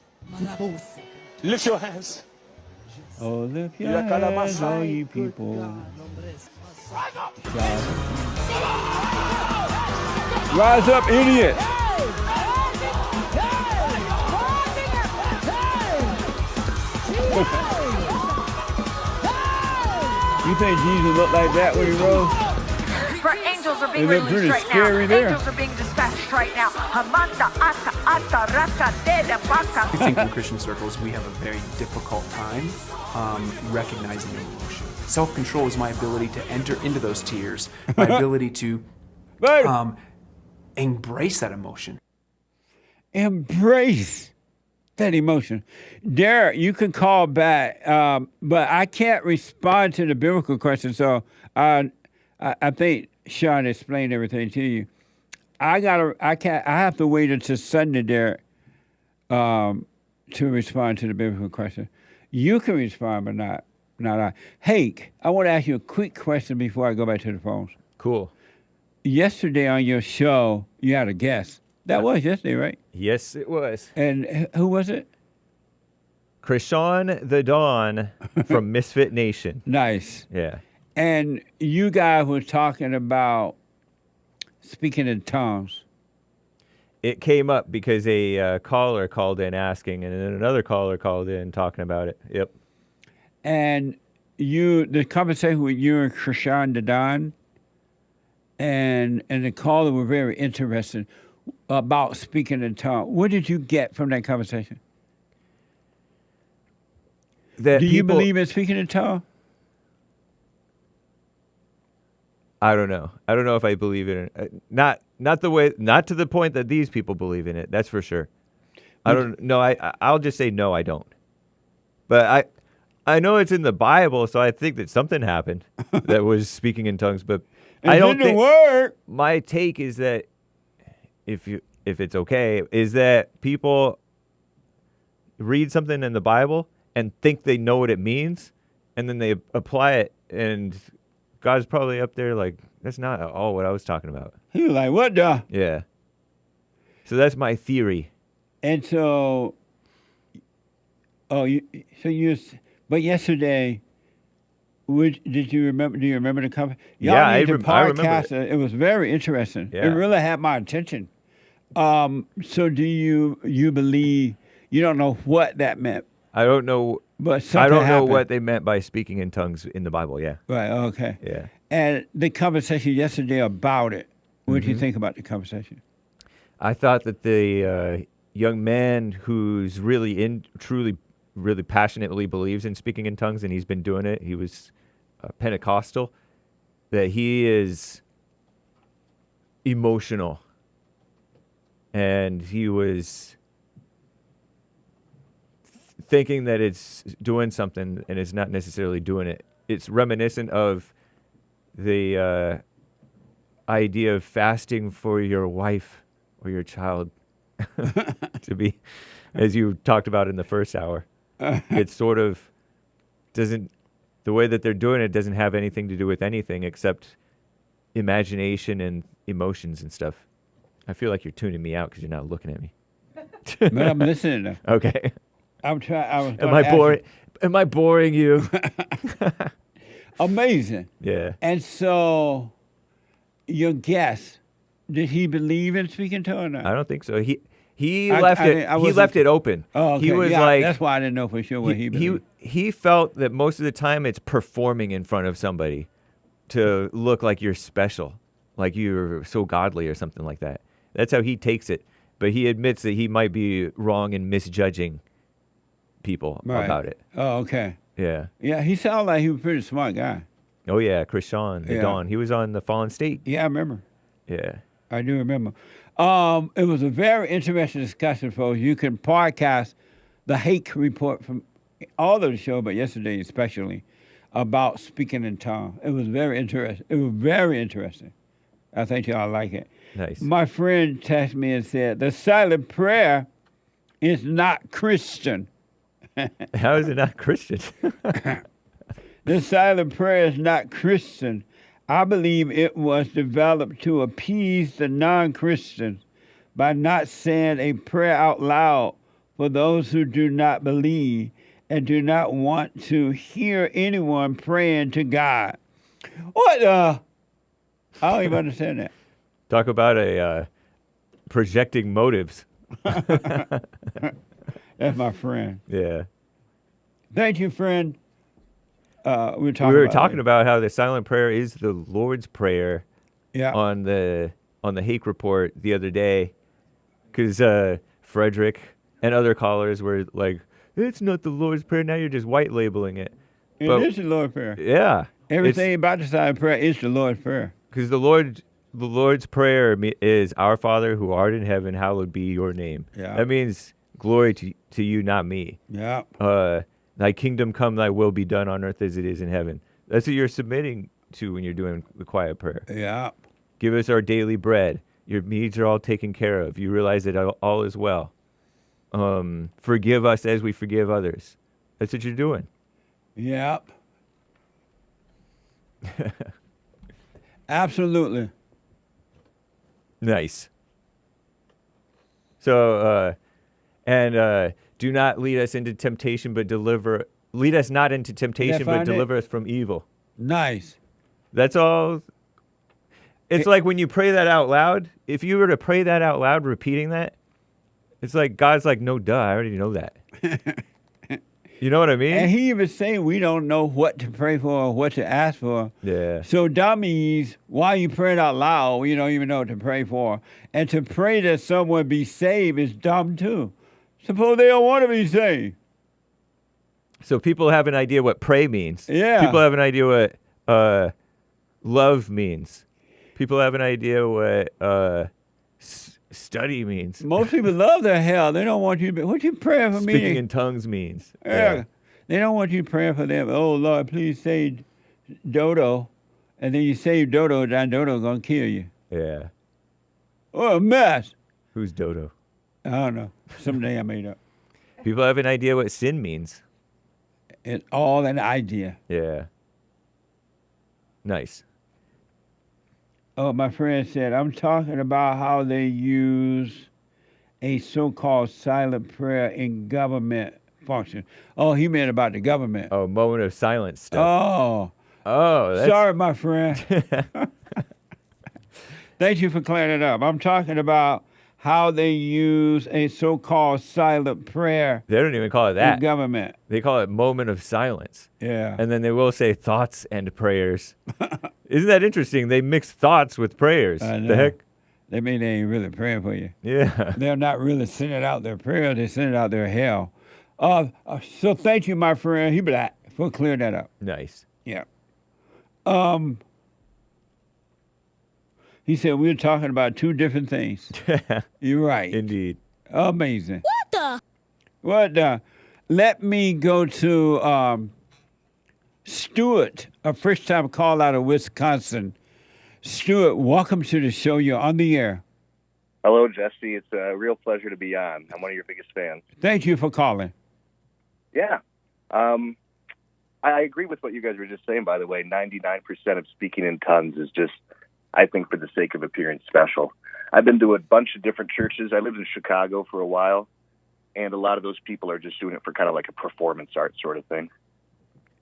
Lift your hands. Oh, lift your hands, all you people. Rise up, idiot. You think Jesus looked like that when he rose? Angels are being They look released pretty right scary now. there. Angels are being dispatched right now. I think in Christian circles we have a very difficult time recognizing emotion. Self-control is my ability to enter into those tears, my ability to embrace that emotion. Embrace that emotion. Derek, you can call back, but I can't respond to the biblical question, so I think Sean explained everything to you. I have to wait until Sunday, Derek, to respond to the biblical question. You can respond, but not I. Hake, I want to ask you a quick question before I go back to the phones. Cool. Yesterday on your show, you had a guest. That was yesterday, right? Yes, it was. And who was it? Krishan the Dawn from Misfit Nation. Nice. Yeah. And you guys were talking about speaking in tongues. It came up because a caller called in asking, and then another caller called in talking about it. Yep. And the conversation with you and Krishan the Dawn, and the caller were very interested about speaking in tongues. What did you get from that conversation? That Do you believe in speaking in tongues? I don't know. I don't know if I believe in it. Not to the point that these people believe in it. That's for sure. I don't know. I'll just say no, I don't. But I know it's in the Bible, so I think that something happened that was speaking in tongues. But I don't think word. My take is that if it's okay, is that people read something in the Bible and think they know what it means, and then they apply it, and God's probably up there like, that's not at all what I was talking about. He was like, what the? Yeah. So that's my theory. And so, but yesterday, did you remember? Do you remember the conference? Yeah, need to remember podcast it. It was very interesting. Yeah. It really had my attention. So do you believe? You don't know what that meant. I don't know. But I don't know happened. what they meant by speaking in tongues in the Bible. Yeah. Right. Okay. Yeah. And the conversation yesterday about it. What did you think about the conversation? I thought that the young man who's truly passionately believes in speaking in tongues, and he's been doing it. He was Pentecostal. That he is emotional, and he was thinking that it's doing something, and it's not necessarily doing it. It's reminiscent of the idea of fasting for your wife or your child to be, as you talked about in the first hour. It sort of doesn't, the way that they're doing it doesn't have anything to do with anything except imagination and emotions and stuff. I feel like you're tuning me out because you're not looking at me. But I'm listening now. Okay. I'm trying. Am I boring? Am I boring you? Amazing. Yeah. And so, your guess, did he believe in speaking tongues or not? I don't think so. He left it open. Oh, okay. He was yeah, like, that's why I didn't know for sure what he believed. He felt that most of the time it's performing in front of somebody to look like you're special, like you're so godly or something like that. That's how he takes it. But he admits that he might be wrong in misjudging people about it. Oh, okay. Yeah. Yeah, he sounded like he was a pretty smart guy. Oh, yeah, Krishan, the Dawn. He was on the Fallen State. Yeah, I remember. Yeah. I do remember. It was a very interesting discussion, folks. You can podcast the Hake report from all of the show, but yesterday especially, about speaking in tongues. It was very interesting. I think y'all like it. Nice. My friend texted me and said, the silent prayer is not Christian. How is it not Christian? The silent prayer is not Christian. I believe it was developed to appease the non-Christians by not saying a prayer out loud for those who do not believe and do not want to hear anyone praying to God. What I don't even understand that. Talk about a projecting motives. That's my friend. Yeah. Thank you, friend. we were We were talking about how the silent prayer is the Lord's Prayer. Yeah. On the Hake report the other day, because Frederick and other callers were like, "It's not the Lord's Prayer. Now you're just white labeling it." It is the Lord's Prayer. Yeah. Everything about the silent prayer is the Lord's Prayer. Because the Lord's Prayer is, "Our Father who art in heaven, hallowed be your name." Yeah. That means glory to you, not me. Yeah. Thy kingdom come, thy will be done on earth as it is in heaven. That's what you're submitting to when you're doing the quiet prayer. Yeah. Give us our daily bread. Your needs are all taken care of. You realize that all is well. Forgive us as we forgive others. That's what you're doing. Yep. Absolutely. Nice. So, do not lead us into temptation, but lead us not into temptation, but deliver us from evil. Nice. That's all. It's like when you pray that out loud, if you were to pray that out loud, repeating that, it's like God's like, no, duh, I already know that. You know what I mean? And he even say we don't know what to pray for or what to ask for. Yeah. So dummies, while you pray it out loud, you don't even know what to pray for. And to pray that someone be saved is dumb too. Suppose they don't want to be saved. So people have an idea what pray means. Yeah. People have an idea what love means. People have an idea what study means. Most people love their hell. They don't want you to be. What you praying for me? Speaking in tongues means. Yeah. They don't want you praying for them. Oh, Lord, please save Dodo. And then you save Dodo, then Dodo going to kill you. Yeah. Oh, a mess. Who's Dodo? I don't know. Someday I made up. People have an idea what sin means. It's all an idea. Yeah. Nice. Oh, my friend said, I'm talking about how they use a so-called silent prayer in government function. Oh, he meant about the government. Oh, moment of silence stuff. Oh. Oh. That's... Sorry, my friend. Thank you for clearing it up. I'm talking about how they use a so-called silent prayer. They don't even call it that. In government. They call it moment of silence. Yeah. And then they will say thoughts and prayers. Isn't that interesting? They mix thoughts with prayers. I know. The heck? They mean they ain't really praying for you. Yeah. They're not really sending out their prayer. They're sending out their hell. So thank you, my friend. He black for clearing that up. Nice. Yeah. He said we were talking about two different things. You're right. Indeed. Amazing. What the? Let me go to Stuart, a first-time call out of Wisconsin. Stuart, welcome to the show. You're on the air. Hello, Jesse. It's a real pleasure to be on. I'm one of your biggest fans. Thank you for calling. Yeah. I agree with what you guys were just saying, by the way. 99% of speaking in tongues is just, I think, for the sake of appearing special. I've been to a bunch of different churches. I lived in Chicago for a while, and a lot of those people are just doing it for kind of like a performance art sort of thing.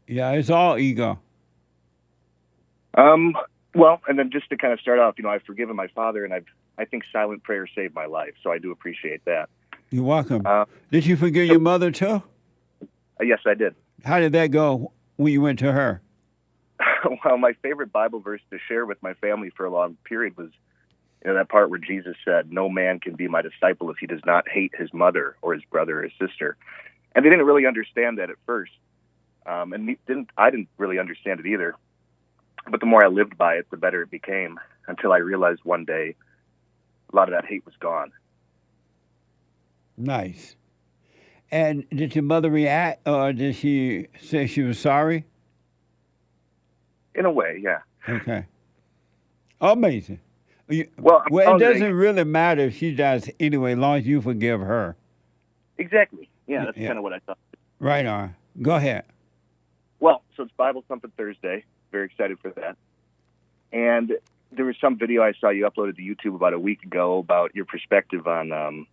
Yeah, it's all ego. Well, and then just to kind of start off, I've forgiven my father, and I think silent prayer saved my life, so I do appreciate that. You're welcome. Did you forgive your mother, too? Yes, I did. How did that go when you went to her? Well, my favorite Bible verse to share with my family for a long period was that part where Jesus said, no man can be my disciple if he does not hate his mother or his brother or his sister. And they didn't really understand that at first. And I didn't really understand it either. But the more I lived by it, the better it became, until I realized one day a lot of that hate was gone. Nice. And did your mother react, or did she say she was sorry? In a way, yeah. Okay. Amazing. Well, it doesn't really matter if she does anyway, as long as you forgive her. Exactly. Yeah, that's kind of what I thought. Right on. Go ahead. Well, so it's Bible Thumping Thursday. Very excited for that. And there was some video I saw you uploaded to YouTube about a week ago about your perspective on,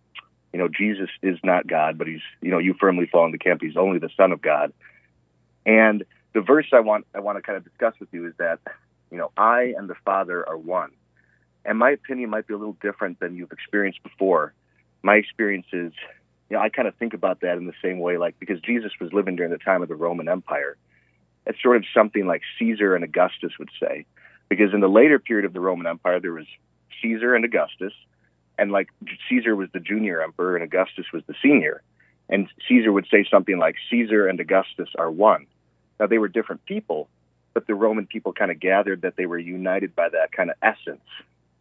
Jesus is not God, but he's, you firmly fall in the camp. He's only the Son of God. And the verse I want to kind of discuss with you is that, I and the Father are one. And my opinion might be a little different than you've experienced before. My experience is, I kind of think about that in the same way, like, because Jesus was living during the time of the Roman Empire. It's sort of something like Caesar and Augustus would say, because in the later period of the Roman Empire, there was Caesar and Augustus, and like Caesar was the junior emperor and Augustus was the senior. And Caesar would say something like, Caesar and Augustus are one. Now, they were different people, but the Roman people kind of gathered that they were united by that kind of essence.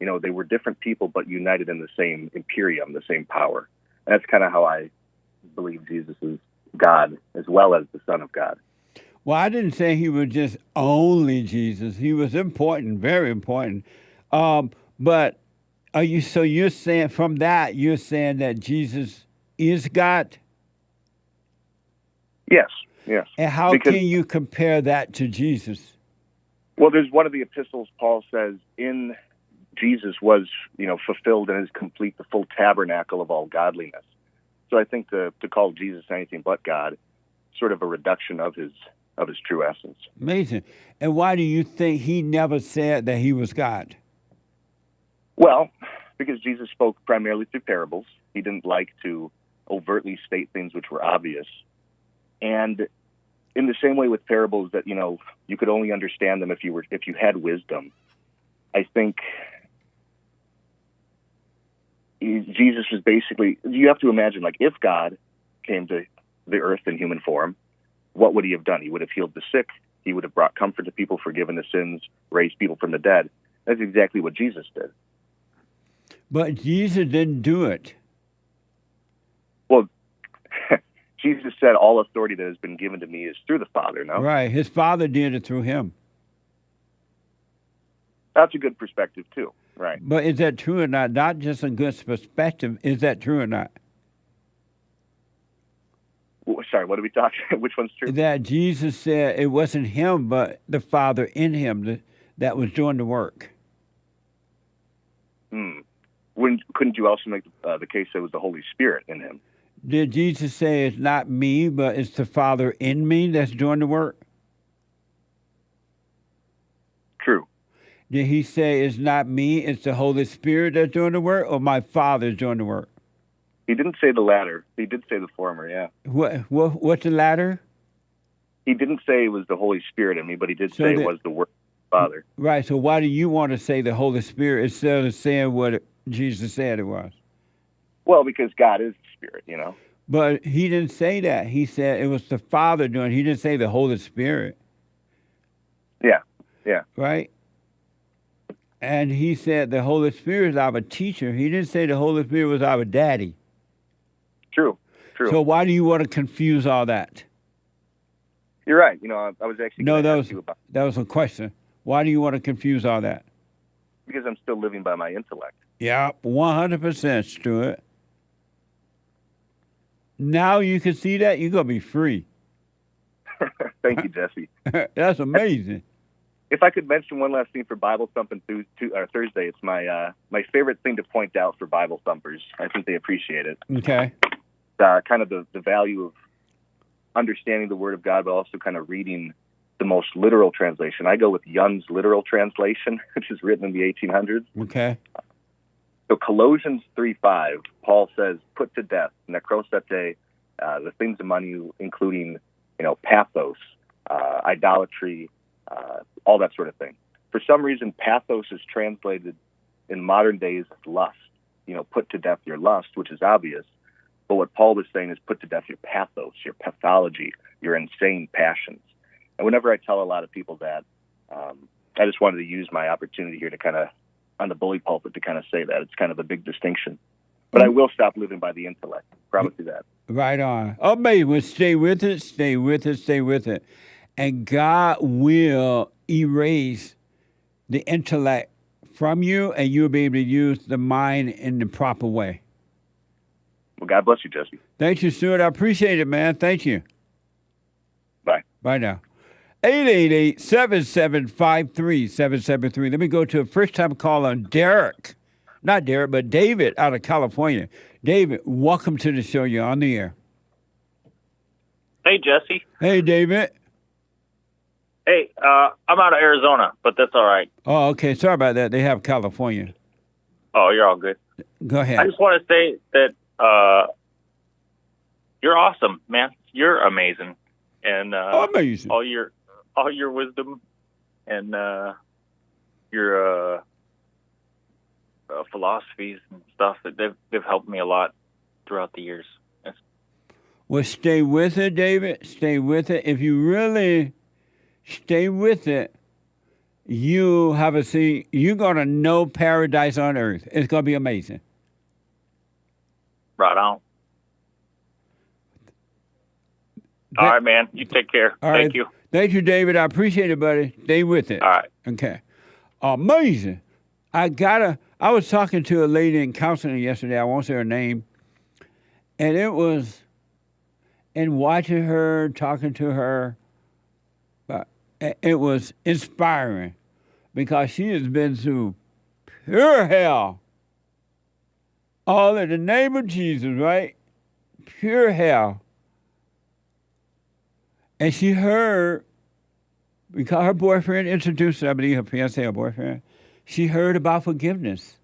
You know, they were different people, but united in the same imperium, the same power. And that's kind of how I believe Jesus is God, as well as the Son of God. Well, I didn't say he was just only Jesus. He was important, very important. But you're saying from that, you're saying that Jesus is God? Yes. And how can you compare that to Jesus? Well, there's one of the epistles, Paul says, in Jesus was, fulfilled and is complete the full tabernacle of all godliness. So I think to call Jesus anything but God, sort of a reduction of his true essence. Amazing. And why do you think he never said that he was God? Well, because Jesus spoke primarily through parables. He didn't like to overtly state things which were obvious. And in the same way with parables that, you could only understand them if you had wisdom. I think Jesus was basically, you have to imagine, like, if God came to the earth in human form, what would he have done? He would have healed the sick. He would have brought comfort to people, forgiven the sins, raised people from the dead. That's exactly what Jesus did. But Jesus didn't do it. Well, Jesus said, all authority that has been given to me is through the Father, no? Right. His Father did it through him. That's a good perspective, too. Right. But is that true or not? Not just a good perspective. Is that true or not? Sorry, what are we talking? Which one's true? That Jesus said it wasn't him, but the Father in him that was doing the work. Couldn't you also make the case that it was the Holy Spirit in him? Did Jesus say it's not me, but it's the Father in me that's doing the work? True. Did he say it's not me, it's the Holy Spirit that's doing the work, or my Father's doing the work? He didn't say the latter. He did say the former, yeah. What's the latter? He didn't say it was the Holy Spirit in me, but he did say it was the work of the Father. Right, so why do you want to say the Holy Spirit instead of saying what Jesus said it was? Well, because God is the Spirit, But he didn't say that. He said it was the Father doing it. He didn't say the Holy Spirit. Yeah. Right? And he said the Holy Spirit is our teacher. He didn't say the Holy Spirit was our daddy. True. So why do you want to confuse all that? You're right. I was actually going to ask you about that was a question. Why do you want to confuse all that? Because I'm still living by my intellect. Yeah, 100%, Stuart. Now you can see that, you're going to be free. Thank you, Jesse. That's amazing. If I could mention one last thing for Bible Thumping Thursday, it's my favorite thing to point out for Bible Thumpers. I think they appreciate it. Okay. Kind of the value of understanding the Word of God, but also kind of reading the most literal translation. I go with Young's literal translation, which is written in the 1800s. Okay. So Colossians 3:5, Paul says, "Put to death, necrosete, the things among you, including, pathos, idolatry, all that sort of thing." For some reason, pathos is translated in modern days as lust. Put to death your lust, which is obvious. But what Paul was saying is put to death your pathos, your pathology, your insane passions. And whenever I tell a lot of people that, I just wanted to use my opportunity here to kind of, on the bully pulpit, to kind of say that. It's kind of a big distinction. But I will stop living by the intellect. Promise you that. Right on. Oh, baby, stay with it, stay with it, stay with it. And God will erase the intellect from you, and you'll be able to use the mind in the proper way. Well, God bless you, Jesse. Thank you, Stuart. I appreciate it, man. Thank you. Bye. Bye now. 888-7753-773. Let me go to a first-time caller, Derek. Not Derek, but David out of California. David, welcome to the show. You're on the air. Hey, Jesse. Hey, David. Hey, I'm out of Arizona, but that's all right. Oh, okay. Sorry about that. They have California. Oh, you're all good. Go ahead. I just want to say that you're awesome, man. You're amazing. And amazing. all your all your wisdom and your philosophies and stuff. They've helped me a lot throughout the years. Well, stay with it, David. Stay with it. If you really stay with it, you have a see. You're gonna know paradise on earth. It's gonna be amazing. Right on. All right, man. You take care. Thank you. Thank you, David. I appreciate it, buddy. Stay with it. All right. Okay. Amazing. I was talking to a lady in counseling yesterday. I won't say her name. And it was, and watching her, talking to her, it was inspiring because she has been through pure hell. All in the name of Jesus, right? Pure hell. And she heard, because her boyfriend introduced her, I believe her fiancé or boyfriend, she heard about forgiveness.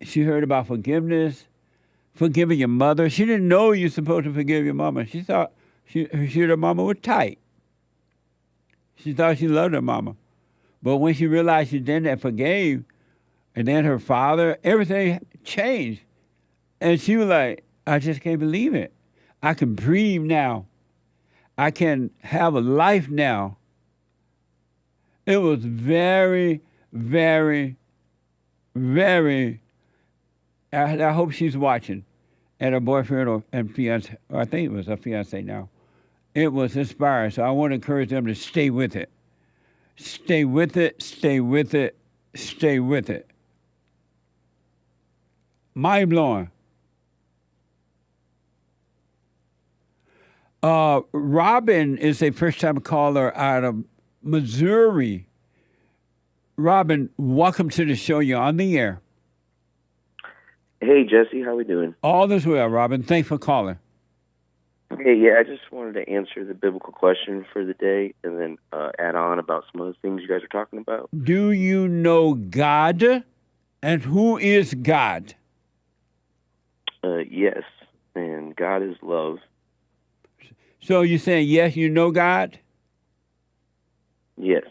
She heard about forgiveness, forgiving your mother. She didn't know you're supposed to forgive your mama. She thought her mama was tight. She thought she loved her mama. But when she realized she didn't and forgave, and then her father, everything changed. And she was like, I just can't believe it. I can breathe now. I can have a life now. It was very, very, very, I hope she's watching, and her boyfriend and fiance, or I think it was her fiance now. It was inspiring, so I want to encourage them to stay with it. Stay with it, stay with it, stay with it. Mind blowing. Robin is a first-time caller out of Missouri. Robin, welcome to the show. You're on the air. Hey, Jesse, how we doing? All is well, Robin. Thanks for calling. Hey, yeah, I just wanted to answer the biblical question for the day and then add on about some of the things you guys are talking about. Do you know God? And who is God? Yes, and God is love. So you're saying, yes, you know God? Yes.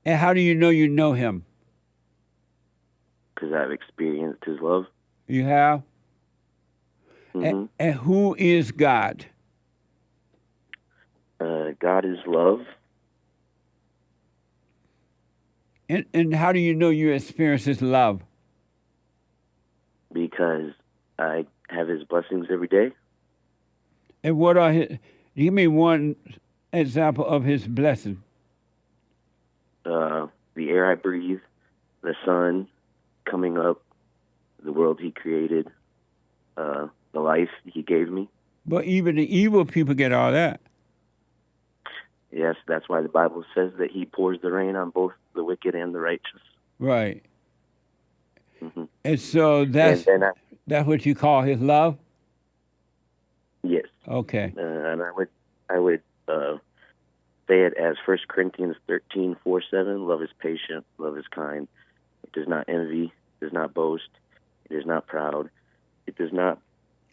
And how do you know him? Because I've experienced his love. You have? Mm-hmm. And who is God? God is love. And how do you know you experience his love? Because I have his blessings every day. And what are his... Give me one example of his blessing. The air I breathe, the sun coming up, the world he created, the life he gave me. But even the evil people get all that. Yes, that's why the Bible says that he pours the rain on both the wicked and the righteous. Right. Mm-hmm. And so that's what you call his love? Yes. Okay. And I would say it as 1 Corinthians 13:4-7. Love is patient. Love is kind. It does not envy. Does not boast. It is not proud. It does not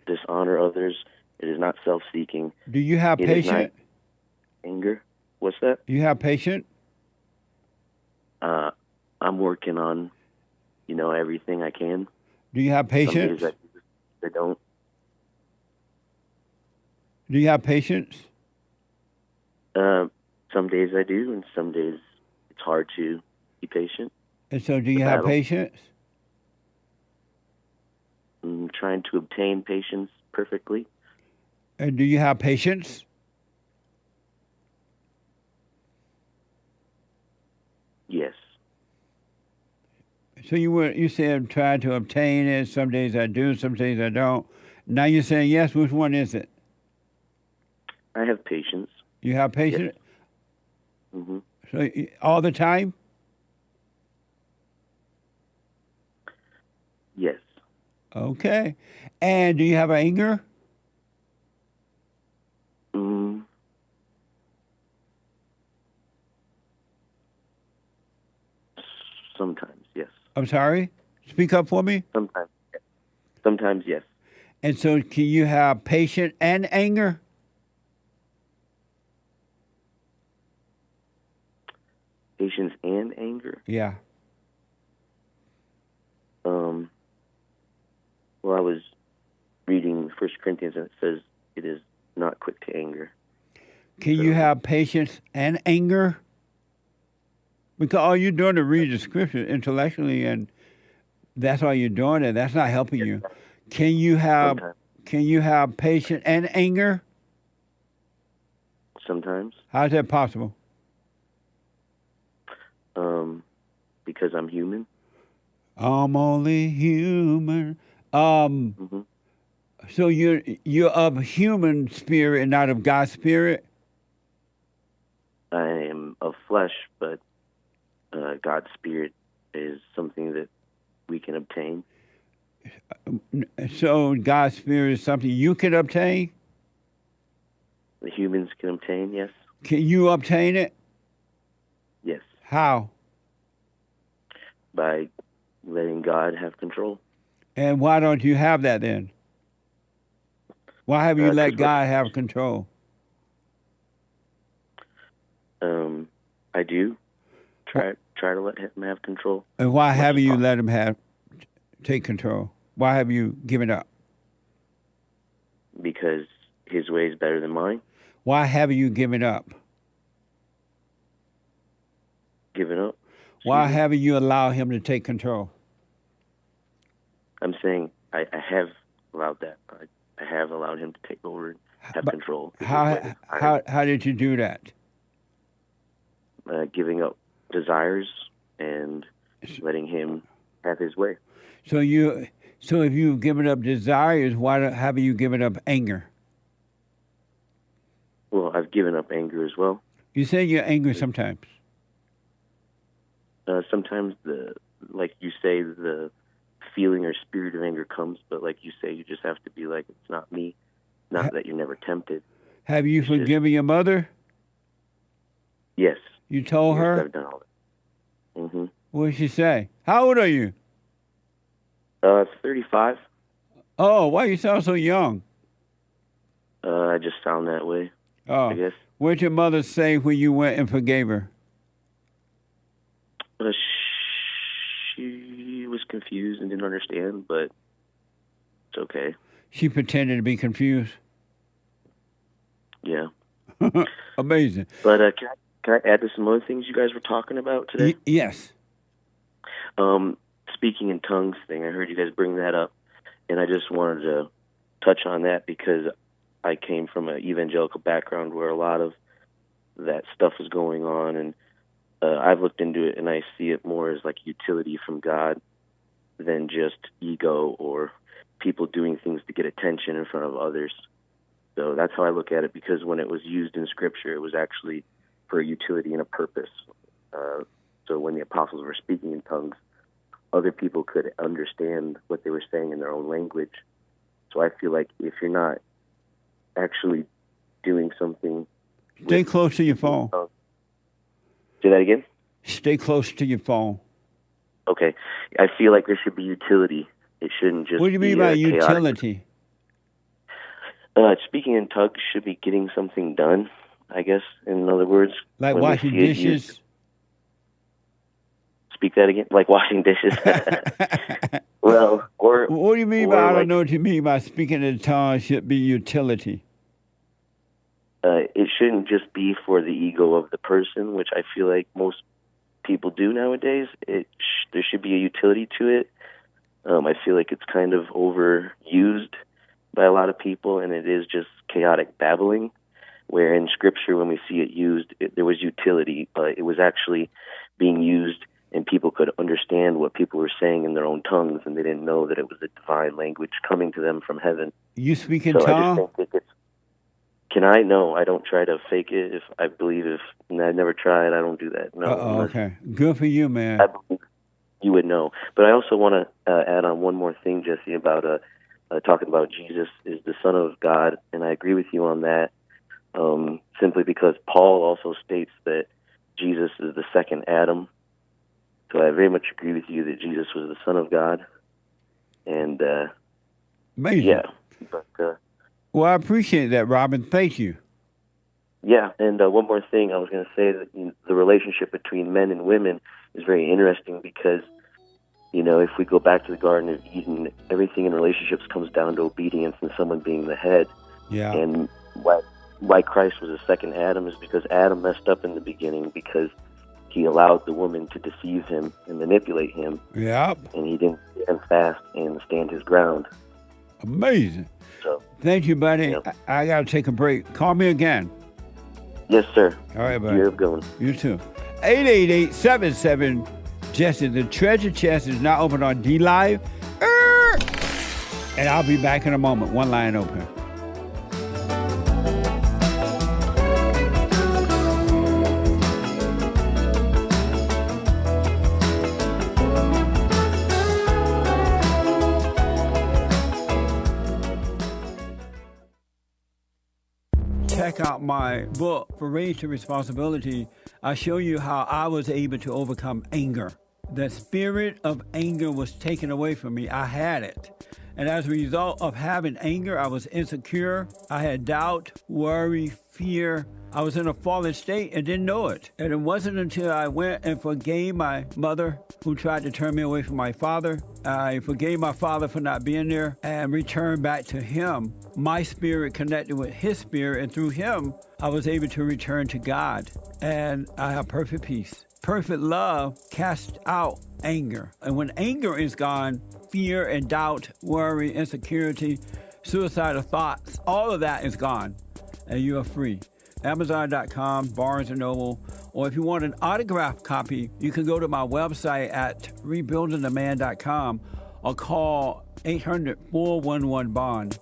dishonor others. It is not self-seeking. Do you have patience? Anger. What's that? You have patience? I'm working on, everything I can. Do you have patience? Some days I don't. Do you have patience? Some days I do, and some days it's hard to be patient. And so do you have patience? I'm trying to obtain patience perfectly. And do you have patience? Yes. So you said try to obtain it. Some days I do, some days I don't. Now you're saying yes. Which one is it? I have patience. You have patience? Yes. Mm-hmm. So all the time? Yes. Okay. And do you have anger? Sometimes, yes. I'm sorry? Speak up for me? Sometimes, yes. Sometimes, yes. And so can you have patience and anger? Yeah. Well, I was reading 1 Corinthians, and it says it is not quick to anger. Can you have patience and anger? Because all you're doing is read the scripture intellectually, and that's all you're doing, and that's not helping you. Can you have patience and anger? Sometimes. How is that possible? Because I'm human. I'm only human. So you're of human spirit and not of God's spirit? I am of flesh, but God's spirit is something that we can obtain. So God's spirit is something you can obtain? The humans can obtain, yes. Can you obtain it? Yes. How? By letting God have control. And why don't you have that then? Why have you let God have control? I do try to let him have control. And why haven't you let him take control? Why have you given up? Because his way is better than mine. Why haven't you given up? Given up? Why haven't you allowed him to take control? I'm saying I have allowed that. I have allowed him to take over and have control. How did you do that? Giving up desires and letting him have his way. So if you've given up desires, why haven't you given up anger? Well, I've given up anger as well. You say you're angry sometimes. Sometimes like you say, the feeling or spirit of anger comes, but like you say, you just have to be like, it's not me. Not that you're never tempted. Have you forgiven your mother? Yes. You told her? I've done all that. Mm-hmm. What did she say? How old are you? 35. Oh, why you sound so young? I just sound that way. Oh, I guess. What did your mother say when you went and forgave her? She was confused and didn't understand, but it's okay. She pretended to be confused? Yeah. Amazing. But can I add to some other things you guys were talking about today? Yes. Speaking in tongues thing, I heard you guys bring that up, and I just wanted to touch on that because I came from an evangelical background where a lot of that stuff is going on, and I've looked into it, and I see it more as like utility from God than just ego or people doing things to get attention in front of others. So that's how I look at it, because when it was used in Scripture, it was actually for a utility and a purpose. So when the apostles were speaking in tongues, other people could understand what they were saying in their own language. So I feel like if you're not actually doing something... Stay close to your phone. Say that again? Stay close to your phone. Okay. I feel like there should be utility. It shouldn't just What do you mean by utility? Speaking in tongues should be getting something done, I guess, in other words. Like washing dishes? Speak that again? Like washing dishes? Well, or... What do you mean by, I don't know what you mean by speaking in tongues should be utility? It shouldn't just be for the ego of the person, which I feel like most people do nowadays. There should be a utility to it. I feel like it's kind of overused by a lot of people, and it is just chaotic babbling, where in Scripture, when we see it used, there was utility, but it was actually being used, and people could understand what people were saying in their own tongues, and they didn't know that it was a divine language coming to them from heaven. You speak in tongues? I just think can I? No, I don't try to fake it. If I believe, and I never tried, I don't do that. No. Okay. Good for you, man. I believe you would know. But I also want to add on one more thing, Jesse, about talking about Jesus is the Son of God, and I agree with you on that, simply because Paul also states that Jesus is the second Adam. So I very much agree with you that Jesus was the Son of God. And, amazing. Yeah. But, well, I appreciate that, Robin. Thank you. Yeah, and one more thing I was going to say, that the relationship between men and women is very interesting because, you know, if we go back to the Garden of Eden, everything in relationships comes down to obedience and someone being the head. Yeah. And why Christ was the second Adam is because Adam messed up in the beginning because he allowed the woman to deceive him and manipulate him. Yep. And he didn't stand fast and stand his ground. Amazing. So, thank you, buddy. Yep. I got to take a break. Call me again. Yes, sir. All right, buddy. You have a good one. You too. 888-77-JESSE. The treasure chest is now open on D-Live. And I'll be back in a moment. One line open. Check out my book, For Raised to Responsibility. I show you how I was able to overcome anger. The spirit of anger was taken away from me. I had it. And as a result of having anger, I was insecure. I had doubt, worry, fear. I was in a fallen state and didn't know it. And it wasn't until I went and forgave my mother who tried to turn me away from my father. I forgave my father for not being there and returned back to him. My spirit connected with his spirit, and through him, I was able to return to God. And I have perfect peace. Perfect love casts out anger. And when anger is gone, fear and doubt, worry, insecurity, suicidal thoughts, all of that is gone. And you are free. Amazon.com, Barnes & Noble, or if you want an autographed copy, you can go to my website at rebuildingtheman.com or call 800-411-BOND.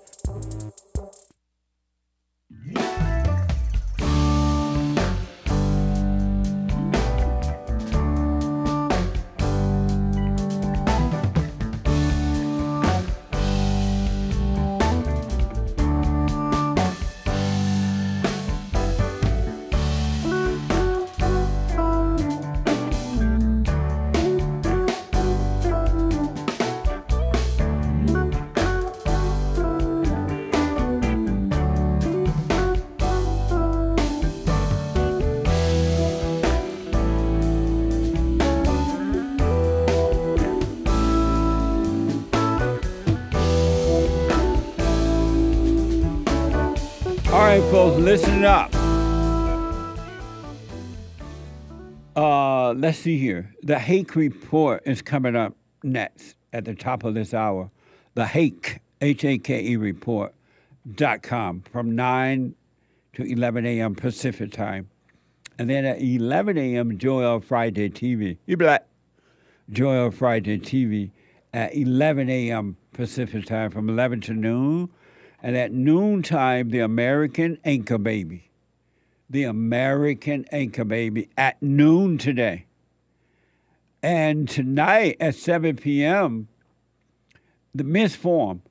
All right, folks, listen up. Let's see here. The Hake report is coming up next at the top of this hour. The Hake, Hake report.com from 9 to 11 a.m. Pacific time. And then at 11 a.m., Joel Friday TV. You black. Joel Friday TV at 11 a.m. Pacific time from 11 to noon. And at noontime, the American Anchor Baby. The American Anchor Baby at noon today. And tonight at 7 p.m., the Men's Forum,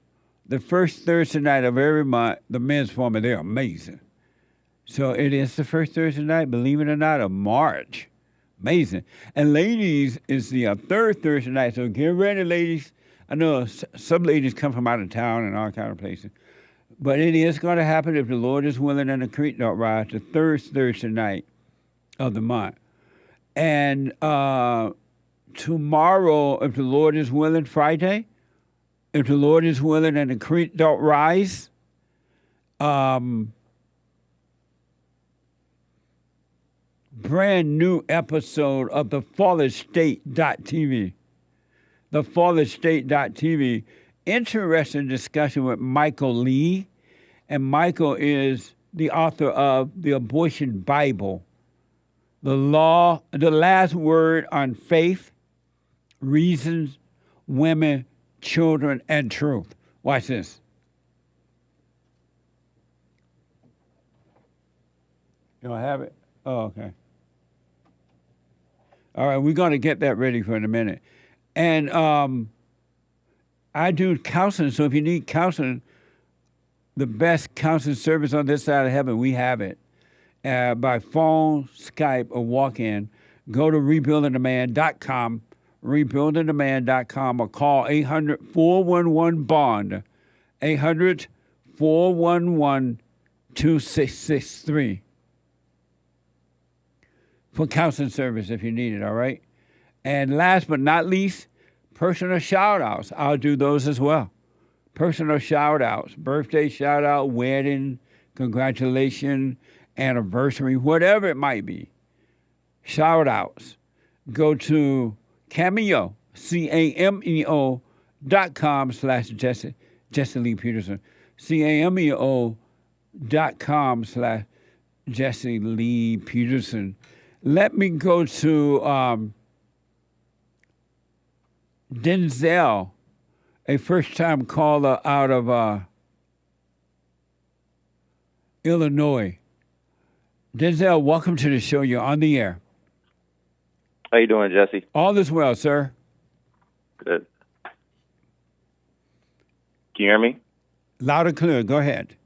the first Thursday night of every month, the Men's Forum, and they're amazing. So it is the first Thursday night, believe it or not, of March. Amazing. And ladies is the third Thursday night, so get ready, ladies. I know some ladies come from out of town and all kind of places. But it is going to happen if the Lord is willing and the creek don't rise, the third Thursday night of the month. And tomorrow, if the Lord is willing, Friday, if the Lord is willing and the creek don't rise, brand new episode of the FallenState.tv. The FallenState.tv. Interesting discussion with Michael Lee. And Michael is the author of The Abortion Bible, The Last Word on Faith, Reasons, Women, Children, and Truth. Watch this. You don't have it? Oh, okay. All right, we're going to get that ready for in a minute. And I do counseling, so if you need counseling, the best counseling service on this side of heaven, we have it. By phone, Skype, or walk-in, go to rebuildingtheman.com, rebuildingtheman.com, or call 800-411-BOND, 800-411-2663 for counseling service if you need it, all right? And last but not least, personal shout-outs. I'll do those as well. Personal shout-outs, birthday shout-out, wedding, congratulations, anniversary, whatever it might be. Shout-outs. Go to Cameo, CAMEO.com/Jesse Lee Peterson. CAMEO.com/Jesse Lee Peterson. Let me go to Denzel, a first-time caller out of Illinois. Denzel, welcome to the show. You're on the air. How you doing, Jesse? All is well, sir. Good. Can you hear me? Loud and clear. Go ahead.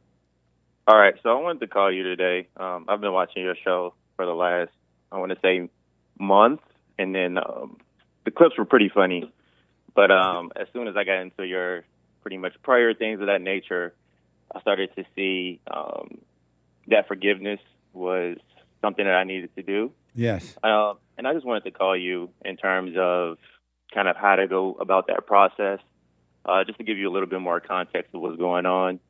All right. So I wanted to call you today. I've been watching your show for the last, I want to say, month, and then the clips were pretty funny. But as soon as I got into your pretty much prior things of that nature, I started to see that forgiveness was something that I needed to do. Yes. And I just wanted to call you in terms of kind of how to go about that process, just to give you a little bit more context of what's going on.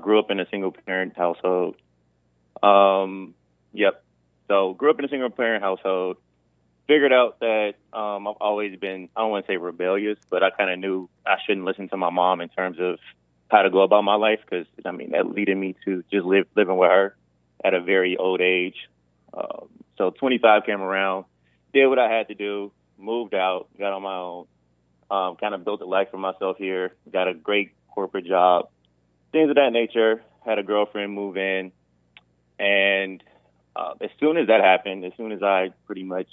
Grew up in a single-parent household. Yep. So grew up in a single-parent household. Figured out that I've always been, I don't want to say rebellious, but I kind of knew I shouldn't listen to my mom in terms of how to go about my life because, I mean, that led me to just living with her at a very old age. So 25 came around, did what I had to do, moved out, got on my own, kind of built a life for myself here, got a great corporate job, things of that nature, had a girlfriend move in. And as soon as that happened, as soon as I pretty much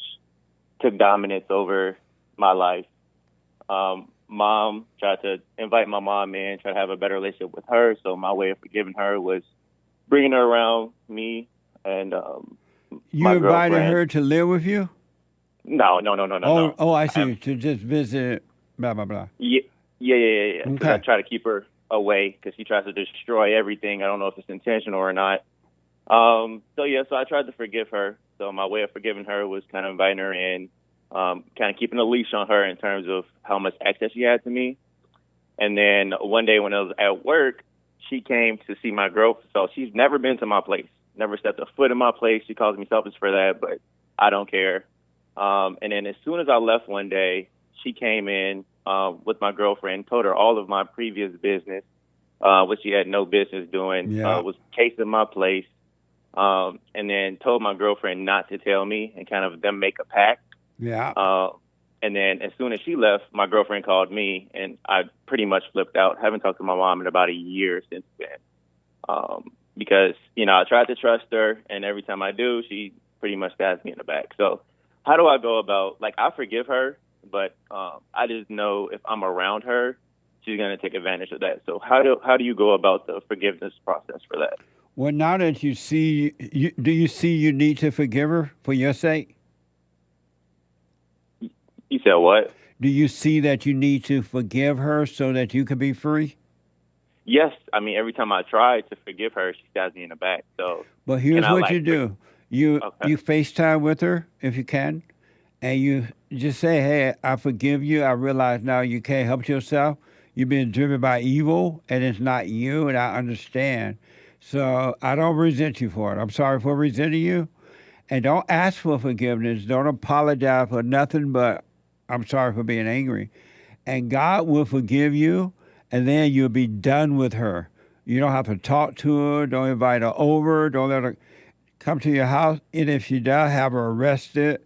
took dominance over my life, mom tried to invite my mom in, try to have a better relationship with her. So my way of forgiving her was bringing her around me and you my invited girlfriend. her to live with you? No. Oh, I see. To just visit, blah, blah, blah. Yeah. Because Okay. I try to keep her away because she tries to destroy everything. I don't know if it's intentional or not. So I tried to forgive her. So my way of forgiving her was kind of inviting her in, kind of keeping a leash on her in terms of how much access she had to me. And then one day when I was at work, she came to see my girlfriend. So she's never been to my place, never stepped a foot in my place. She calls me selfish for that, but I don't care. And then as soon as I left one day, she came in with my girlfriend, told her all of my previous business, which she had no business doing, was casing my place. And then told my girlfriend not to tell me and kind of them make a pact. Yeah. And then as soon as she left, my girlfriend called me and I pretty much flipped out. Haven't talked to my mom in about a year since then. Because, I tried to trust her and every time I do, she pretty much stabs me in the back. So how do I go about, I forgive her, but I just know if I'm around her, she's going to take advantage of that. So how do you go about the forgiveness process for that? Well, now that you see, do you see you need to forgive her for your sake? You said what? Do you see that you need to forgive her so that you can be free? Yes. I mean, every time I try to forgive her, she stabs me in the back. So, But here's what you do. You FaceTime with her if you can, and you just say, hey, I forgive you. I realize now you can't help yourself. You've been driven by evil, and it's not you, and I understand. So I don't resent you for it. I'm sorry for resenting you. And don't ask for forgiveness. Don't apologize for nothing but I'm sorry for being angry. And God will forgive you, and then you'll be done with her. You don't have to talk to her. Don't invite her over. Don't let her come to your house. And if she does, have her arrested.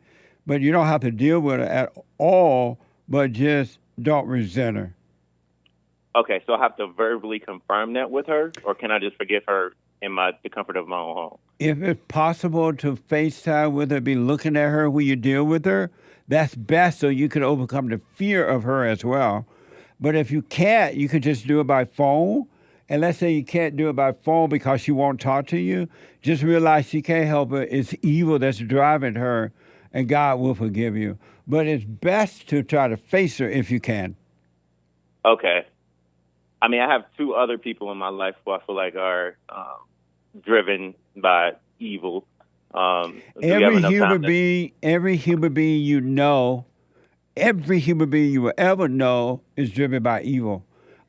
But you don't have to deal with her at all, but just don't resent her. Okay, so I have to verbally confirm that with her, or can I just forgive her in the comfort of my own home? If it's possible to FaceTime with her, be looking at her when you deal with her, that's best so you can overcome the fear of her as well. But if you can't, you can just do it by phone. And let's say you can't do it by phone because she won't talk to you. Just realize she can't help it. It's evil that's driving her, and God will forgive you. But it's best to try to face her if you can. Okay. I mean, I have two other people in my life who I feel like are driven by evil. Every human being you know, every human being you will ever know is driven by evil.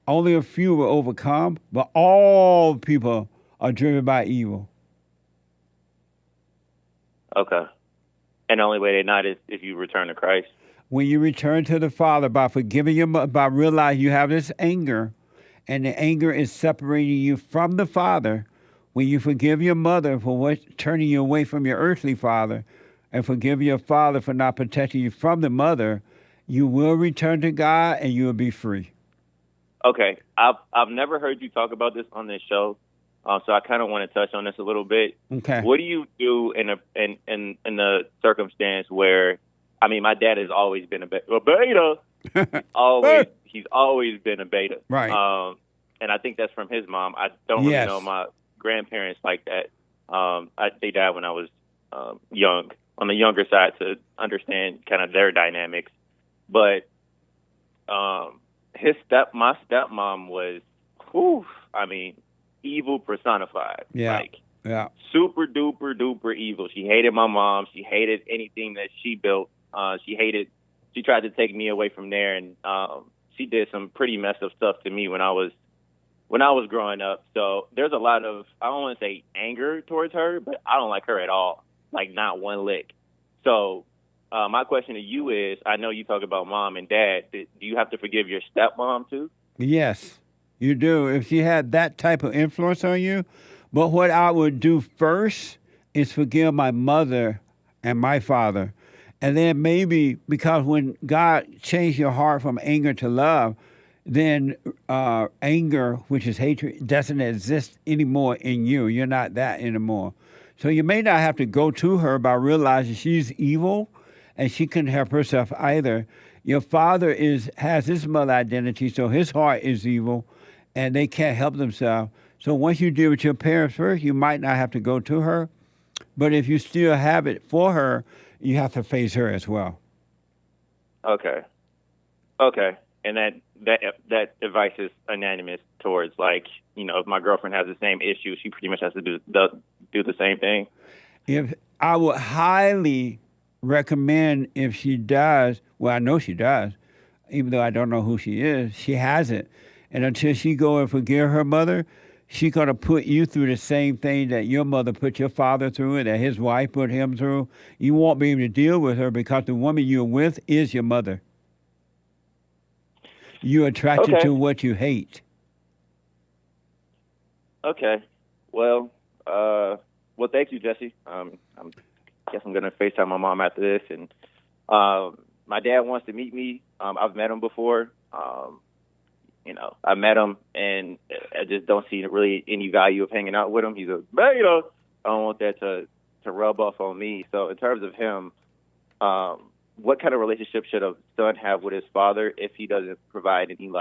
Only a few will overcome, but all people are driven by evil. Okay. And the only way they're not is if you return to Christ. When you return to the Father by forgiving your mother, by realizing you have this anger, and the anger is separating you from the Father, when you forgive your mother for turning you away from your earthly father, and forgive your father for not protecting you from the mother, you will return to God and you will be free. Okay. I've never heard you talk about this on this show, so I kind of want to touch on this a little bit. Okay. What do you do in the circumstance where, I mean, my dad has always been a beta. He's always been a beta. Right. And I think that's from his mom. I don't really know my grandparents like that. They died when I was young, on the younger side, to understand kind of their dynamics. But my stepmom was, evil personified. Yeah. Super duper duper evil. She hated my mom. She hated anything that she built. She tried to take me away from there, and she did some pretty messed up stuff to me when I was growing up. So there's a lot of, I don't want to say anger towards her, but I don't like her at all. Like, not one lick. So my question to you is, I know you talk about mom and dad. Do you have to forgive your stepmom too? Yes, you do. If she had that type of influence on you. But what I would do first is forgive my mother and my father. And then maybe, because when God changed your heart from anger to love, then anger, which is hatred, doesn't exist anymore in you. You're not that anymore. So you may not have to go to her by realizing she's evil and she couldn't help herself either. Your father has his mother identity, so his heart is evil and they can't help themselves. So once you deal with your parents first, you might not have to go to her. But if you still have it for her, you have to face her as well. Okay. And that advice is unanimous towards, like, if my girlfriend has the same issue, she pretty much has to do the same thing. If I would highly recommend, if she does, well, I know she does, even though I don't know who she is, she has it. And until she go and forgive her mother, she's going to put you through the same thing that your mother put your father through and that his wife put him through. You won't be able to deal with her because the woman you're with is your mother. You're attracted to what you hate. Okay. Well, thank you, Jesse. I guess I'm going to FaceTime my mom after this. And my dad wants to meet me. I've met him before. I met him, and I just don't see really any value of hanging out with him. He's a beta. I don't want that to rub off on me. So in terms of him, what kind of relationship should a son have with his father if he doesn't provide any,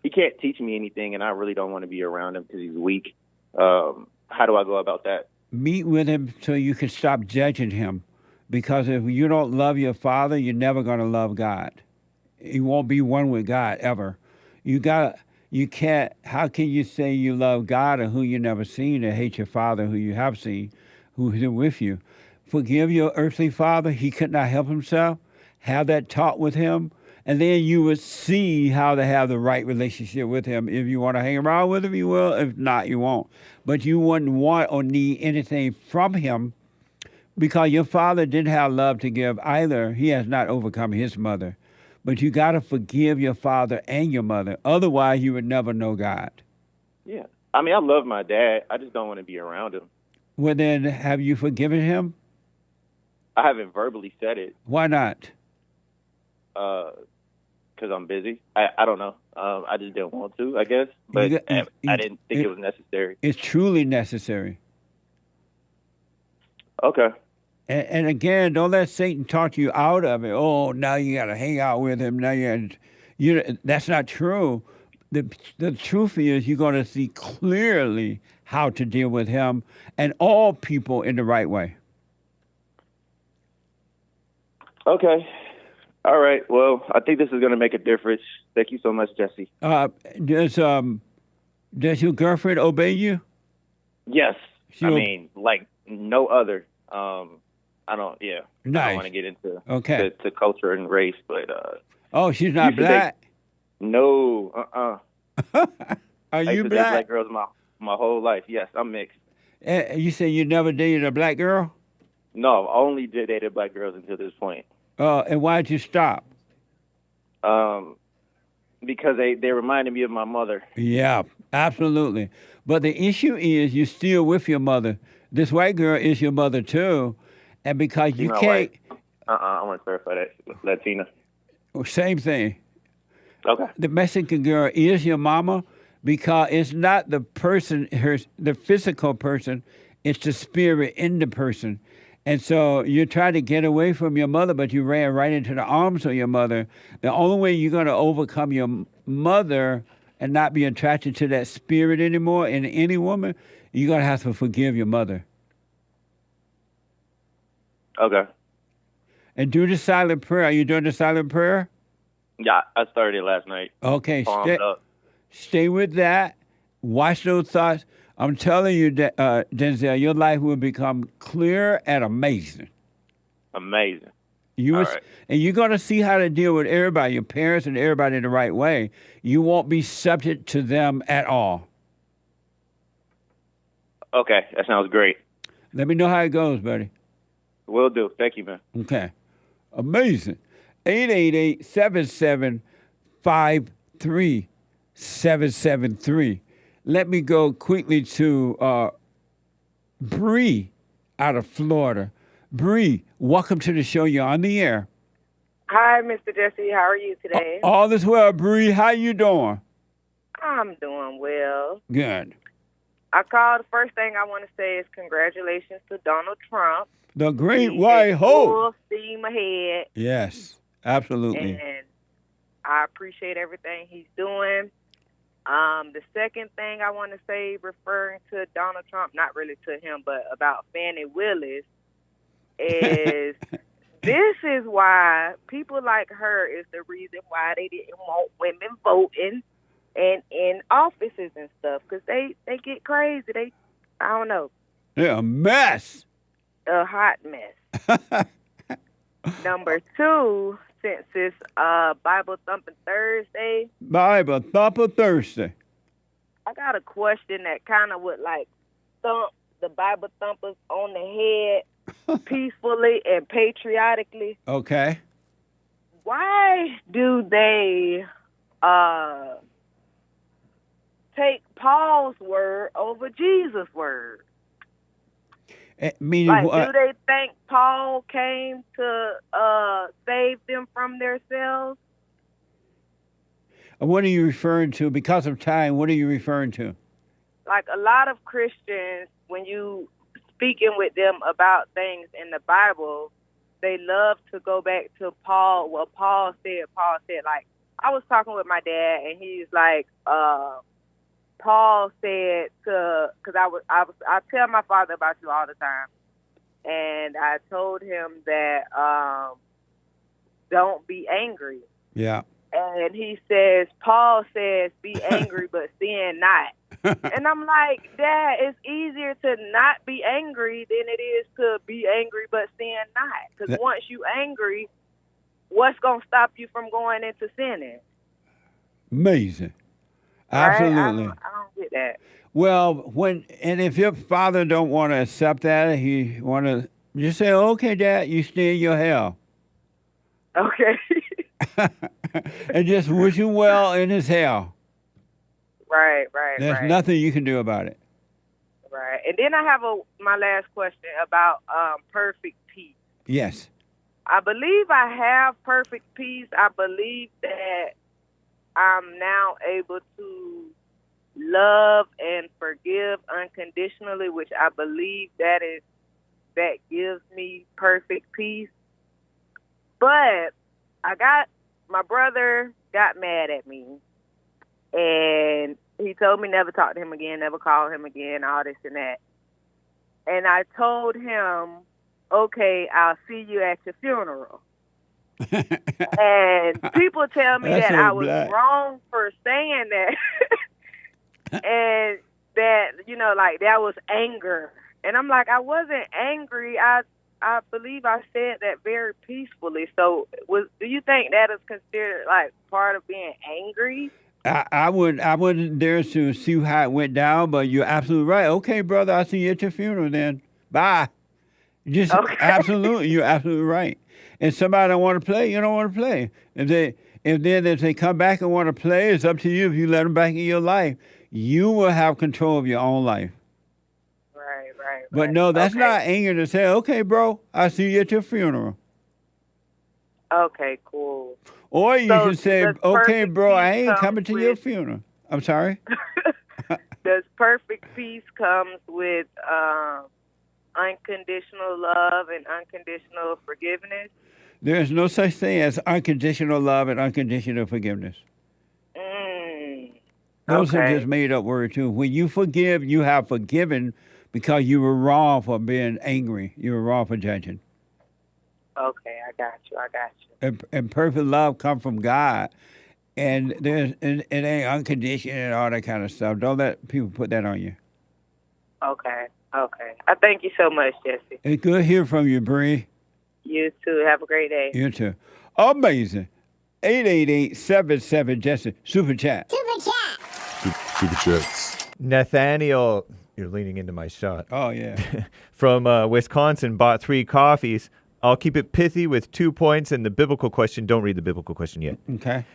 he can't teach me anything, and I really don't want to be around him because he's weak. How do I go about that? Meet with him so you can stop judging him. Because if you don't love your father, you're never going to love God. You won't be one with God ever. You can't, how can you say you love God or who you never seen and hate your father who you have seen, who's with you? Forgive your earthly father. He could not help himself. Have that talk with him. And then you would see how to have the right relationship with him. If you want to hang around with him, you will. If not, you won't. But you wouldn't want or need anything from him because your father didn't have love to give either. He has not overcome his mother. But you got to forgive your father and your mother. Otherwise, you would never know God. Yeah. I mean, I love my dad. I just don't want to be around him. Well, then, have you forgiven him? I haven't verbally said it. Why not? Because I'm busy. I don't know. I just didn't want to, I guess. But I didn't think it was necessary. It's truly necessary. Okay. And again, don't let Satan talk you out of it. Oh, now you got to hang out with him. Now that's not true. The truth is you're going to see clearly how to deal with him and all people in the right way. Okay. All right. Well, I think this is going to make a difference. Thank you so much, Jesse. Does your girlfriend obey you? Yes. Like no other. I don't. Yeah. I Nice. don't want to get into Okay. to culture and race, but Oh, she's not black? No. Are I you used to date black? black girls my whole life. Yes, I'm mixed. You say you never dated a black girl? No, I only dated black girls until this point. And why'd you stop? Because they reminded me of my mother. Yeah, absolutely. But the issue is you're still with your mother. This white girl is your mother too. And because you She's not can't... white. I want to clarify that. Latina. Same thing. Okay. The Mexican girl is your mama because it's not the person, the physical person, it's the spirit in the person. And so you try to get away from your mother, but you ran right into the arms of your mother. The only way you're going to overcome your mother and not be attracted to that spirit anymore in any woman, you're going to have to forgive your mother. Okay. And do the silent prayer. Are you doing the silent prayer? Yeah, I started it last night. Okay, Palms up. stay with that. Watch those thoughts. I'm telling you, Denzel, your life will become clear and amazing. Amazing. And you're going to see how to deal with everybody, your parents and everybody in the right way. You won't be subject to them at all. Okay, that sounds great. Let me know how it goes, buddy. Will do. Thank you, man. Okay. Amazing. 888-775-3773. Let me go quickly to Bree out of Florida. Bree, welcome to the show. You're on the air. Hi, Mr. Jesse. How are you today? All is well, Bree. How you doing? I'm doing well. Good. I called. The first thing I want to say is congratulations to Donald Trump. The great white hope. Full steam ahead. Yes, absolutely. And I appreciate everything he's doing. The second thing I want to say, referring to Donald Trump, not really to him, but about Fannie Willis, is this is why people like her is the reason why they didn't want women voting and in offices and stuff, because they get crazy. I don't know. They're a mess. A hot mess. Number two, since it's Bible Thumping Thursday. Bible Thumper Thursday. I got a question that kind of would like thump the Bible thumpers on the head peacefully and patriotically. Okay. Why do they take Paul's word over Jesus' word? Meaning Like, what? do they think Paul came to save them from themselves? What are you referring to? Because of time, what are you referring to? Like, a lot of Christians, when you speaking with them about things in the Bible, they love to go back to Paul. Well, Paul said, like, I was talking with my dad, and he's like, Paul said because I tell my father about you all the time, and I told him that don't be angry. Yeah. And he says, Paul says, be angry but sin not. And I'm like, Dad, it's easier to not be angry than it is to be angry but sin not. Because once you angry, what's going to stop you from going into sinning? Amazing. Absolutely. Right? I don't get that. Well, if your father don't want to accept that, he want to just say, okay, Dad, you stay in your hell. Okay. And just wish him well in his hell. Right. There's nothing you can do about it. Right. And then I have my last question about perfect peace. Yes. I believe I have perfect peace. I believe that I'm now able to love and forgive unconditionally, which I believe that gives me perfect peace. But my brother got mad at me, and he told me never talk to him again, never call him again, all this and that. And I told him, okay, I'll see you at your funeral. And people tell me that I was wrong for saying that. And that, like, that was anger. And I'm like, I wasn't angry. I believe I said that very peacefully. So do you think that is considered like part of being angry? I wouldn't dare to see how it went down, but you're absolutely right. Okay, brother, I'll see you at your funeral then. Bye. Just absolutely, you're absolutely right. And somebody don't want to play, you don't want to play. If they come back and want to play, it's up to you. If you let them back in your life, you will have control of your own life. Right. But no, that's not anger to say, okay, bro, I'll see you at your funeral. Okay, cool. Or you should say, okay, bro, I ain't coming to your funeral. I'm sorry? Does perfect peace comes with unconditional love and unconditional forgiveness? There's no such thing as unconditional love and unconditional forgiveness. Those are just made up words, too. When you forgive, you have forgiven because you were wrong for being angry. You were wrong for judging. Okay, I got you. And perfect love comes from God. And it ain't unconditional and all that kind of stuff. Don't let people put that on you. Okay. I thank you so much, Jesse. It's good to hear from you, Bree. You too. Have a great day. You too. Amazing. 888-77-JESSE. Super Chat. Super Chats. Nathaniel, you're leaning into my shot. Oh, yeah. From Wisconsin, bought 3 coffees. I'll keep it pithy with 2 points and the biblical question. Don't read the biblical question yet. Okay.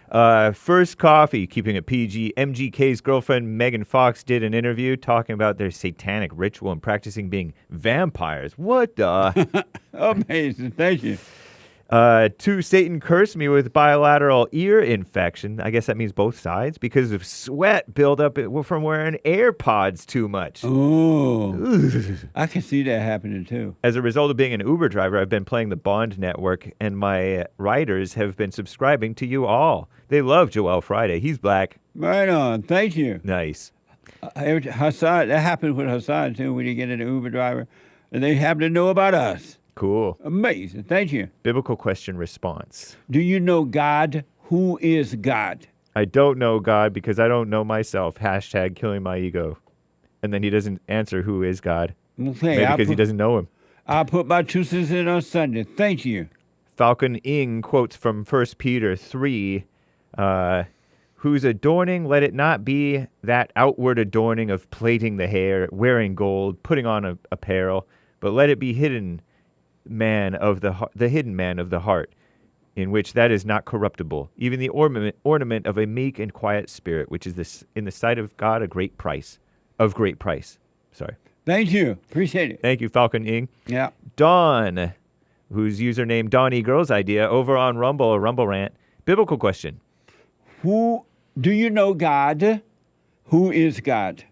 First coffee, keeping it PG. MGK's girlfriend, Megan Fox, did an interview talking about their satanic ritual and practicing being vampires. What the? Amazing. Thank you. 2, Satan cursed me with bilateral ear infection. I guess that means both sides because of sweat buildup from wearing AirPods too much. Oh, I can see that happening too. As a result of being an Uber driver, I've been playing the Bond Network, and my riders have been subscribing to you all. They love Joel Friday. He's black. Right on. Thank you. Nice. Hassan, that happened with Hassan too when you get an Uber driver. And they happen to know about us. Cool. Amazing. Thank you. Biblical question response. Do you know God? Who is God? I don't know God because I don't know myself. # killing my ego. And then he doesn't answer who is God. Okay, Maybe because he doesn't know him. I'll put my 2 cents in on Sunday. Thank you. Falcon Ing quotes from 1 Peter 3. Whose adorning, let it not be that outward adorning of plaiting the hair, wearing gold, putting on apparel, but let it be hidden man of the hidden man of the heart, in which that is not corruptible, even the ornament of a meek and quiet spirit, which is in the sight of God a great price. Sorry. Thank you. Appreciate it. Thank you, Falcon Ing. Yeah. Dawn, whose username Donnie Girls Idea over on Rumble, a Rumble rant. Biblical question. Do you know God? Who is God?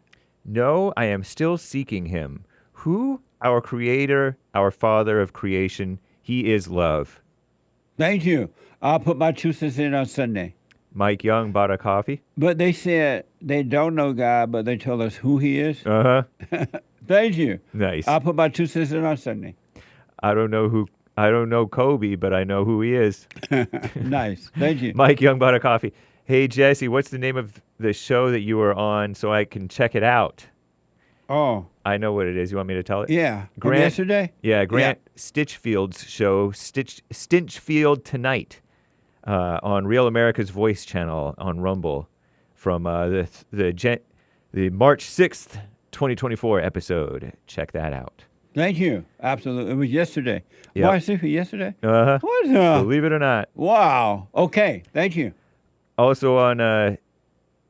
No, I am still seeking him. Who? Our creator, our father of creation. He is love. Thank you. I'll put my 2 cents in on Sunday. Mike Young bought a coffee. But they said they don't know God, but they told us who he is. Uh-huh. Thank you. Nice. I'll put my 2 cents in on Sunday. I don't know Kobe, but I know who he is. Nice. Thank you. Mike Young bought a coffee. Hey, Jesse, what's the name of the show that you were on so I can check it out? Oh. I know what it is. You want me to tell it? Yeah. Grant, yesterday? Yeah, Grant Stitchfield's show, Stinchfield Tonight, on Real America's Voice channel on Rumble from the March 6th, 2024 episode. Check that out. Thank you. Absolutely. It was yesterday. Yep. March 6th yesterday? Uh-huh. What? Believe it or not. Wow. Okay. Thank you. Also on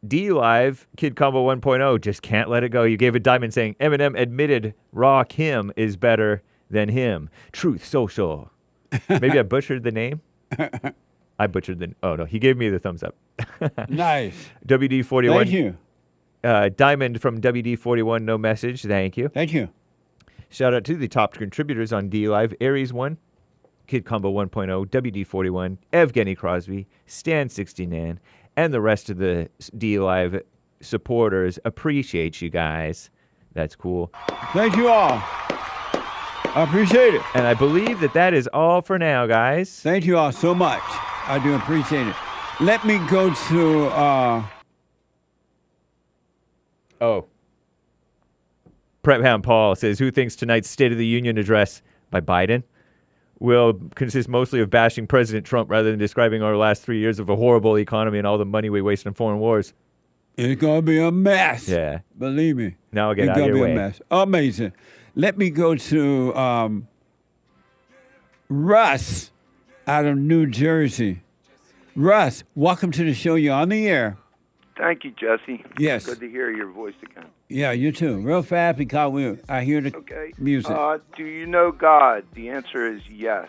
D Live, Kid Combo 1.0, just can't let it go. You gave a diamond saying Eminem admitted Raw Kim is better than him. Truth Social. Maybe I butchered the name. I butchered the. Oh no, he gave me the thumbs up. Nice. WD41. Thank you. Diamond from WD41. No message. Thank you. Thank you. Shout out to the top contributors on D Live: Aries 1, Kid Combo 1.0, WD41, Evgeny Crosby, Stan69. And the rest of the D Live supporters. Appreciate you guys. That's cool. Thank you all. I appreciate it. And I believe that is all for now, guys. Thank you all so much. I do appreciate it. Let me go to... Prep Hound Paul says, who thinks tonight's State of the Union address by Biden will consist mostly of bashing President Trump rather than describing our last 3 years of a horrible economy and all the money we waste on foreign wars? It's going to be a mess. Yeah. Believe me. Now I'll get it's out of your gonna be way. a mess. Amazing. Let me go to Russ out of New Jersey. Russ, welcome to the show. You're on the air. Thank you, Jesse. Yes. Good to hear your voice again. Yeah, you too. Real fast because I hear the music. Do you know God? The answer is yes.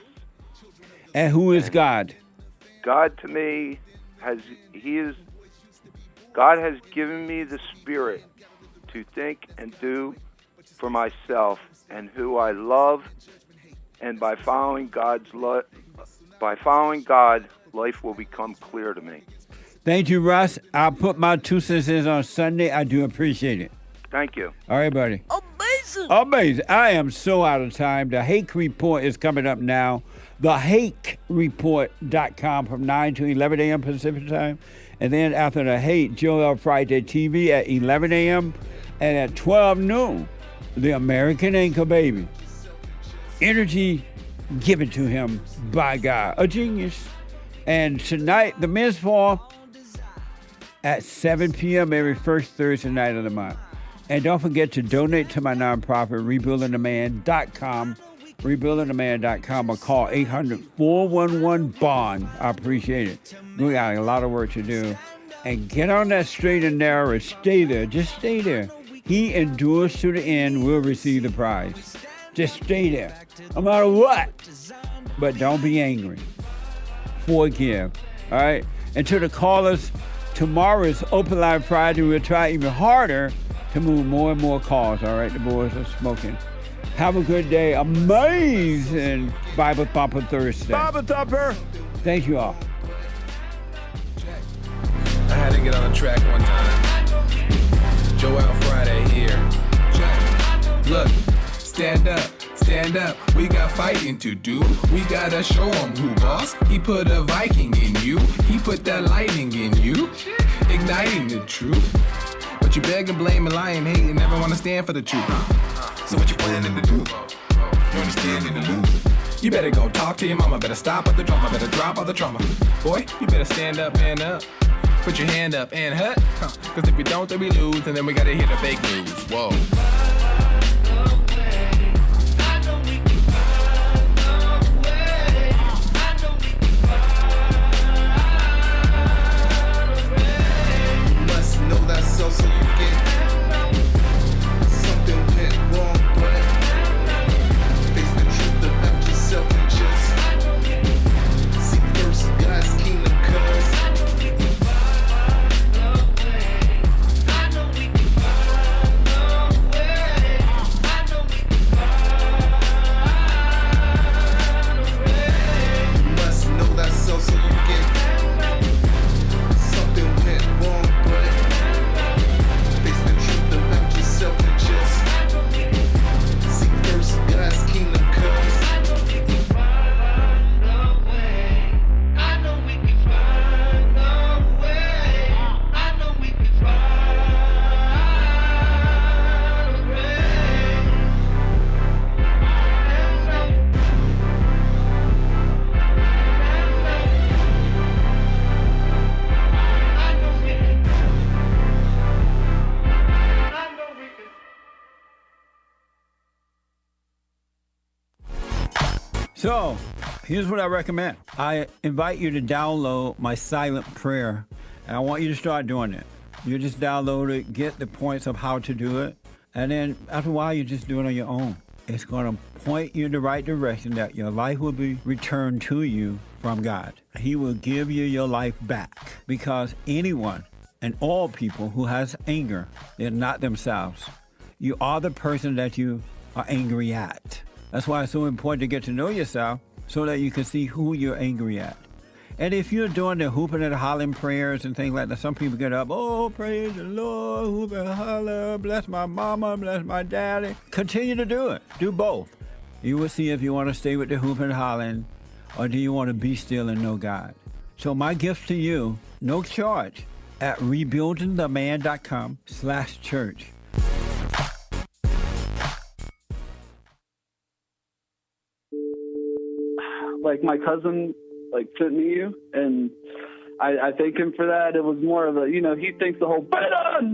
And who is God? God to me God has given me the spirit to think and do for myself and who I love, and by following God, life will become clear to me. Thank you, Russ. I'll put my 2 cents in on Sunday. I do appreciate it. Thank you. All right, buddy. Amazing. Amazing. I am so out of time. The Hake Report is coming up now. TheHakeReport.com from 9 to 11 a.m. Pacific time. And then after the Hake, JLP Friday TV at 11 a.m. And at 12 noon, the American Anchor Baby. Energy given to him by God. A genius. And tonight, the Men's Forum at 7 p.m. every first Thursday night of the month. And don't forget to donate to my nonprofit, rebuildingtheman.com, rebuildingtheman.com, or call 800-411-BOND. I appreciate it. We got a lot of work to do. And get on that straight and narrow and stay there. Just stay there. He endures to the end, will receive the prize. Just stay there, no matter what. But don't be angry. Forgive. All right? And to the callers, tomorrow is Open Line Friday. We'll try even harder to move more and more calls. All right? The boys are smoking. Have a good day. Amazing Bible Thumper Thursday. Bible Thumper. Thank you all. I had to get on the track one time. Joel Friday here. Look, stand up. Stand up, we got fighting to do. We gotta show him who boss. He put a Viking in you. He put that lightning in you. Igniting the truth. But you beg and blame and lie and hate and never wanna stand for the truth. So what you planning to do? You understand in the lose. You better go talk to your mama. Better stop at the drama. Better drop all the trauma. Boy, you better stand up, man up. Put your hand up and hut. Cause if we don't, then we lose. And then we gotta hear the fake news. Whoa. So you get something went wrong, but face the truth about yourself and just seek first God's kingdom, cause you must know that so you get something went wrong, but seek first God's kingdom, cause I know we can find a way. I know we can find a way. So, here's what I recommend. I invite you to download my silent prayer, and I want you to start doing it. You just download it, get the points of how to do it, and then after a while, you just do it on your own. It's going to point you in the right direction that your life will be returned to you from God. He will give you your life back, because anyone and all people who has anger, they're not themselves. You are the person that you are angry at. That's why it's so important to get to know yourself so that you can see who you're angry at. And if you're doing the hooping and hollering prayers and things like that, some people get up, oh, praise the Lord, hoop and holler, bless my mama, bless my daddy. Continue to do it. Do both. You will see if you want to stay with the hooping and hollering, or do you want to be still and know God. So my gift to you, no charge, at rebuildingtheman.com/church. like my cousin like sent me you, and I thank him for that. It was more of a, you know, he thinks the whole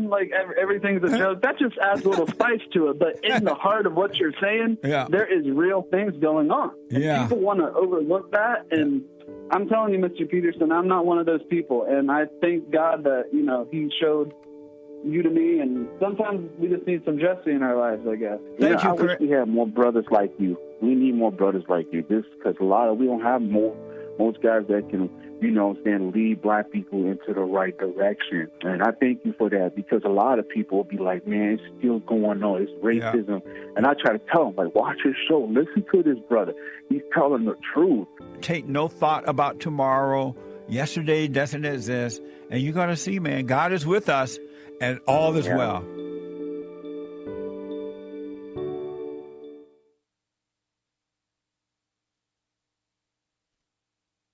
like everything's a joke. That just adds a little spice to it. But in the heart of what you're saying, there is real things going on. And people want to overlook that. And I'm telling you, Mr. Peterson, I'm not one of those people. And I thank God that, you know, he showed you to me. And sometimes we just need some Jesse in our lives, I guess. I wish we had more brothers like you. We need more brothers like you. This because we don't have most guys that can, you know what I'm saying, lead black people into the right direction. And I thank you for that, because a lot of people will be like, man, it's still going on. It's racism. And I try to tell them, like, watch his show. Listen to this brother. He's telling the truth. Take no thought about tomorrow. Yesterday doesn't exist. And you're going to see, man, God is with us and all is well.